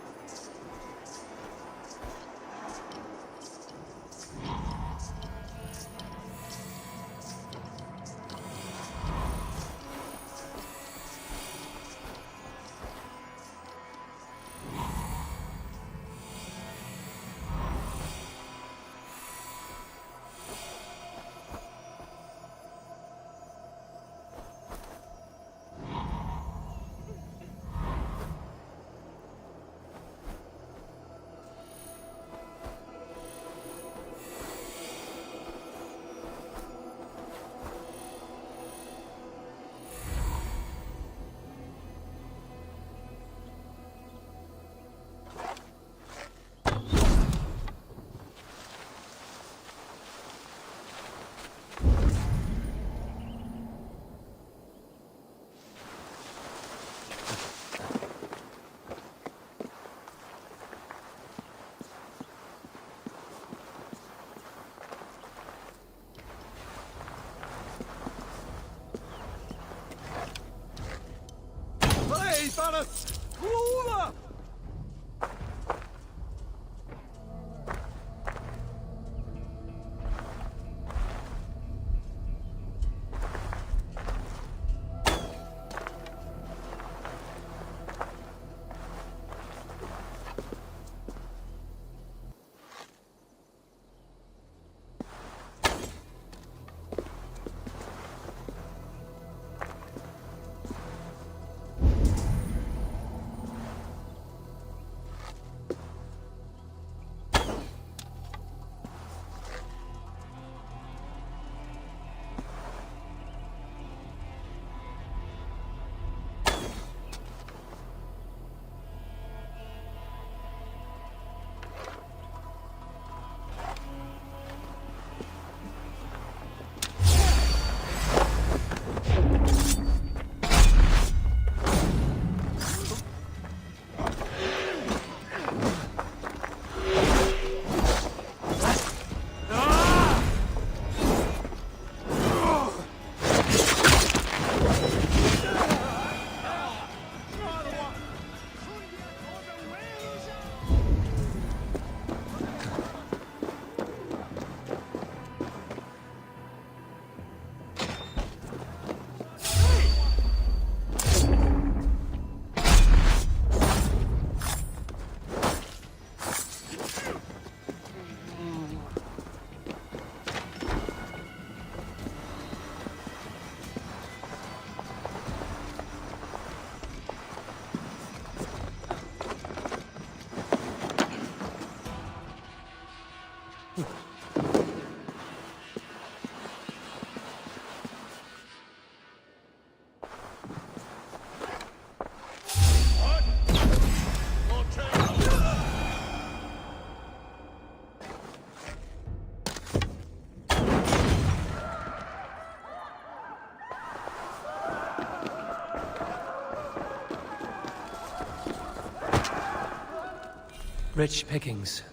Rich pickings.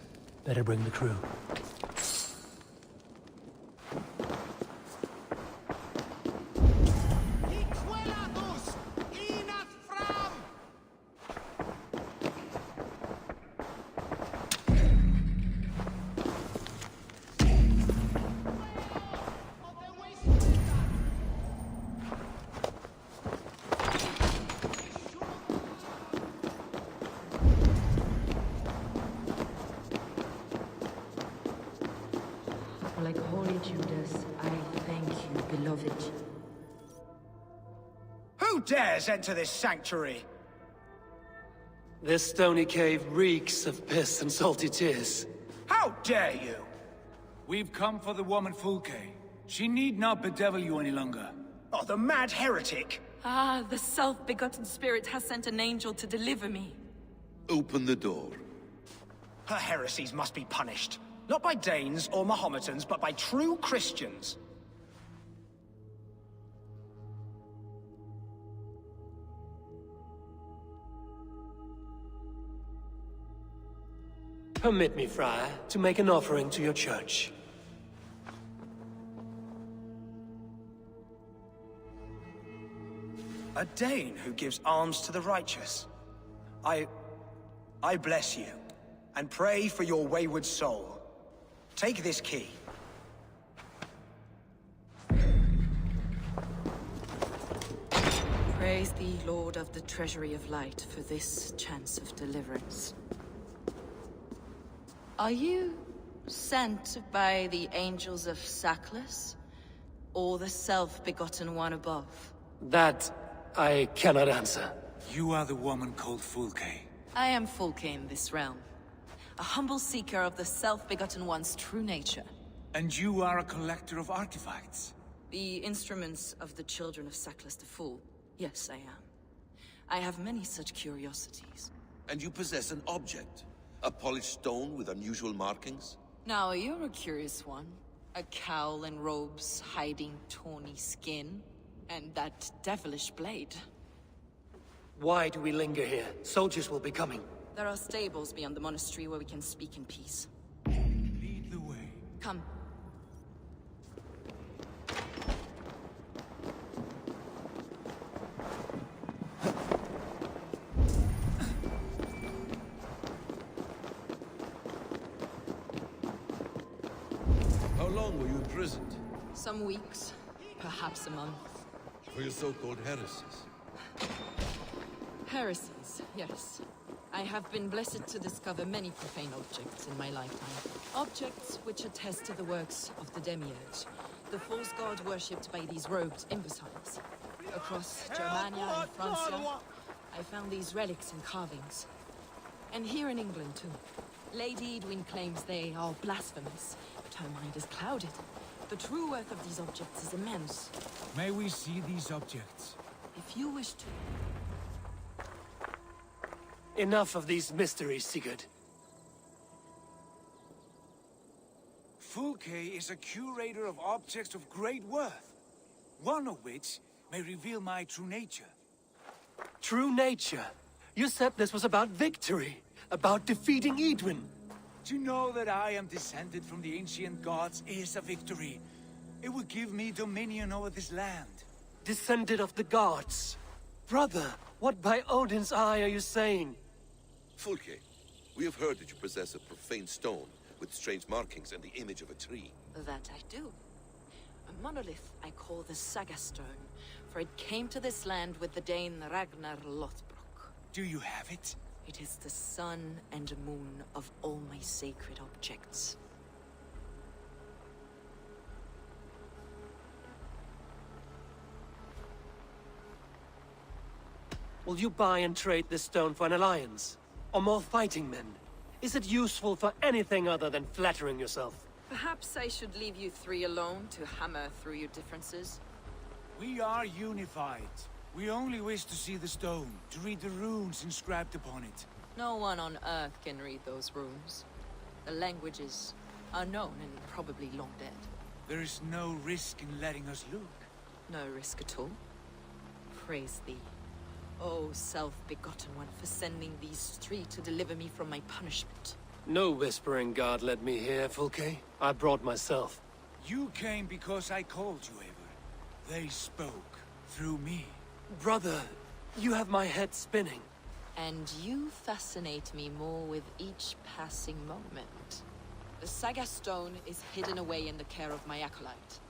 Better bring the crew. Like Holy Judas, I thank you, beloved. Who dares enter this sanctuary? This stony cave reeks of piss and salty tears. How dare you? We've come for the woman Fulke. She need not bedevil you any longer. Oh, the mad heretic! Ah, the self-begotten spirit has sent an angel to deliver me. Open the door. Her heresies must be punished. Not by Danes or Mahometans, but by true Christians. Permit me, Friar, to make an offering to your church. A Dane who gives alms to the righteous. I bless you, and pray for your wayward soul. Take this key. Praise thee, Lord of the Treasury of Light, for this chance of deliverance. Are you sent by the angels of Sackless, or the self-begotten one above? That I cannot answer. You are the woman called Fulke. I am Fulke in this realm. A humble seeker of the self-begotten one's true nature. And you are a collector of artifacts? The instruments of the children of Sackless the Fool. Yes, I am. I have many such curiosities. And you possess an object? A polished stone with unusual markings? Now, you're a curious one. A cowl and robes hiding tawny skin. And that devilish blade. Why do we linger here? Soldiers will be coming. There are stables beyond the monastery where we can speak in peace. Lead the way. Come. How long were you imprisoned? Some weeks, perhaps a month. For your so-called heresies? Heresies, yes. I have been blessed to discover many profane objects in my lifetime. Objects which attest to the works of the Demiurge, the false god worshipped by these robed imbeciles. Across Germania and Francia, I found these relics and carvings. And here in England, too. Lady Edwin claims they are blasphemous, but her mind is clouded. The true worth of these objects is immense. May we see these objects? If you wish to. Enough of these mysteries, Sigurd. Fulke is a curator of objects of great worth, one of which may reveal my true nature. True nature? You said this was about victory, about defeating Edwin. To know that I am descended from the ancient gods is a victory. It will give me dominion over this land. Descended of the gods? Brother, what by Odin's eye are you saying? Fulke, we have heard that you possess a profane stone with strange markings and the image of a tree. That I do. A monolith I call the Saga Stone, for it came to this land with the Dane Ragnar Lothbrok. Do you have it? It is the sun and moon of all my sacred objects. Will you buy and trade this stone for an alliance? Or more fighting men? Is it useful for anything other than flattering yourself? Perhaps I should leave you three alone to hammer through your differences. We are unified. We only wish to see the stone, to read the runes inscribed upon it. No one on Earth can read those runes. The language is unknown and probably long dead. There is no risk in letting us look. No risk at all. Praise thee. Oh, self-begotten one, for sending these three to deliver me from my punishment. No whispering God led me here, Fulke. I brought myself. You came because I called you, Eivor. They spoke through me. Brother, you have my head spinning. And you fascinate me more with each passing moment. The Saga Stone is hidden away in the care of my acolyte.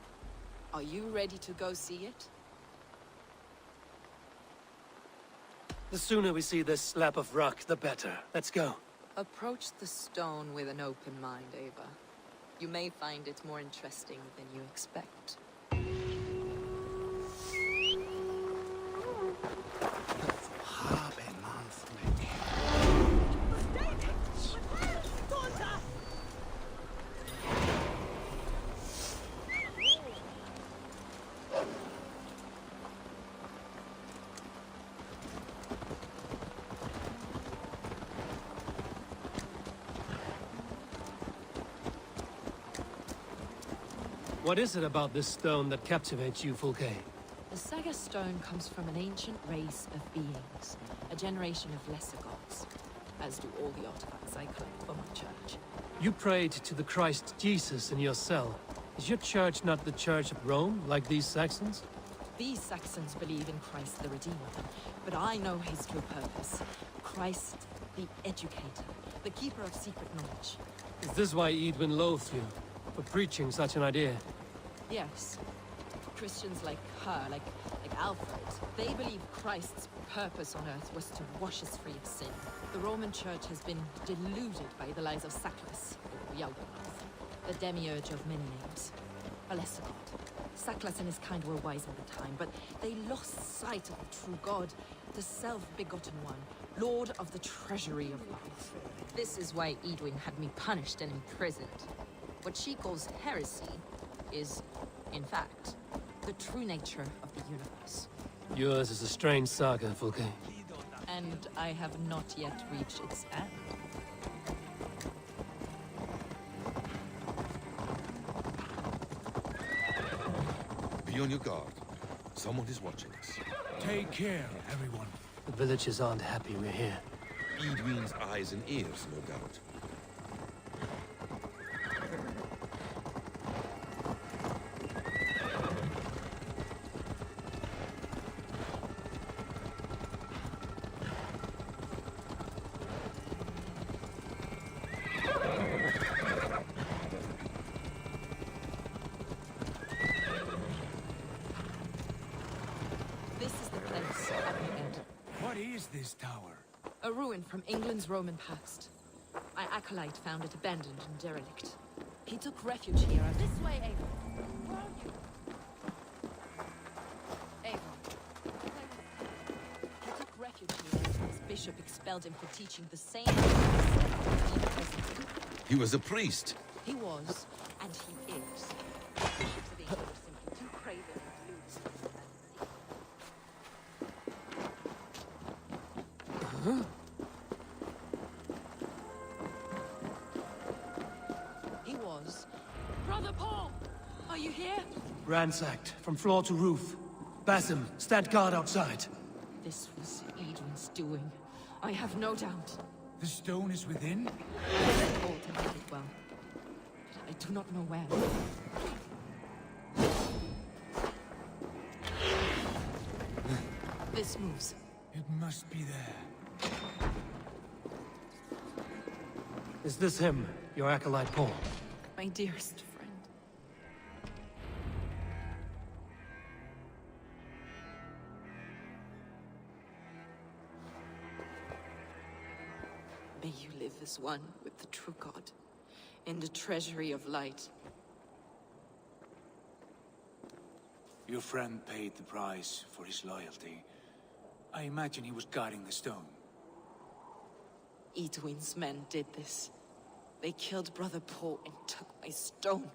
Are you ready to go see it? The sooner we see this slab of rock, the better. Let's go. Approach the stone with an open mind, Ava. You may find it more interesting than you expect. What is it about this stone that captivates you, Fulke? The Saga Stone comes from an ancient race of beings, a generation of lesser gods, as do all the artifacts I collect for my church. You prayed to the Christ Jesus in your cell. Is your church not the Church of Rome, like these Saxons? These Saxons believe in Christ the Redeemer, but I know his true purpose. Christ the Educator, the keeper of secret knowledge. Is this why Edwin loathed you? For preaching such an idea? Yes. Christians like her, like Alfred, they believe Christ's purpose on earth was to wash us free of sin. The Roman Church has been deluded by the lies of Saclas, or Yaldabaoth, the demiurge of many names. A lesser god. Saclas and his kind were wise at the time, but they lost sight of the true God, the self-begotten one, Lord of the treasury of life. This is why Edwin had me punished and imprisoned. What she calls heresy is, in fact, the true nature of the universe. Yours is a strange saga, Fulke. And I have not yet reached its end. Be on your guard. Someone is watching us. Take care, everyone. The villagers aren't happy we're here. Edwin's eyes and ears, no doubt. This tower? A ruin from England's Roman past. My acolyte found it abandoned and derelict. He took refuge here. This way, Avon. Where are you? Avon. He took refuge here after his bishop expelled him for teaching the same He was a priest. He was, and he is. Bishops of England are simply too craven and deluded. He was. Brother Paul! Are you here? Ransacked, from floor to roof. Basim, stand guard outside. This was Edwin's doing. I have no doubt. The stone is within? Paul tended it well. But I do not know where. This moves. It must be there. Is this him, your acolyte Paul? My dearest friend. May you live as one with the true God, in the treasury of light. Your friend paid the price for his loyalty. I imagine he was guarding the stone. Edwin's men did this. They killed Brother Paul and took my stone.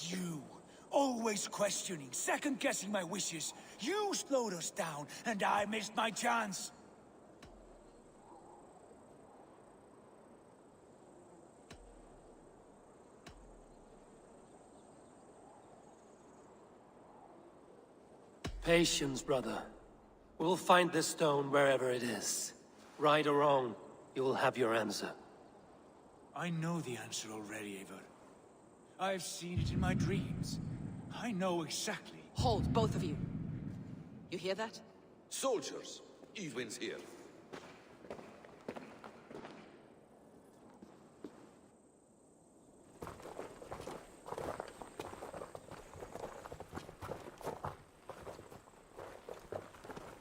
You, always questioning, second-guessing my wishes. You slowed us down, and I missed my chance. Patience, brother. We'll find this stone wherever it is. Right or wrong, you will have your answer. I know the answer already, Eivor. I've seen it in my dreams. I know exactly. Hold, both of you. You hear that? Soldiers, Edwin's here.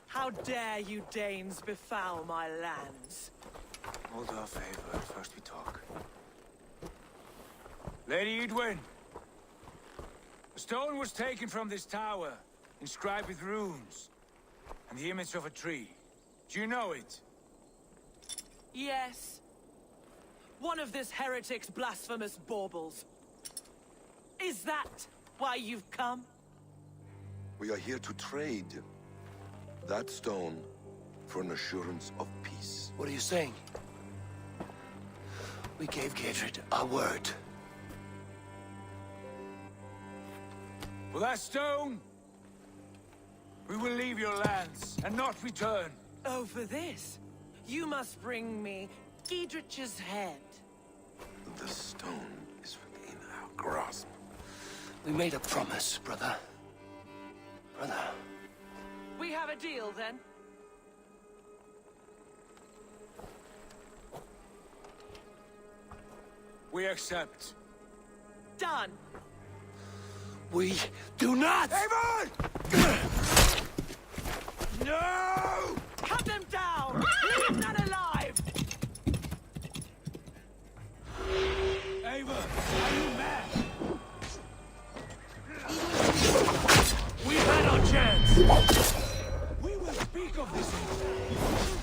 How dare you Danes befoul my lands? Hold off, Eivor. First we talk. Lady Edwin! A stone was taken from this tower, inscribed with runes, and the image of a tree. Do you know it? Yes. One of this heretic's blasphemous baubles. Is that why you've come? We are here to trade. That stone for an assurance of peace. What are you saying? We gave Gatred our word. For that stone, we will leave your lands and not return. Oh, for this? You must bring me Giedrich's head. The stone is within our grasp. We made a promise, brother. Brother. We have a deal, then? We accept. Done. We do not! Eivor! No! Cut them down! Leave none alive! Eivor, are you mad? We've had our chance! We will speak of this.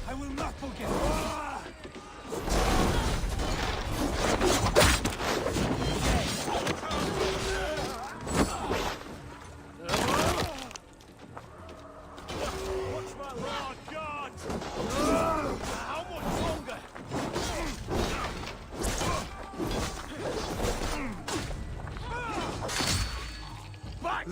I will not forget. Watch my Lord God! How much longer? Back!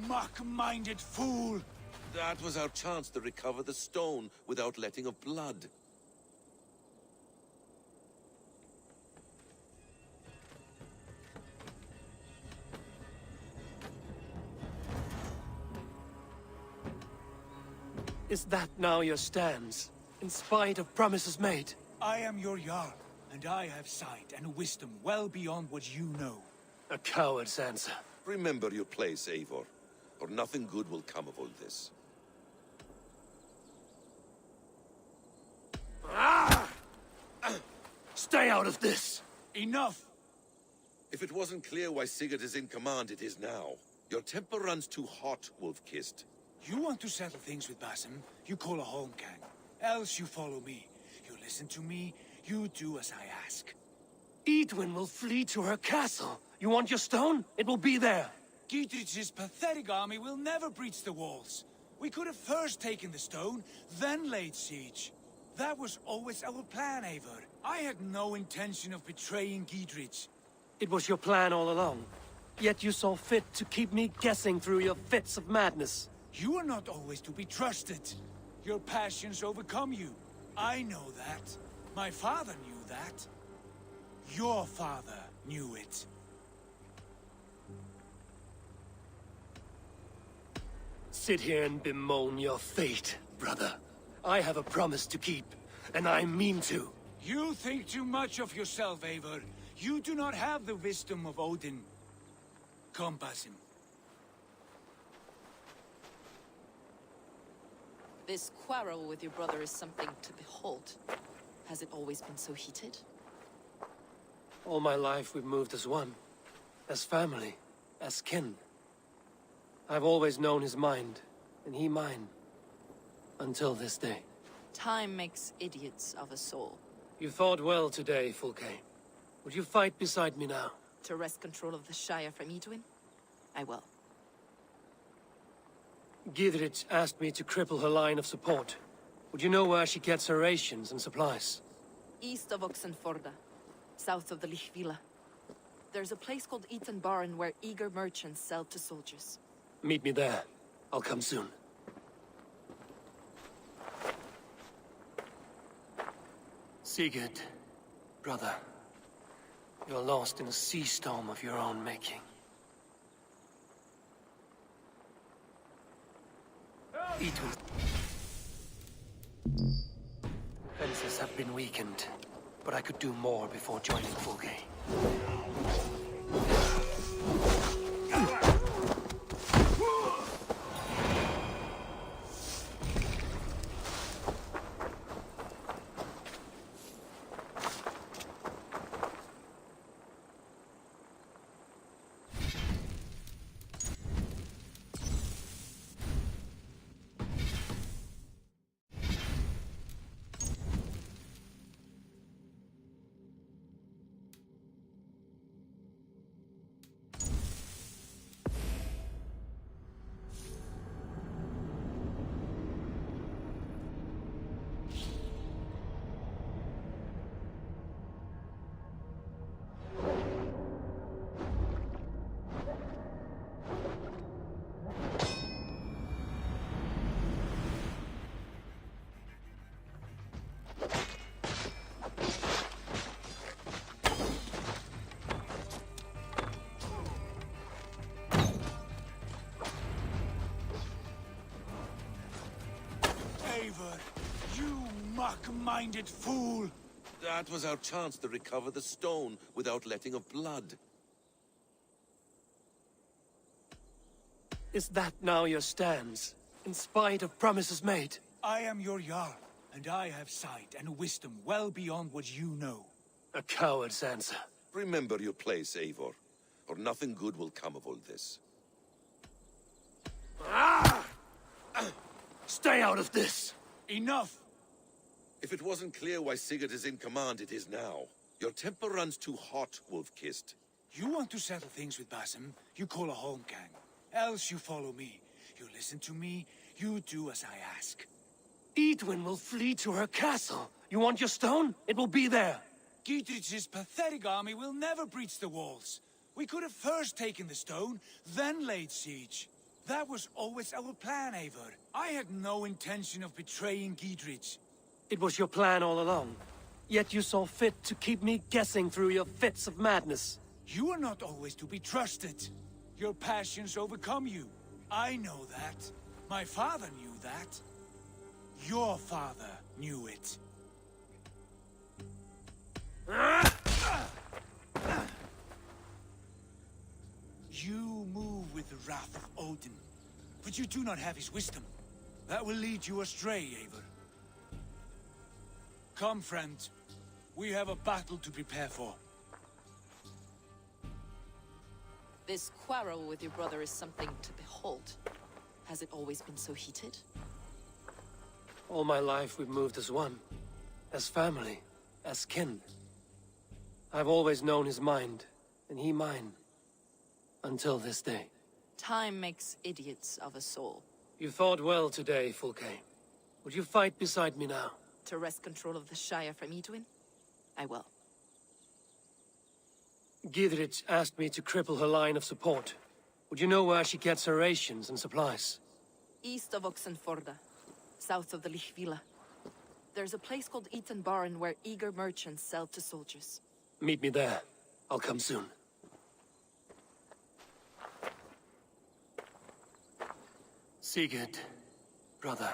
Mock-minded fool! That was our chance to recover the stone without letting of blood. Is that now your stance? In spite of promises made? I am your Jarl, and I have sight and wisdom well beyond what you know. A coward's answer. Remember your place, Eivor, or nothing good will come of all this. Stay out of this! Enough! If it wasn't clear why Sigurd is in command, it is now. Your temper runs too hot, Wolf-Kissed. You want to settle things with Basim, you call a holmgang. Else you follow me. You listen to me, you do as I ask. Edwin will flee to her castle. You want your stone? It will be there. Giedrich's pathetic army will never breach the walls. We could have first taken the stone, then laid siege. That was always our plan, Eivor. I had no intention of betraying Giedrich. It was your plan all along. Yet you saw fit to keep me guessing through your fits of madness. You are not always to be trusted. Your passions overcome you. I know that. My father knew that. Your father knew it. Sit here and bemoan your fate, brother. I have a promise to keep, and I mean to. You think too much of yourself, Eivor. You do not have the wisdom of Odin. Come, Basim. This quarrel with your brother is something to behold. Has it always been so heated? All my life we've moved as one. As family. As kin. I've always known his mind, and he mine. Until this day. Time makes idiots of us all. You fought well today, Fulke. Would you fight beside me now? To wrest control of the Shire from Edwin? I will. Gidrich asked me to cripple her line of support. Would you know where she gets her rations and supplies? East of Oxenforda, south of the Lichvila. There's a place called Eaton Barn where eager merchants sell to soldiers. Meet me there. I'll come soon. Sigurd, brother. You're lost in a sea storm of your own making. Edwin. Fences have been weakened, but I could do more before joining Fulke. Eivor, you mock-minded fool! That was our chance to recover the stone without letting of blood. Is that now your stance, in spite of promises made? I am your Jarl, and I have sight and wisdom well beyond what you know. A coward's answer. Remember your place, Eivor, or nothing good will come of all this. Stay out of this! Enough! If it wasn't clear why Sigurd is in command, it is now. Your temper runs too hot, Wolf-Kissed. You want to settle things with Basim, you call a Holmgang. Else you follow me. You listen to me, you do as I ask. Edwin will flee to her castle. You want your stone? It will be there. Gidrich's pathetic army will never breach the walls. We could have first taken the stone, then laid siege. That was always our plan, Eivor. I had no intention of betraying Gidrich. It was your plan all along. Yet you saw fit to keep me guessing through your fits of madness. You are not always to be trusted. Your passions overcome you. I know that. My father knew that. Your father knew it. You move with the wrath of Odin, but you do not have his wisdom. That will lead you astray, Eivor. Come, friend. We have a battle to prepare for. This quarrel with your brother is something to behold. Has it always been so heated? All my life we've moved as one. As family. As kin. I've always known his mind, and he mine. Until this day. Time makes idiots of us all. You fought well today, Fulke. Would you fight beside me now? To wrest control of the Shire from Edwin? I will. Gidrich asked me to cripple her line of support. Would you know where she gets her rations and supplies? East of Oxenforda, south of the Lichvila. There's a place called Eaton Barn where eager merchants sell to soldiers. Meet me there. I'll come soon. Sigurd, brother,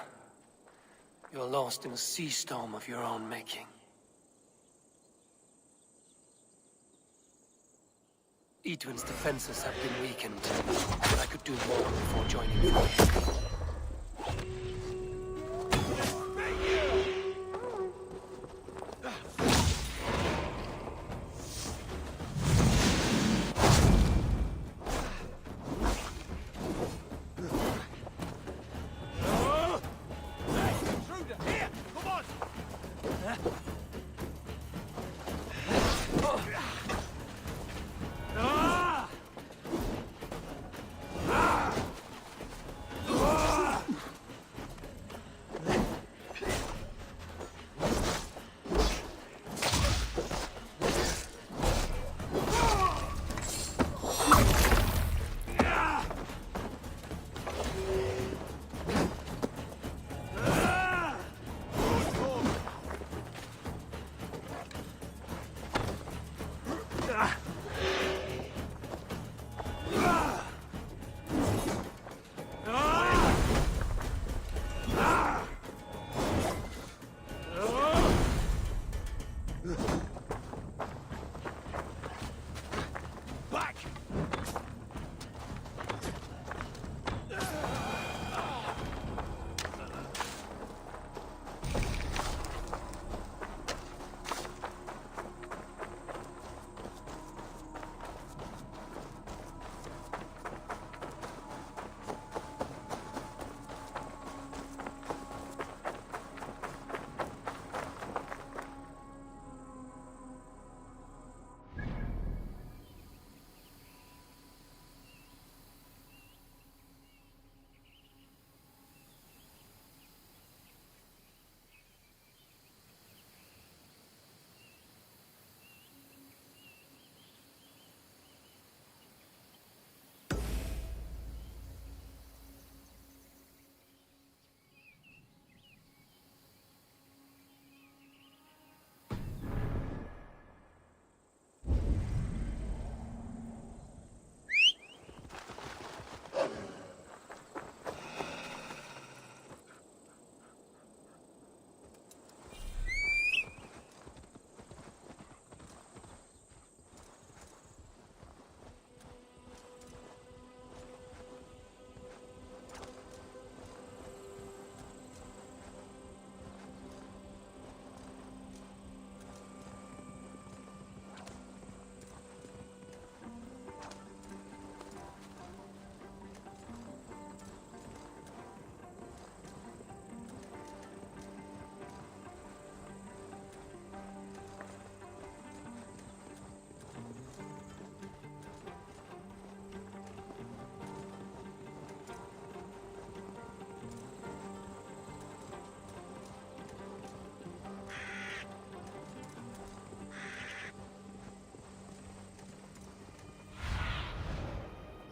you're lost in a sea storm of your own making. Eadwin's defenses have been weakened, but I could do more before joining you.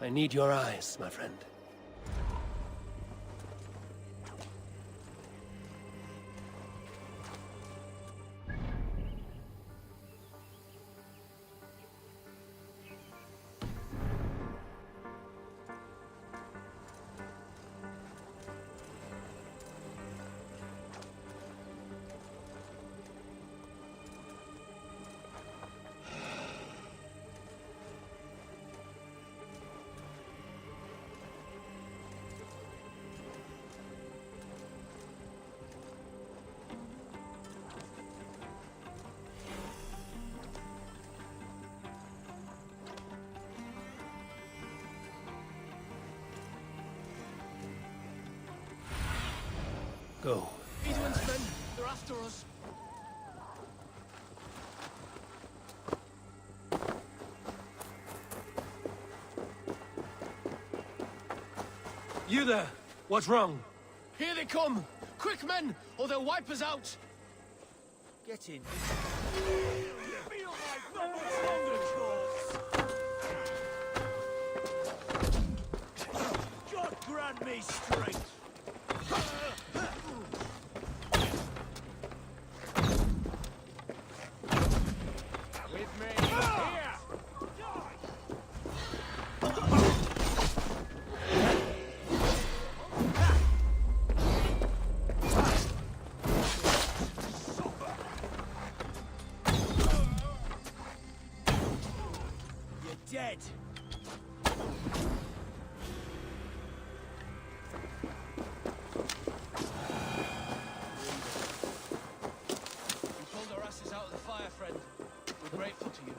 I need your eyes, my friend. Go. Edwin's men, they're after us. You there! What's wrong? Here they come! Quick, men, or they'll wipe us out! Get in. Feel like not much longer, Corpse! Stand me straight! With me! Here! You're dead! You pulled our asses out of the fire, friend. We're grateful to you.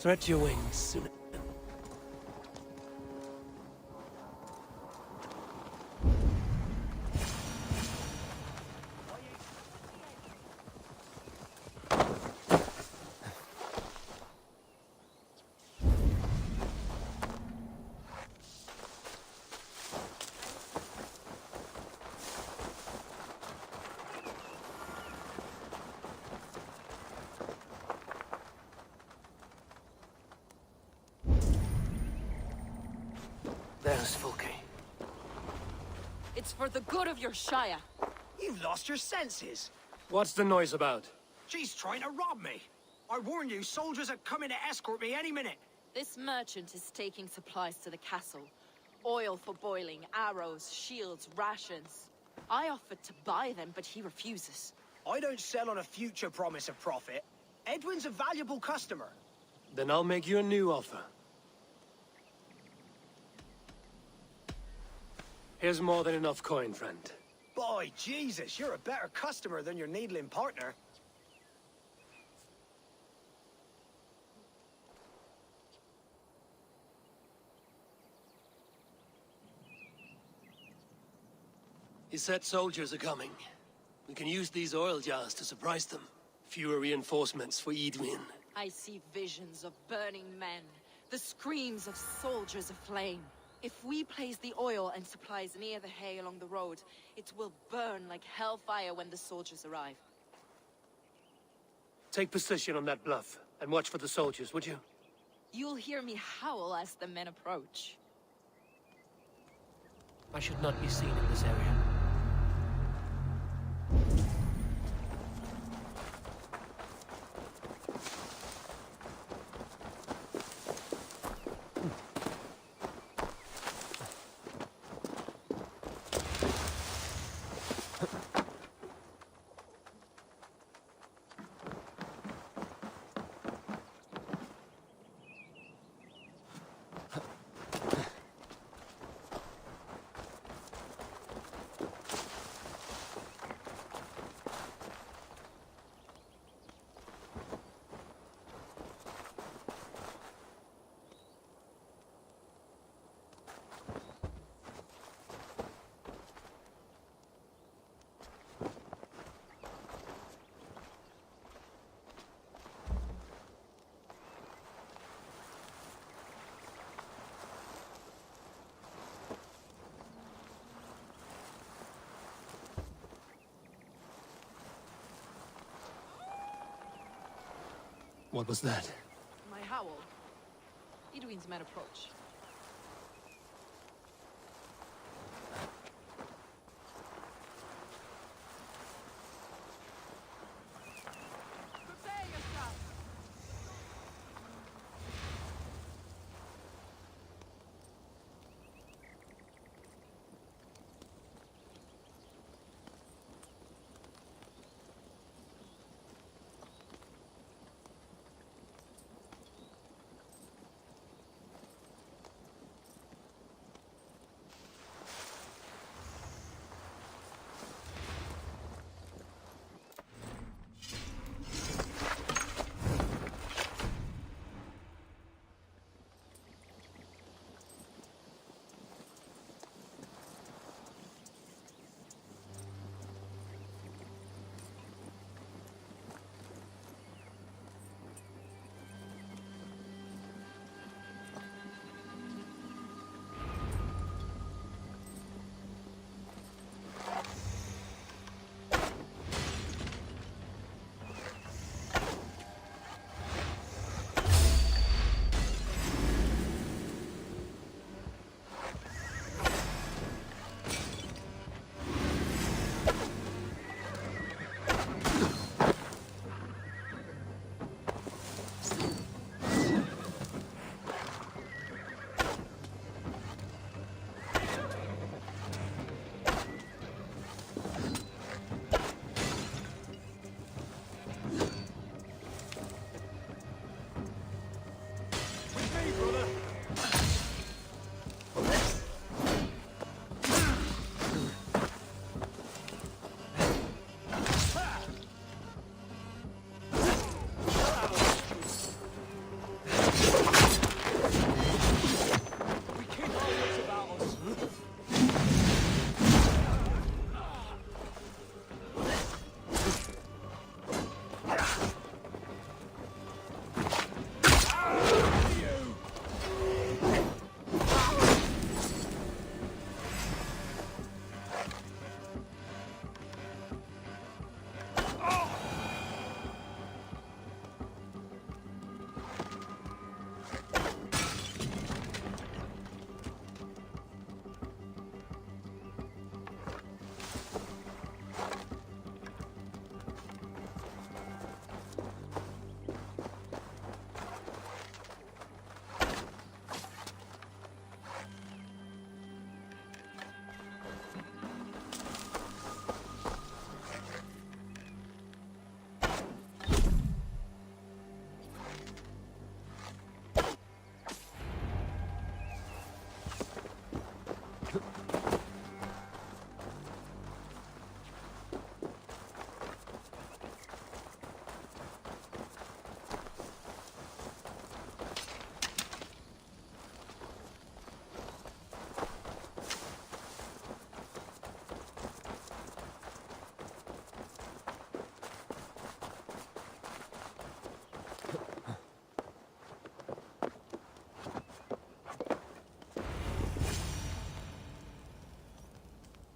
Stretch your wings soon. There's Fulke. It's for the good of your Shire. You've lost your senses. What's the noise about? She's trying to rob me. I warn you, soldiers are coming to escort me any minute. This merchant is taking supplies to the castle. Oil for boiling, arrows, shields, rations. I offered to buy them, but he refuses. I don't sell on a future promise of profit. Edwin's a valuable customer. Then I'll make you a new offer. Here's more than enough coin, friend. Boy, Jesus, you're a better customer than your needling partner. He said soldiers are coming. We can use these oil jars to surprise them. Fewer reinforcements for Edwin. I see visions of burning men, the screams of soldiers aflame. If we place the oil and supplies near the hay along the road, it will burn like hellfire when the soldiers arrive. Take position on that bluff, and watch for the soldiers, would you? You'll hear me howl as the men approach. I should not be seen in this area. What was that? My howl. Edwin's men approach. Prepare yourself!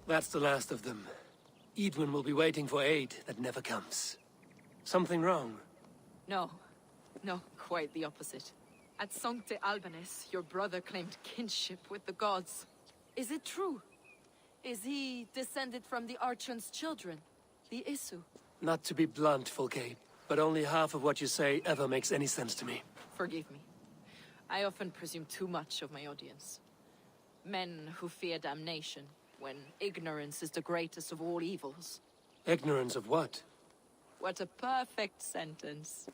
That's the last of them. Edwin will be waiting for aid that never comes. Something wrong? No. No, quite the opposite. At Sancte Albanus, your brother claimed kinship with the gods. Is it true? Is he descended from the Archon's children, the Isu? Not to be blunt, Fulke, but only half of what you say ever makes any sense to me. Forgive me. I often presume too much of my audience. Men who fear damnation, when ignorance is the greatest of all evils. Ignorance of what? What a perfect sentence.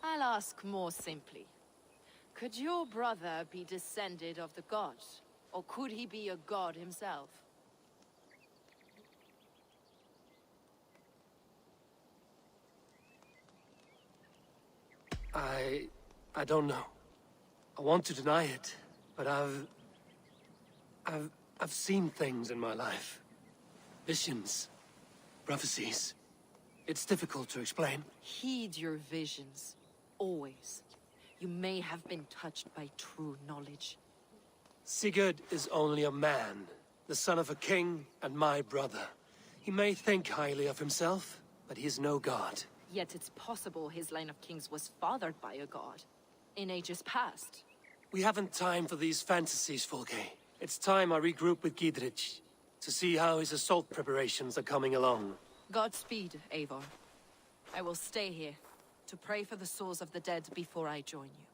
I'll ask more simply. Could your brother be descended of the gods? Or could he be a god himself? I don't know. I want to deny it, but I've seen things in my life. Visions, prophecies. It's difficult to explain. Heed your visions. Always. You may have been touched by true knowledge. Sigurd is only a man, the son of a king and my brother. He may think highly of himself, but he is no god. Yet it's possible his line of kings was fathered by a god. In ages past. We haven't time for these fantasies, Fulke. It's time I regroup with Gidrich, to see how his assault preparations are coming along. Godspeed, Eivor. I will stay here, to pray for the souls of the dead before I join you.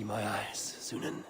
my eyes, Sunan.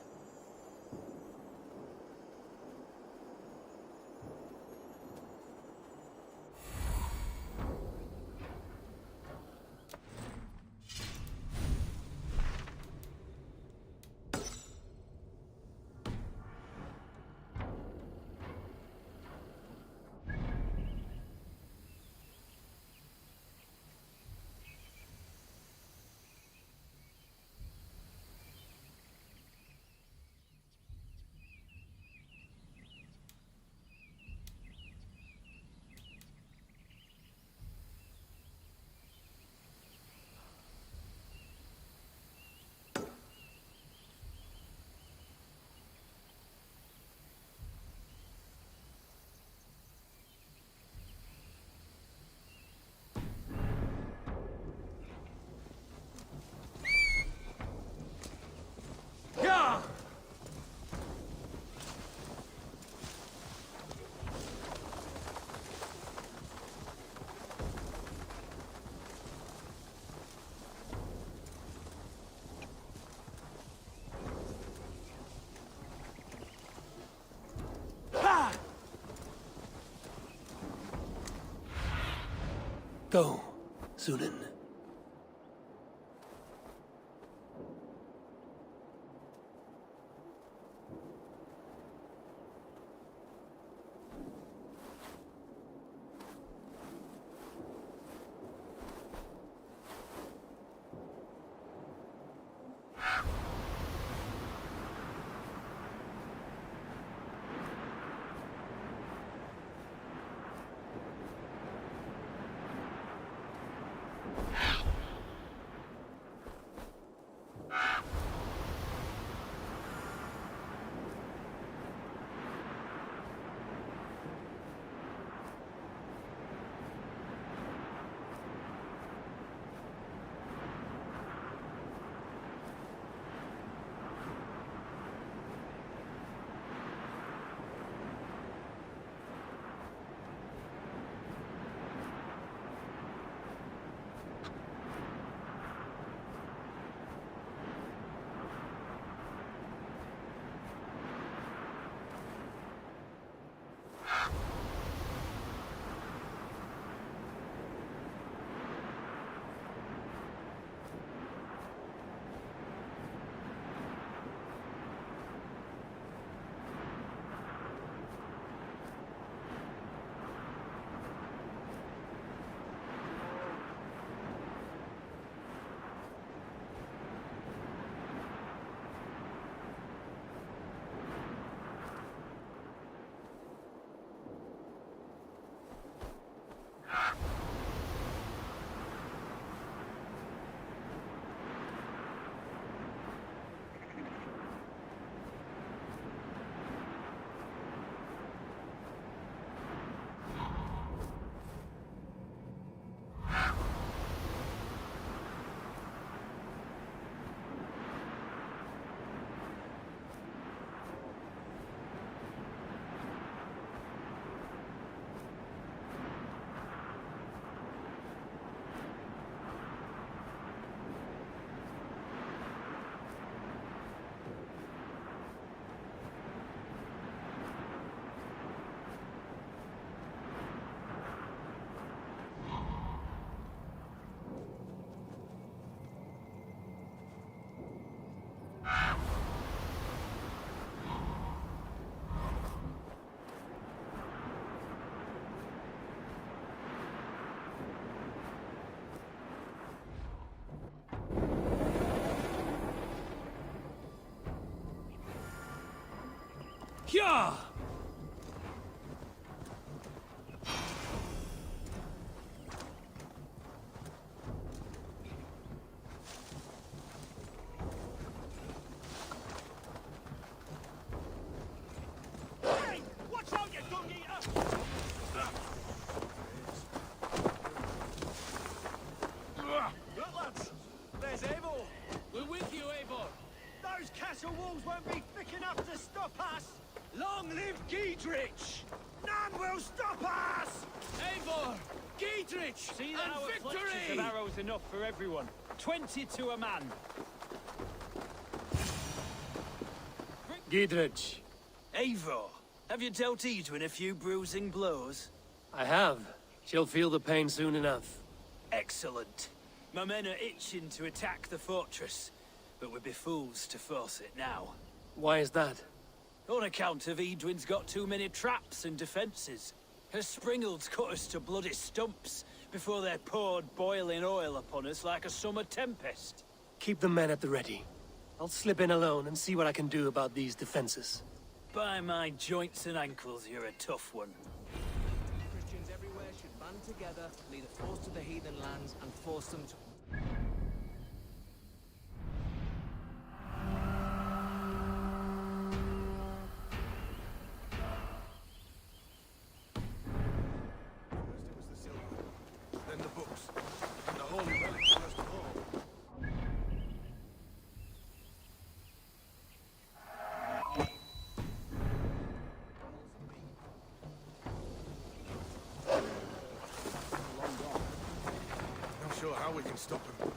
Go, Sunan. Yeah! Hey! Watch out, you dung eater! Look, lads! There's Eivor! We're with you, Eivor! Those castle walls won't be thick enough to stop us! Long live Giedrich! None will stop us! Eivor! Giedrich! See and that our victory! fletchers of arrows enough for everyone. 20 to a man. Giedrich. Eivor, have you dealt Edwin a few bruising blows? I have. She'll feel the pain soon enough. Excellent. My men are itching to attack the fortress, but we'd be fools to force it now. Why is that? On account of Edwin's got too many traps and defenses. Her springalds cut us to bloody stumps before they poured boiling oil upon us like a summer tempest. Keep the men at the ready. I'll slip in alone and see what I can do about these defenses. By my joints and ankles, you're a tough one. Christians everywhere should band together, lead a force to the heathen lands, and force them to... Then the books, and the holy relics first of all. Not sure how we can stop them.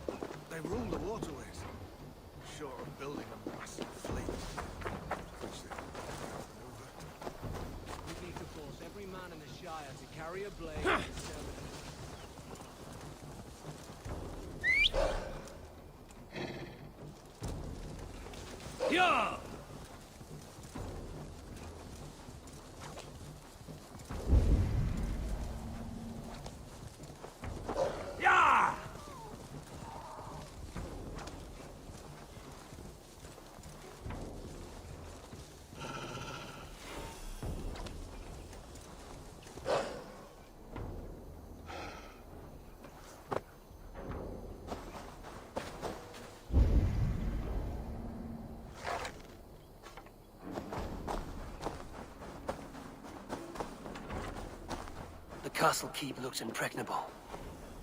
They rule the waterways. Short of building a massive fleet, which they outmaneuver. We need to force every man in the Shire to carry a blade and serve it. Yeah! Yeah! The castle keep looks impregnable.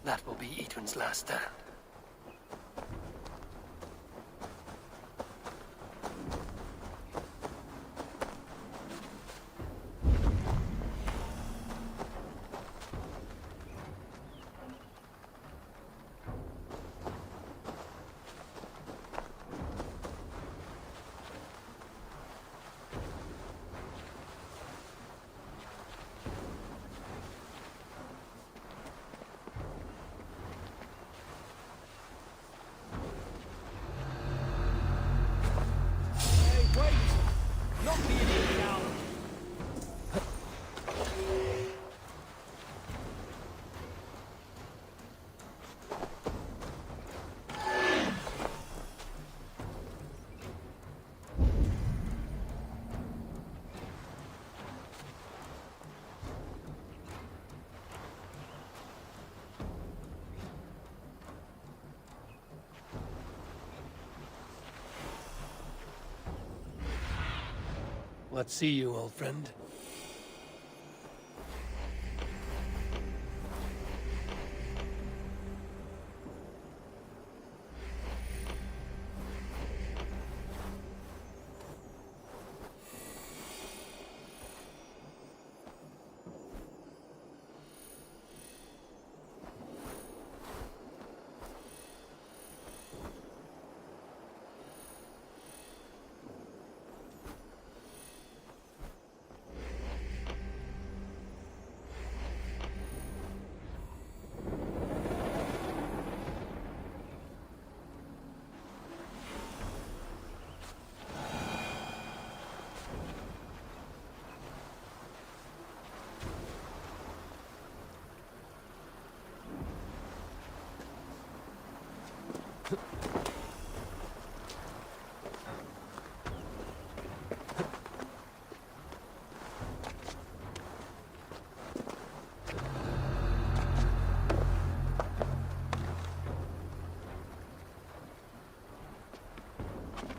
That will be Edwin's last stand. Let's see you, old friend.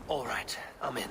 All right, I'm in.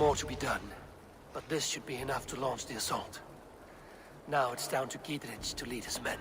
more to be done, but this should be enough to launch the assault. Now it's down to Giedrich to lead his men.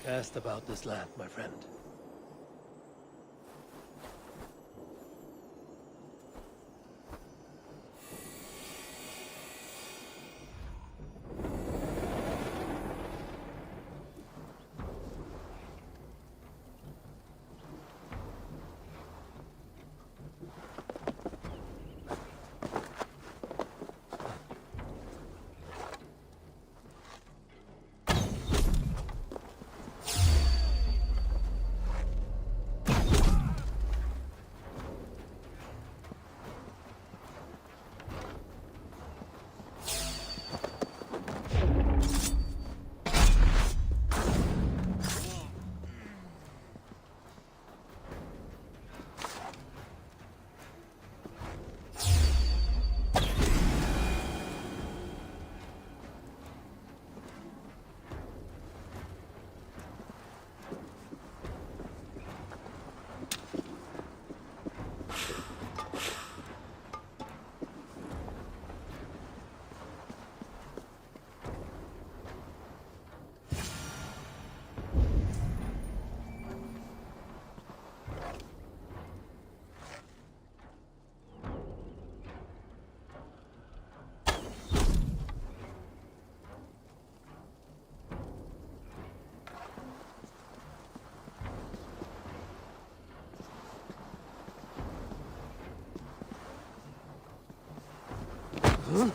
Cast about this land, my friend. Huh?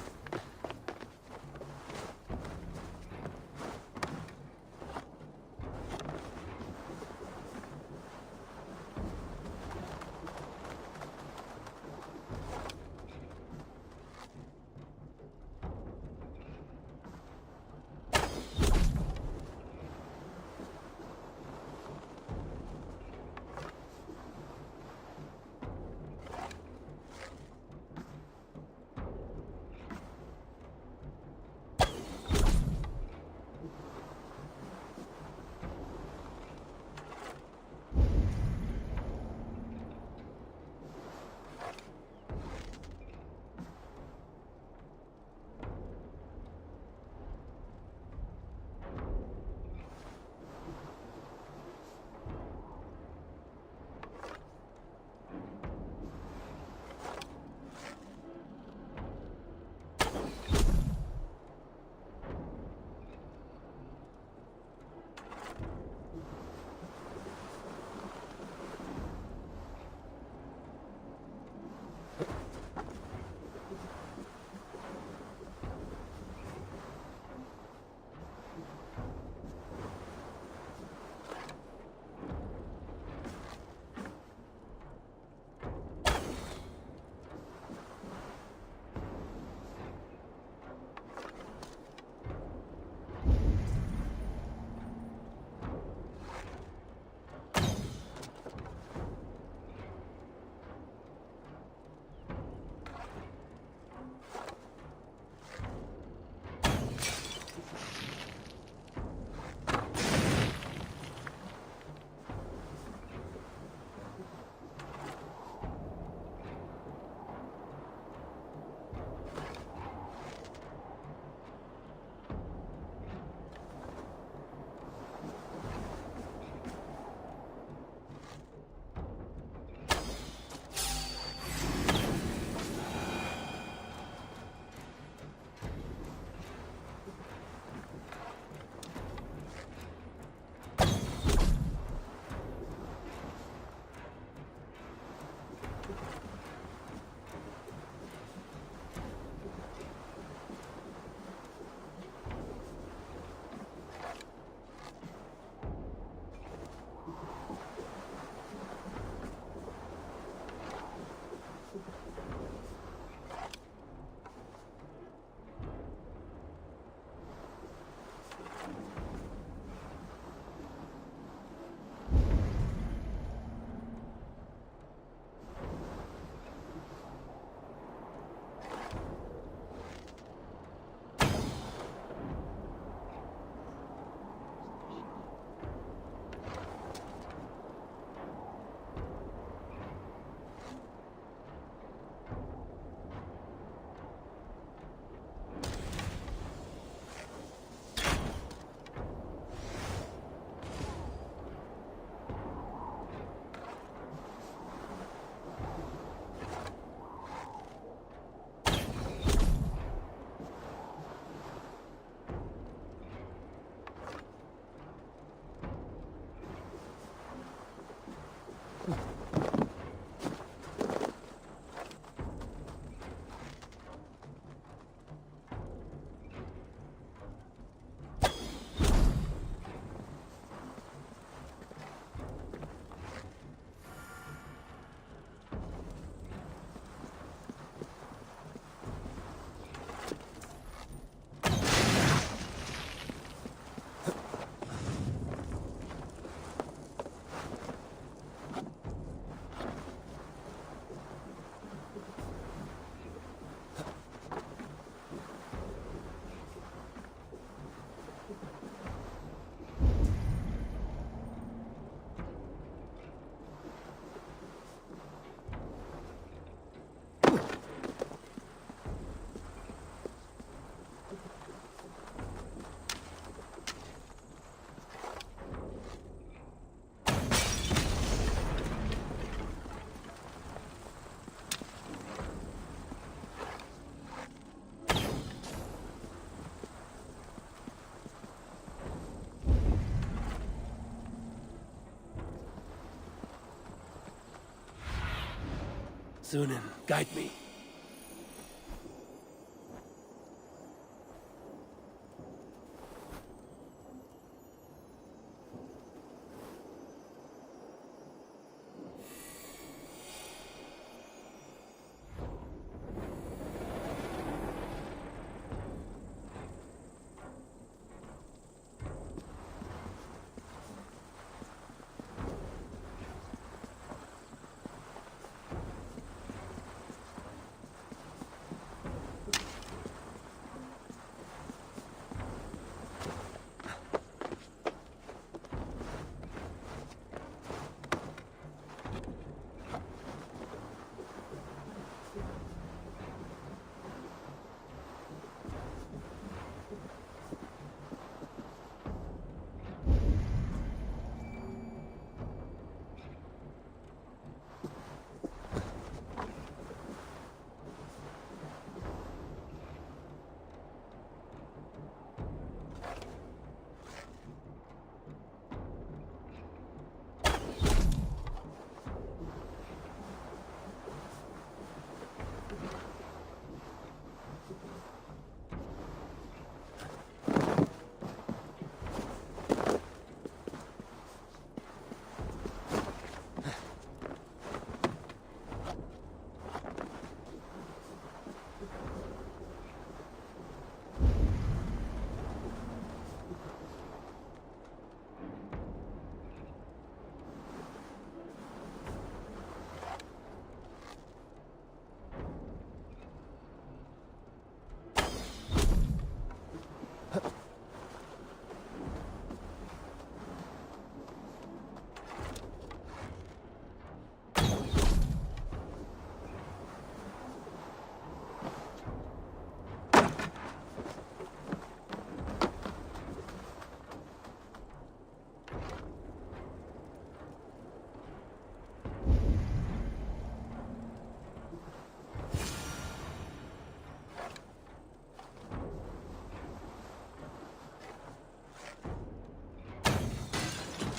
Sunan, guide me.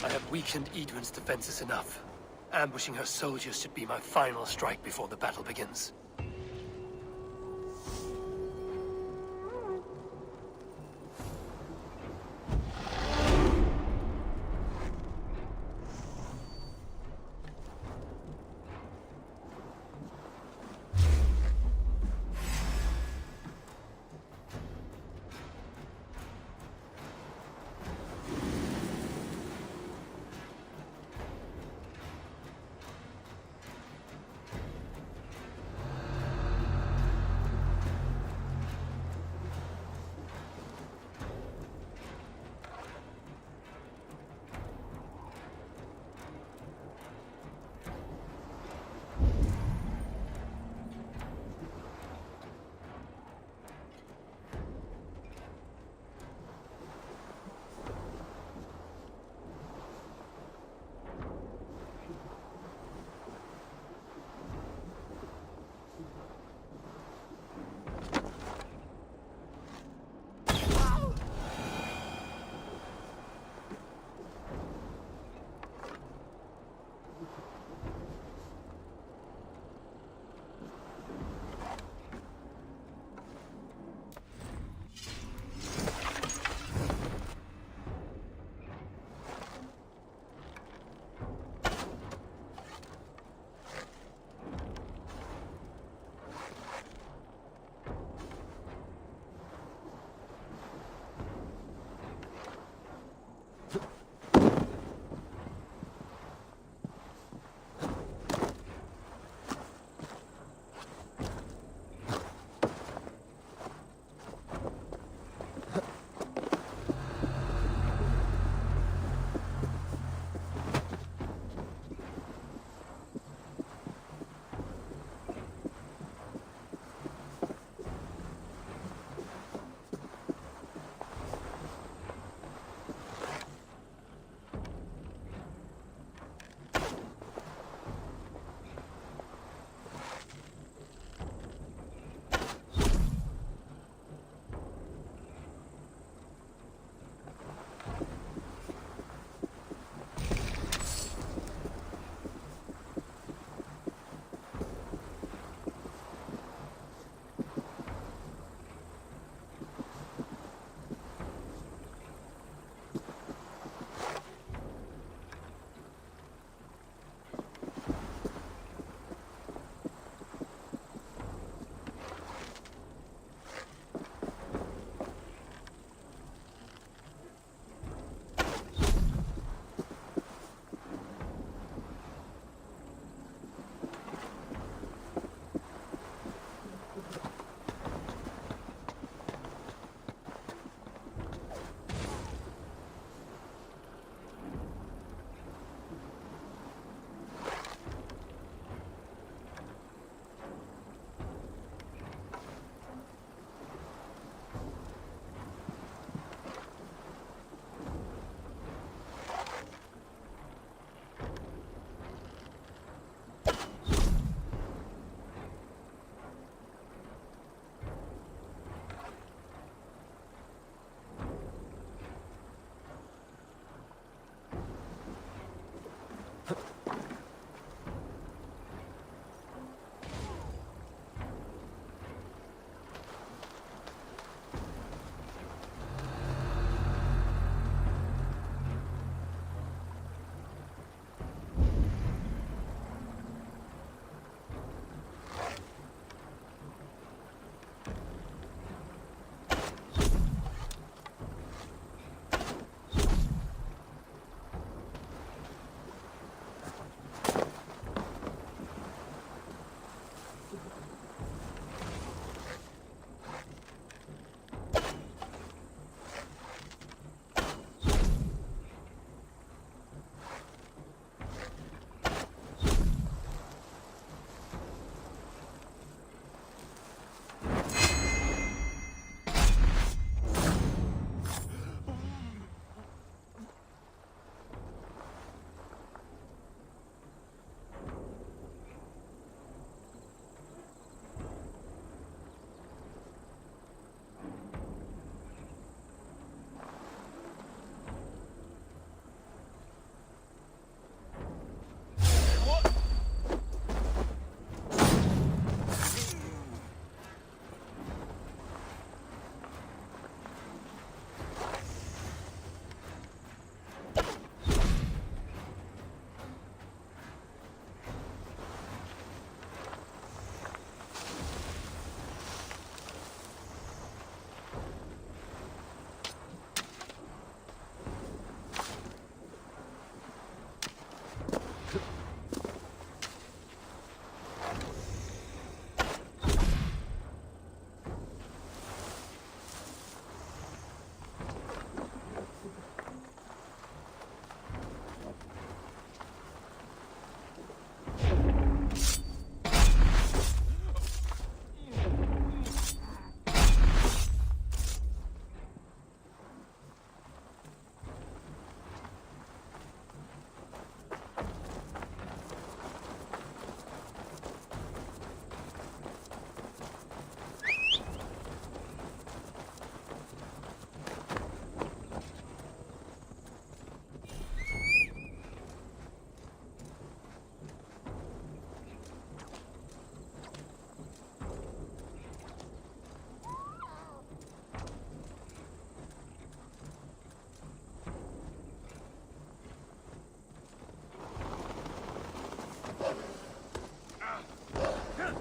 I have weakened Edwin's defenses enough. Ambushing her soldiers should be my final strike before the battle begins.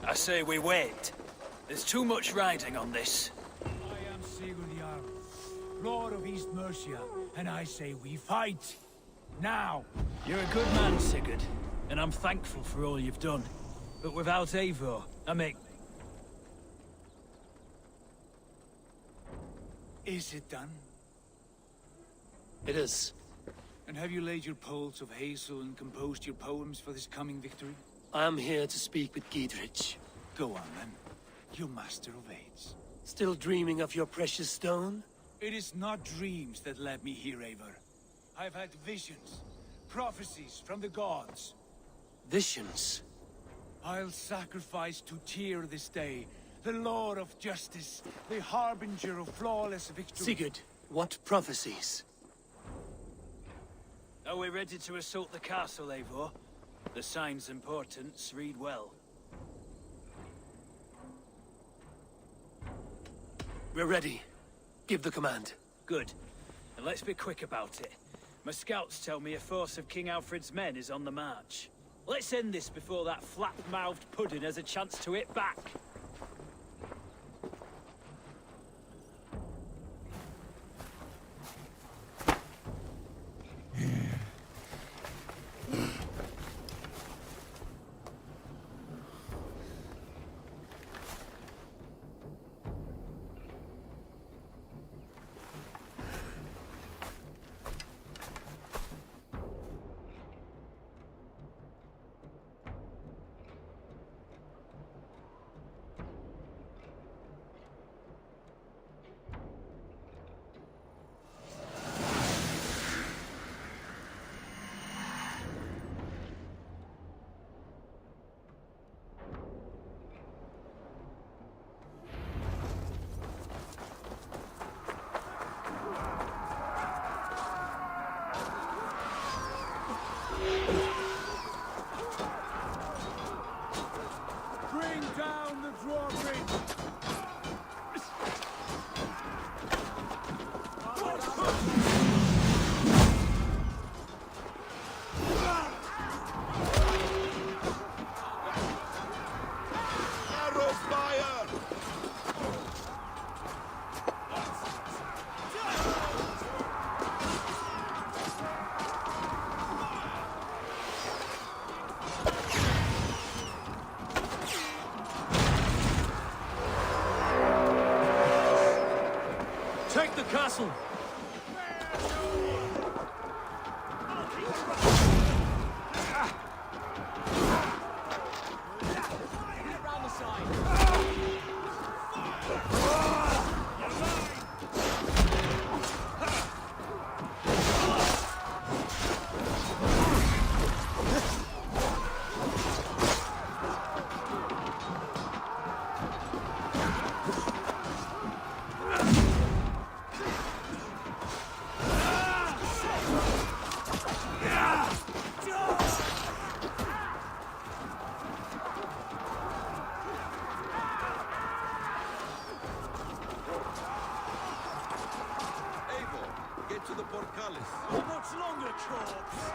I say we wait. There's too much riding on this. I am Sigurd Jarl, Lord of East Mercia, and I say we fight. Now! You're a good man, Sigurd, and I'm thankful for all you've done. But without Eivor, Is it done? It is. And have you laid your poles of hazel and composed your poems for this coming victory? I am here to speak with Giedrich. Go on, then. You master of aids. Still dreaming of your precious stone? It is not dreams that led me here, Eivor. I've had visions, prophecies from the gods. Visions? I'll sacrifice to Tyr this day, the Lord of Justice, the harbinger of flawless victory. Sigurd, what prophecies? Are we ready to assault the castle, Eivor? The signs and portents read well. We're ready. Give the command. Good. And let's be quick about it. My scouts tell me a force of King Alfred's men is on the march. Let's end this before that flap-mouthed pudding has a chance to hit back. castle. Round the side. Eivor, get to the portcullis. How much longer, corpse?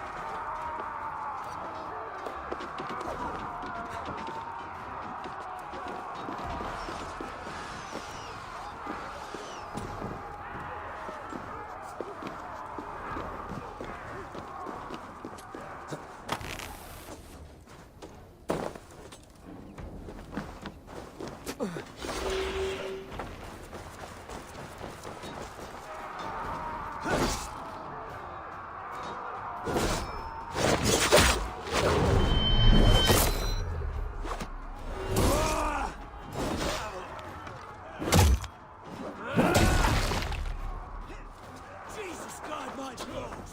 Jesus God, my clothes!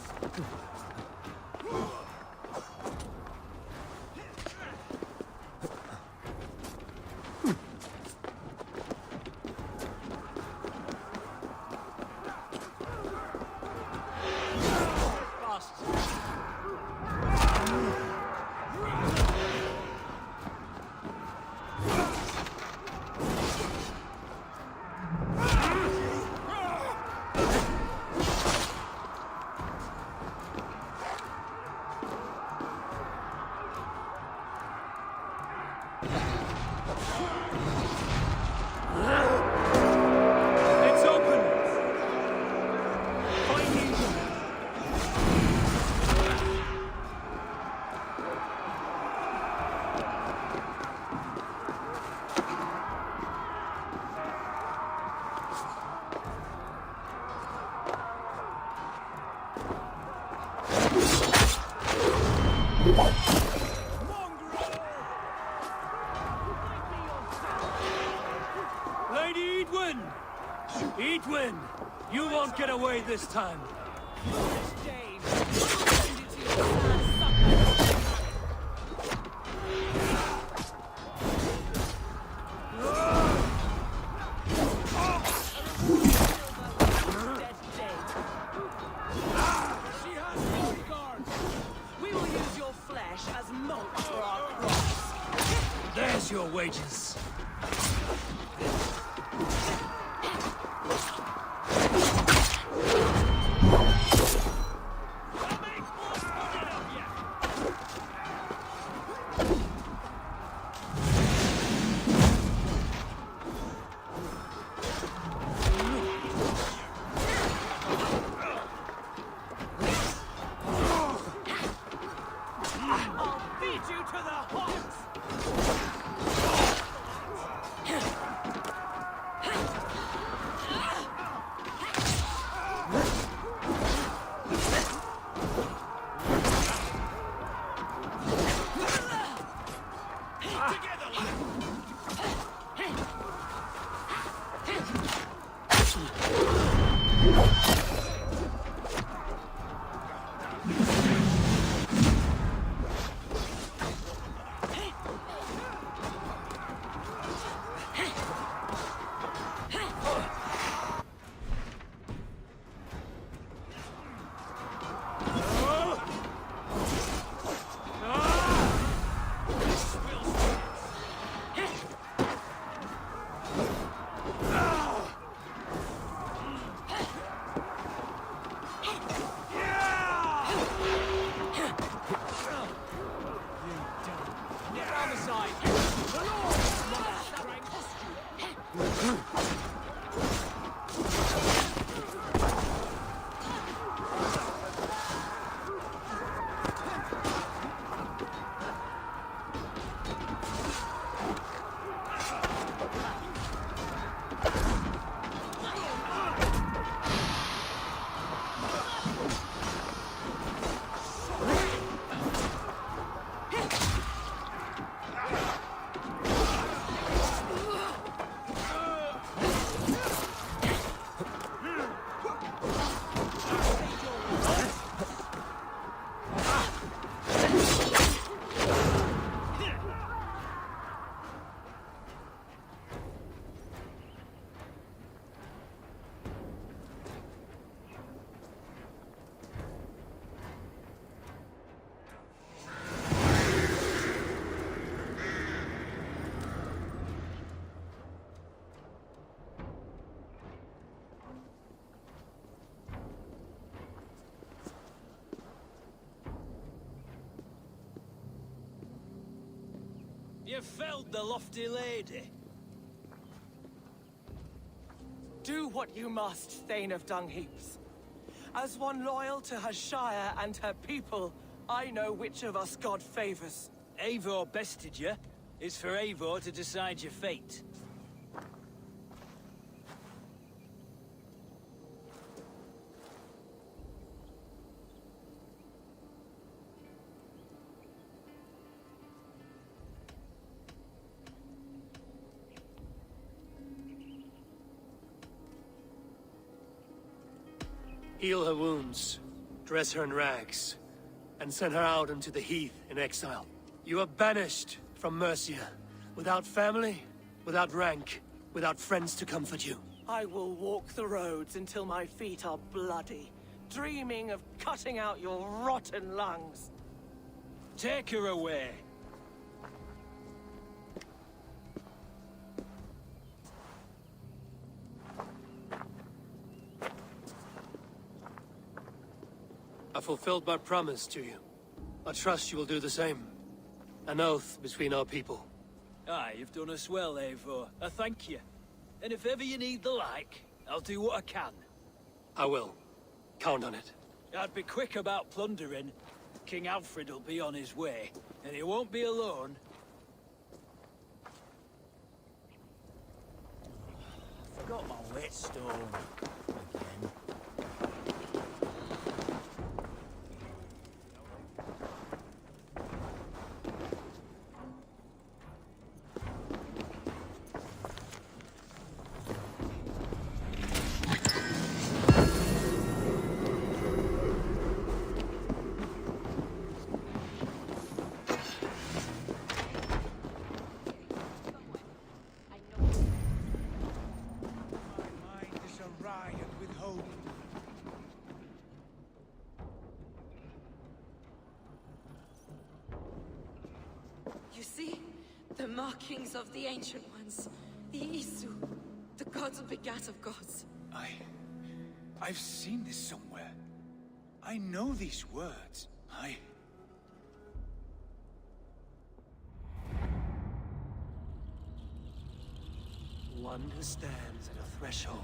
It's open! Find Edwin! Lady Edwin! Edwin! You won't get away this time! She has bodyguards! We will use your flesh as mulch for our crops. There's your wages. I'll feed you to the hawks! You felled the lofty lady. Do what you must, Thane of Dungheaps. As one loyal to her shire and her people, I know which of us God favors. Eivor bested you. It's for Eivor to decide your fate. Heal her wounds, dress her in rags, and send her out into the heath in exile. You are banished from Mercia, without family, without rank, without friends to comfort you. I will walk the roads until my feet are bloody, dreaming of cutting out your rotten lungs. Take her away. I fulfilled my promise to you. I trust you will do the same. An oath between our people. Aye, you've done us well, Eivor. I thank you. And if ever you need the like, I'll do what I can. I will. Count on it. I'd be quick about plundering. King Alfred will be on his way, and he won't be alone. Forgot my whetstone. Again. You see? The markings of the Ancient Ones. The Isu. The gods begat of gods. I've seen this somewhere. I know these words. One who stands at a threshold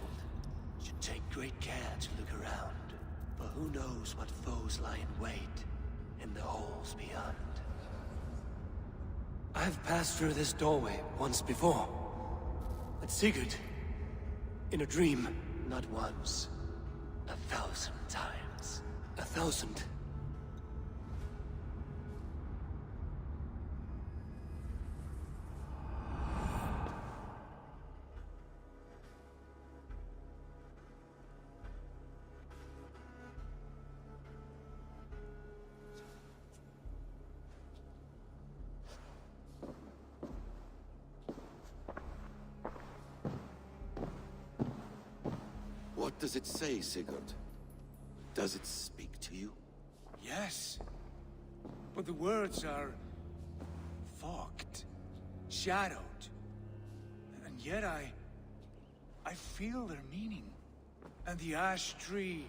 should take great care to look around. For who knows what foes lie in wait in the halls beyond. I've passed through this doorway once before. At Sigurd. In a dream. Not once. 1,000 times. 1,000. What does it say, Sigurd? Does it speak to you? Yes. But the words are fogged, shadowed. And yet I feel their meaning. And the ash tree,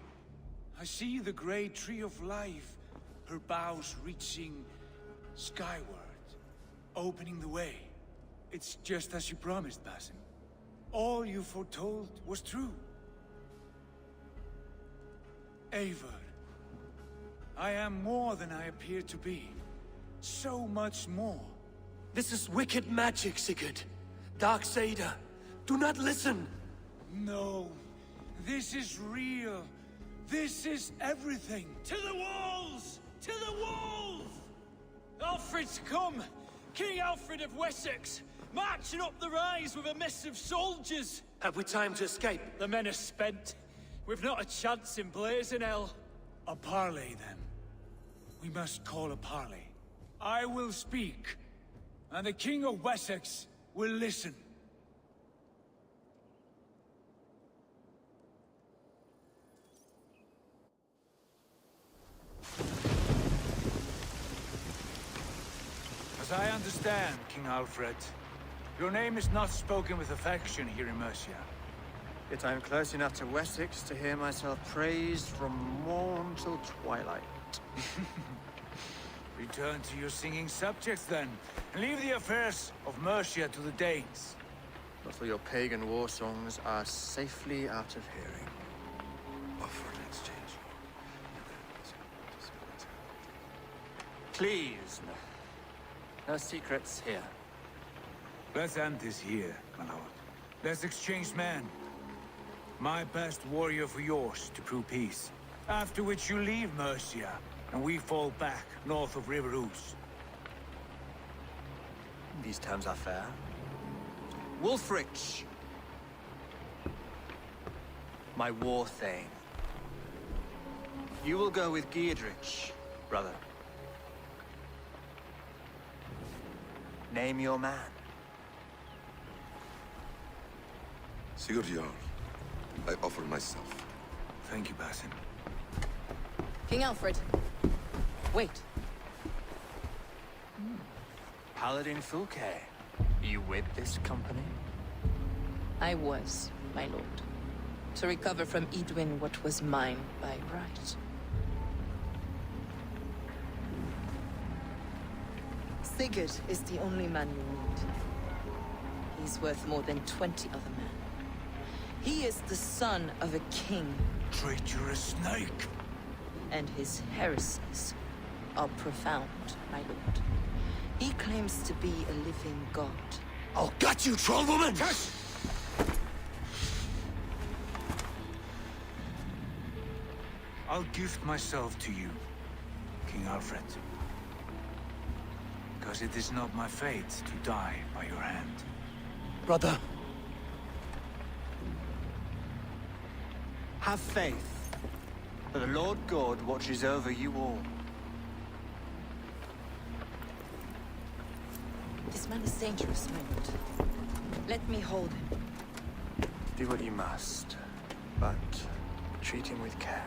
I see the great tree of life, her boughs reaching skyward, opening the way. It's just as you promised, Basim. All you foretold was true. Eivor, I am more than I appear to be. So much more. This is wicked magic, Sigurd. Darksader. Do not listen. No. This is real. This is everything. To the walls! To the walls! Alfred's come! King Alfred of Wessex! Marching up the rise with a mess of soldiers! Have we time to escape? The men are spent. We've not a chance in blazing hell. A parley, then. We must call a parley. I will speak, and the King of Wessex will listen. As I understand, King Alfred, your name is not spoken with affection here in Mercia. Yet I am close enough to Wessex to hear myself praised from morn till twilight. We Return to your singing subjects, then, and leave the affairs of Mercia to the Danes. But for your pagan war songs are safely out of hearing. Offer an exchange. Please, no secrets here. Let's end this here, my lord. Let's exchange men. My best warrior for yours to prove peace. After which you leave Mercia, and we fall back north of River Ouse. These terms are fair. Wulfrich! My war thane. You will go with Giedrich, brother. Name your man. Sigurd Jarl, I offer myself. Thank you, Basin. King Alfred. Wait. Paladin Fulke, you with this company? I was, my lord. To recover from Edwin what was mine by right. Sigurd is the only man you need. He's worth more than 20 other men. He is the son of a king. Traitorous snake! And his heresies are profound, my lord. He claims to be a living god. I'll gut you, troll woman! I'll gift myself to you, King Alfred. Because it is not my fate to die by your hand. Brother. Have faith that the Lord God watches over you all. This man is dangerous, my lord. Let me hold him. Do what you must, but treat him with care.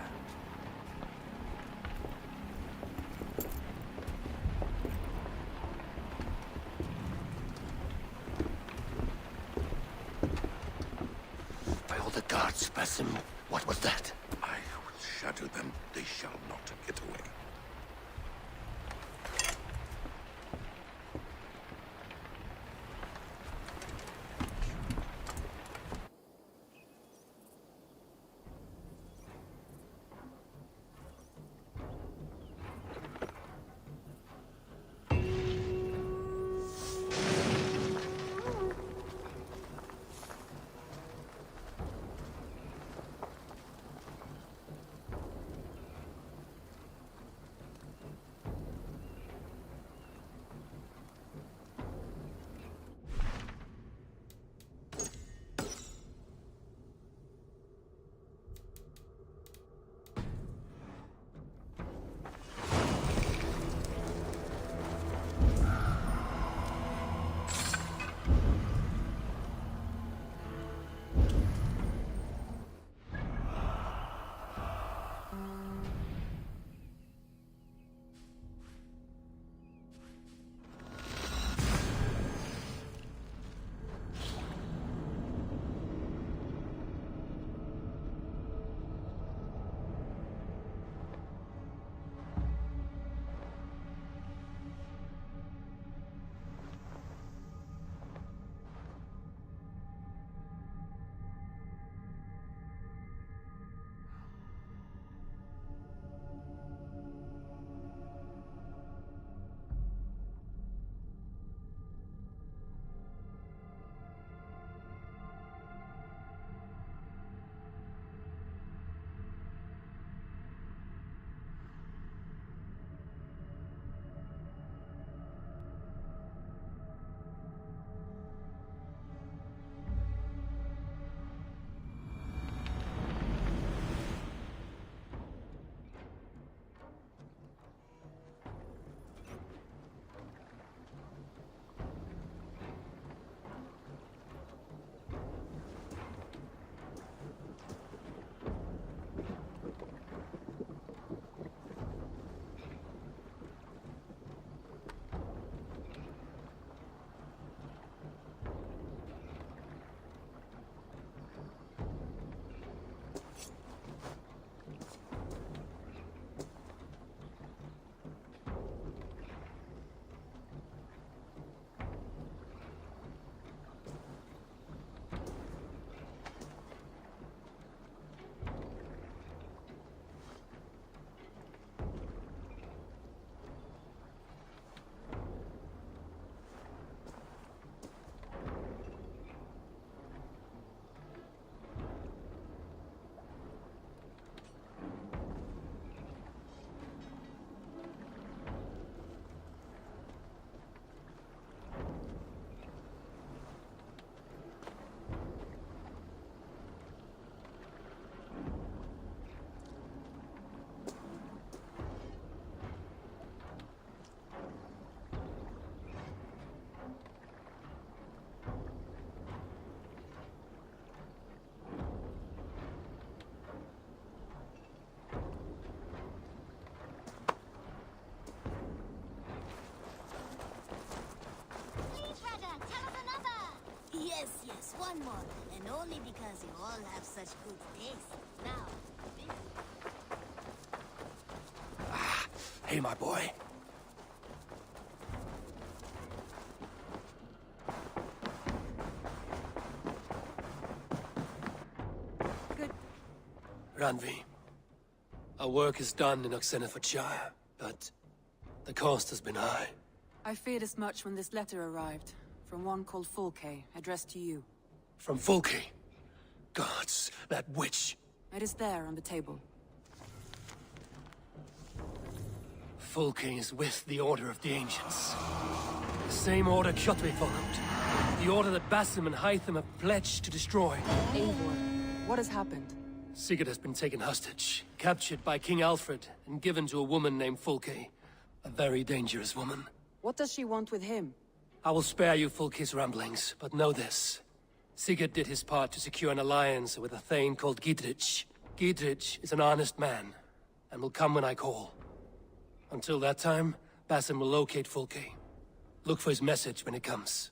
By all the gods, Basim, what was that? I will shatter them. They shall not get away. Yes, one more. And only because you all have such good taste. Now, Hey, my boy. Good. Ranvi, our work is done in Oxenfordshire, but the cost has been high. I feared as much when this letter arrived. From one called Fulke, addressed to you. From Fulke? Gods, that witch! It is there on the table. Fulke is with the Order of the Ancients. The same order Kjotve followed. The order that Basim and Hytham have pledged to destroy. Eivor, what has happened? Sigurd has been taken hostage, captured by King Alfred, and given to a woman named Fulke. A very dangerous woman. What does she want with him? I will spare you Fulke's ramblings, but know this. Sigurd did his part to secure an alliance with a thane called Gidrich. Gidrich is an honest man, and will come when I call. Until that time, Basim will locate Fulke. Look for his message when it comes.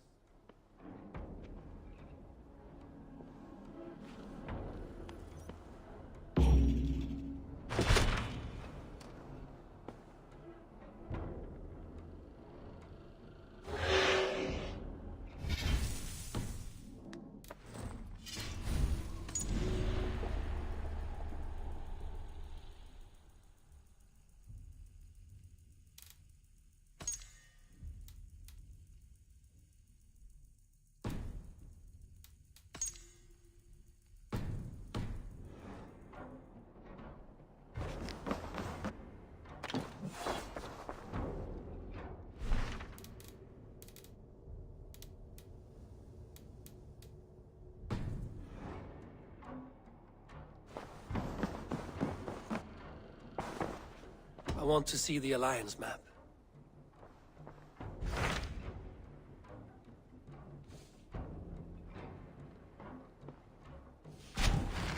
I want to see the Alliance map.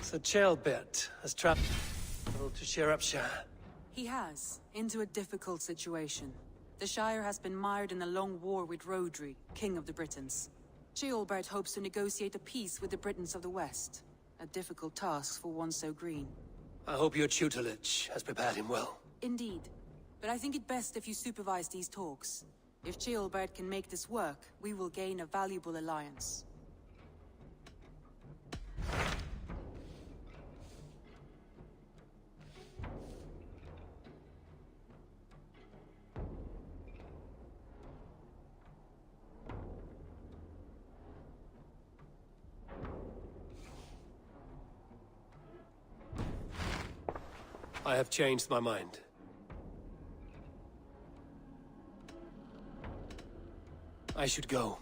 So Chaelbert has traveled to Sherapshire. He has, into a difficult situation. The Shire has been mired in a long war with Rhodri, King of the Britons. Ceolbert hopes to negotiate a peace with the Britons of the West. A difficult task for one so green. I hope your tutelage has prepared him well. Indeed. But I think it best if you supervise these talks. If Ceolbert can make this work, we will gain a valuable alliance. I have changed my mind. I should go.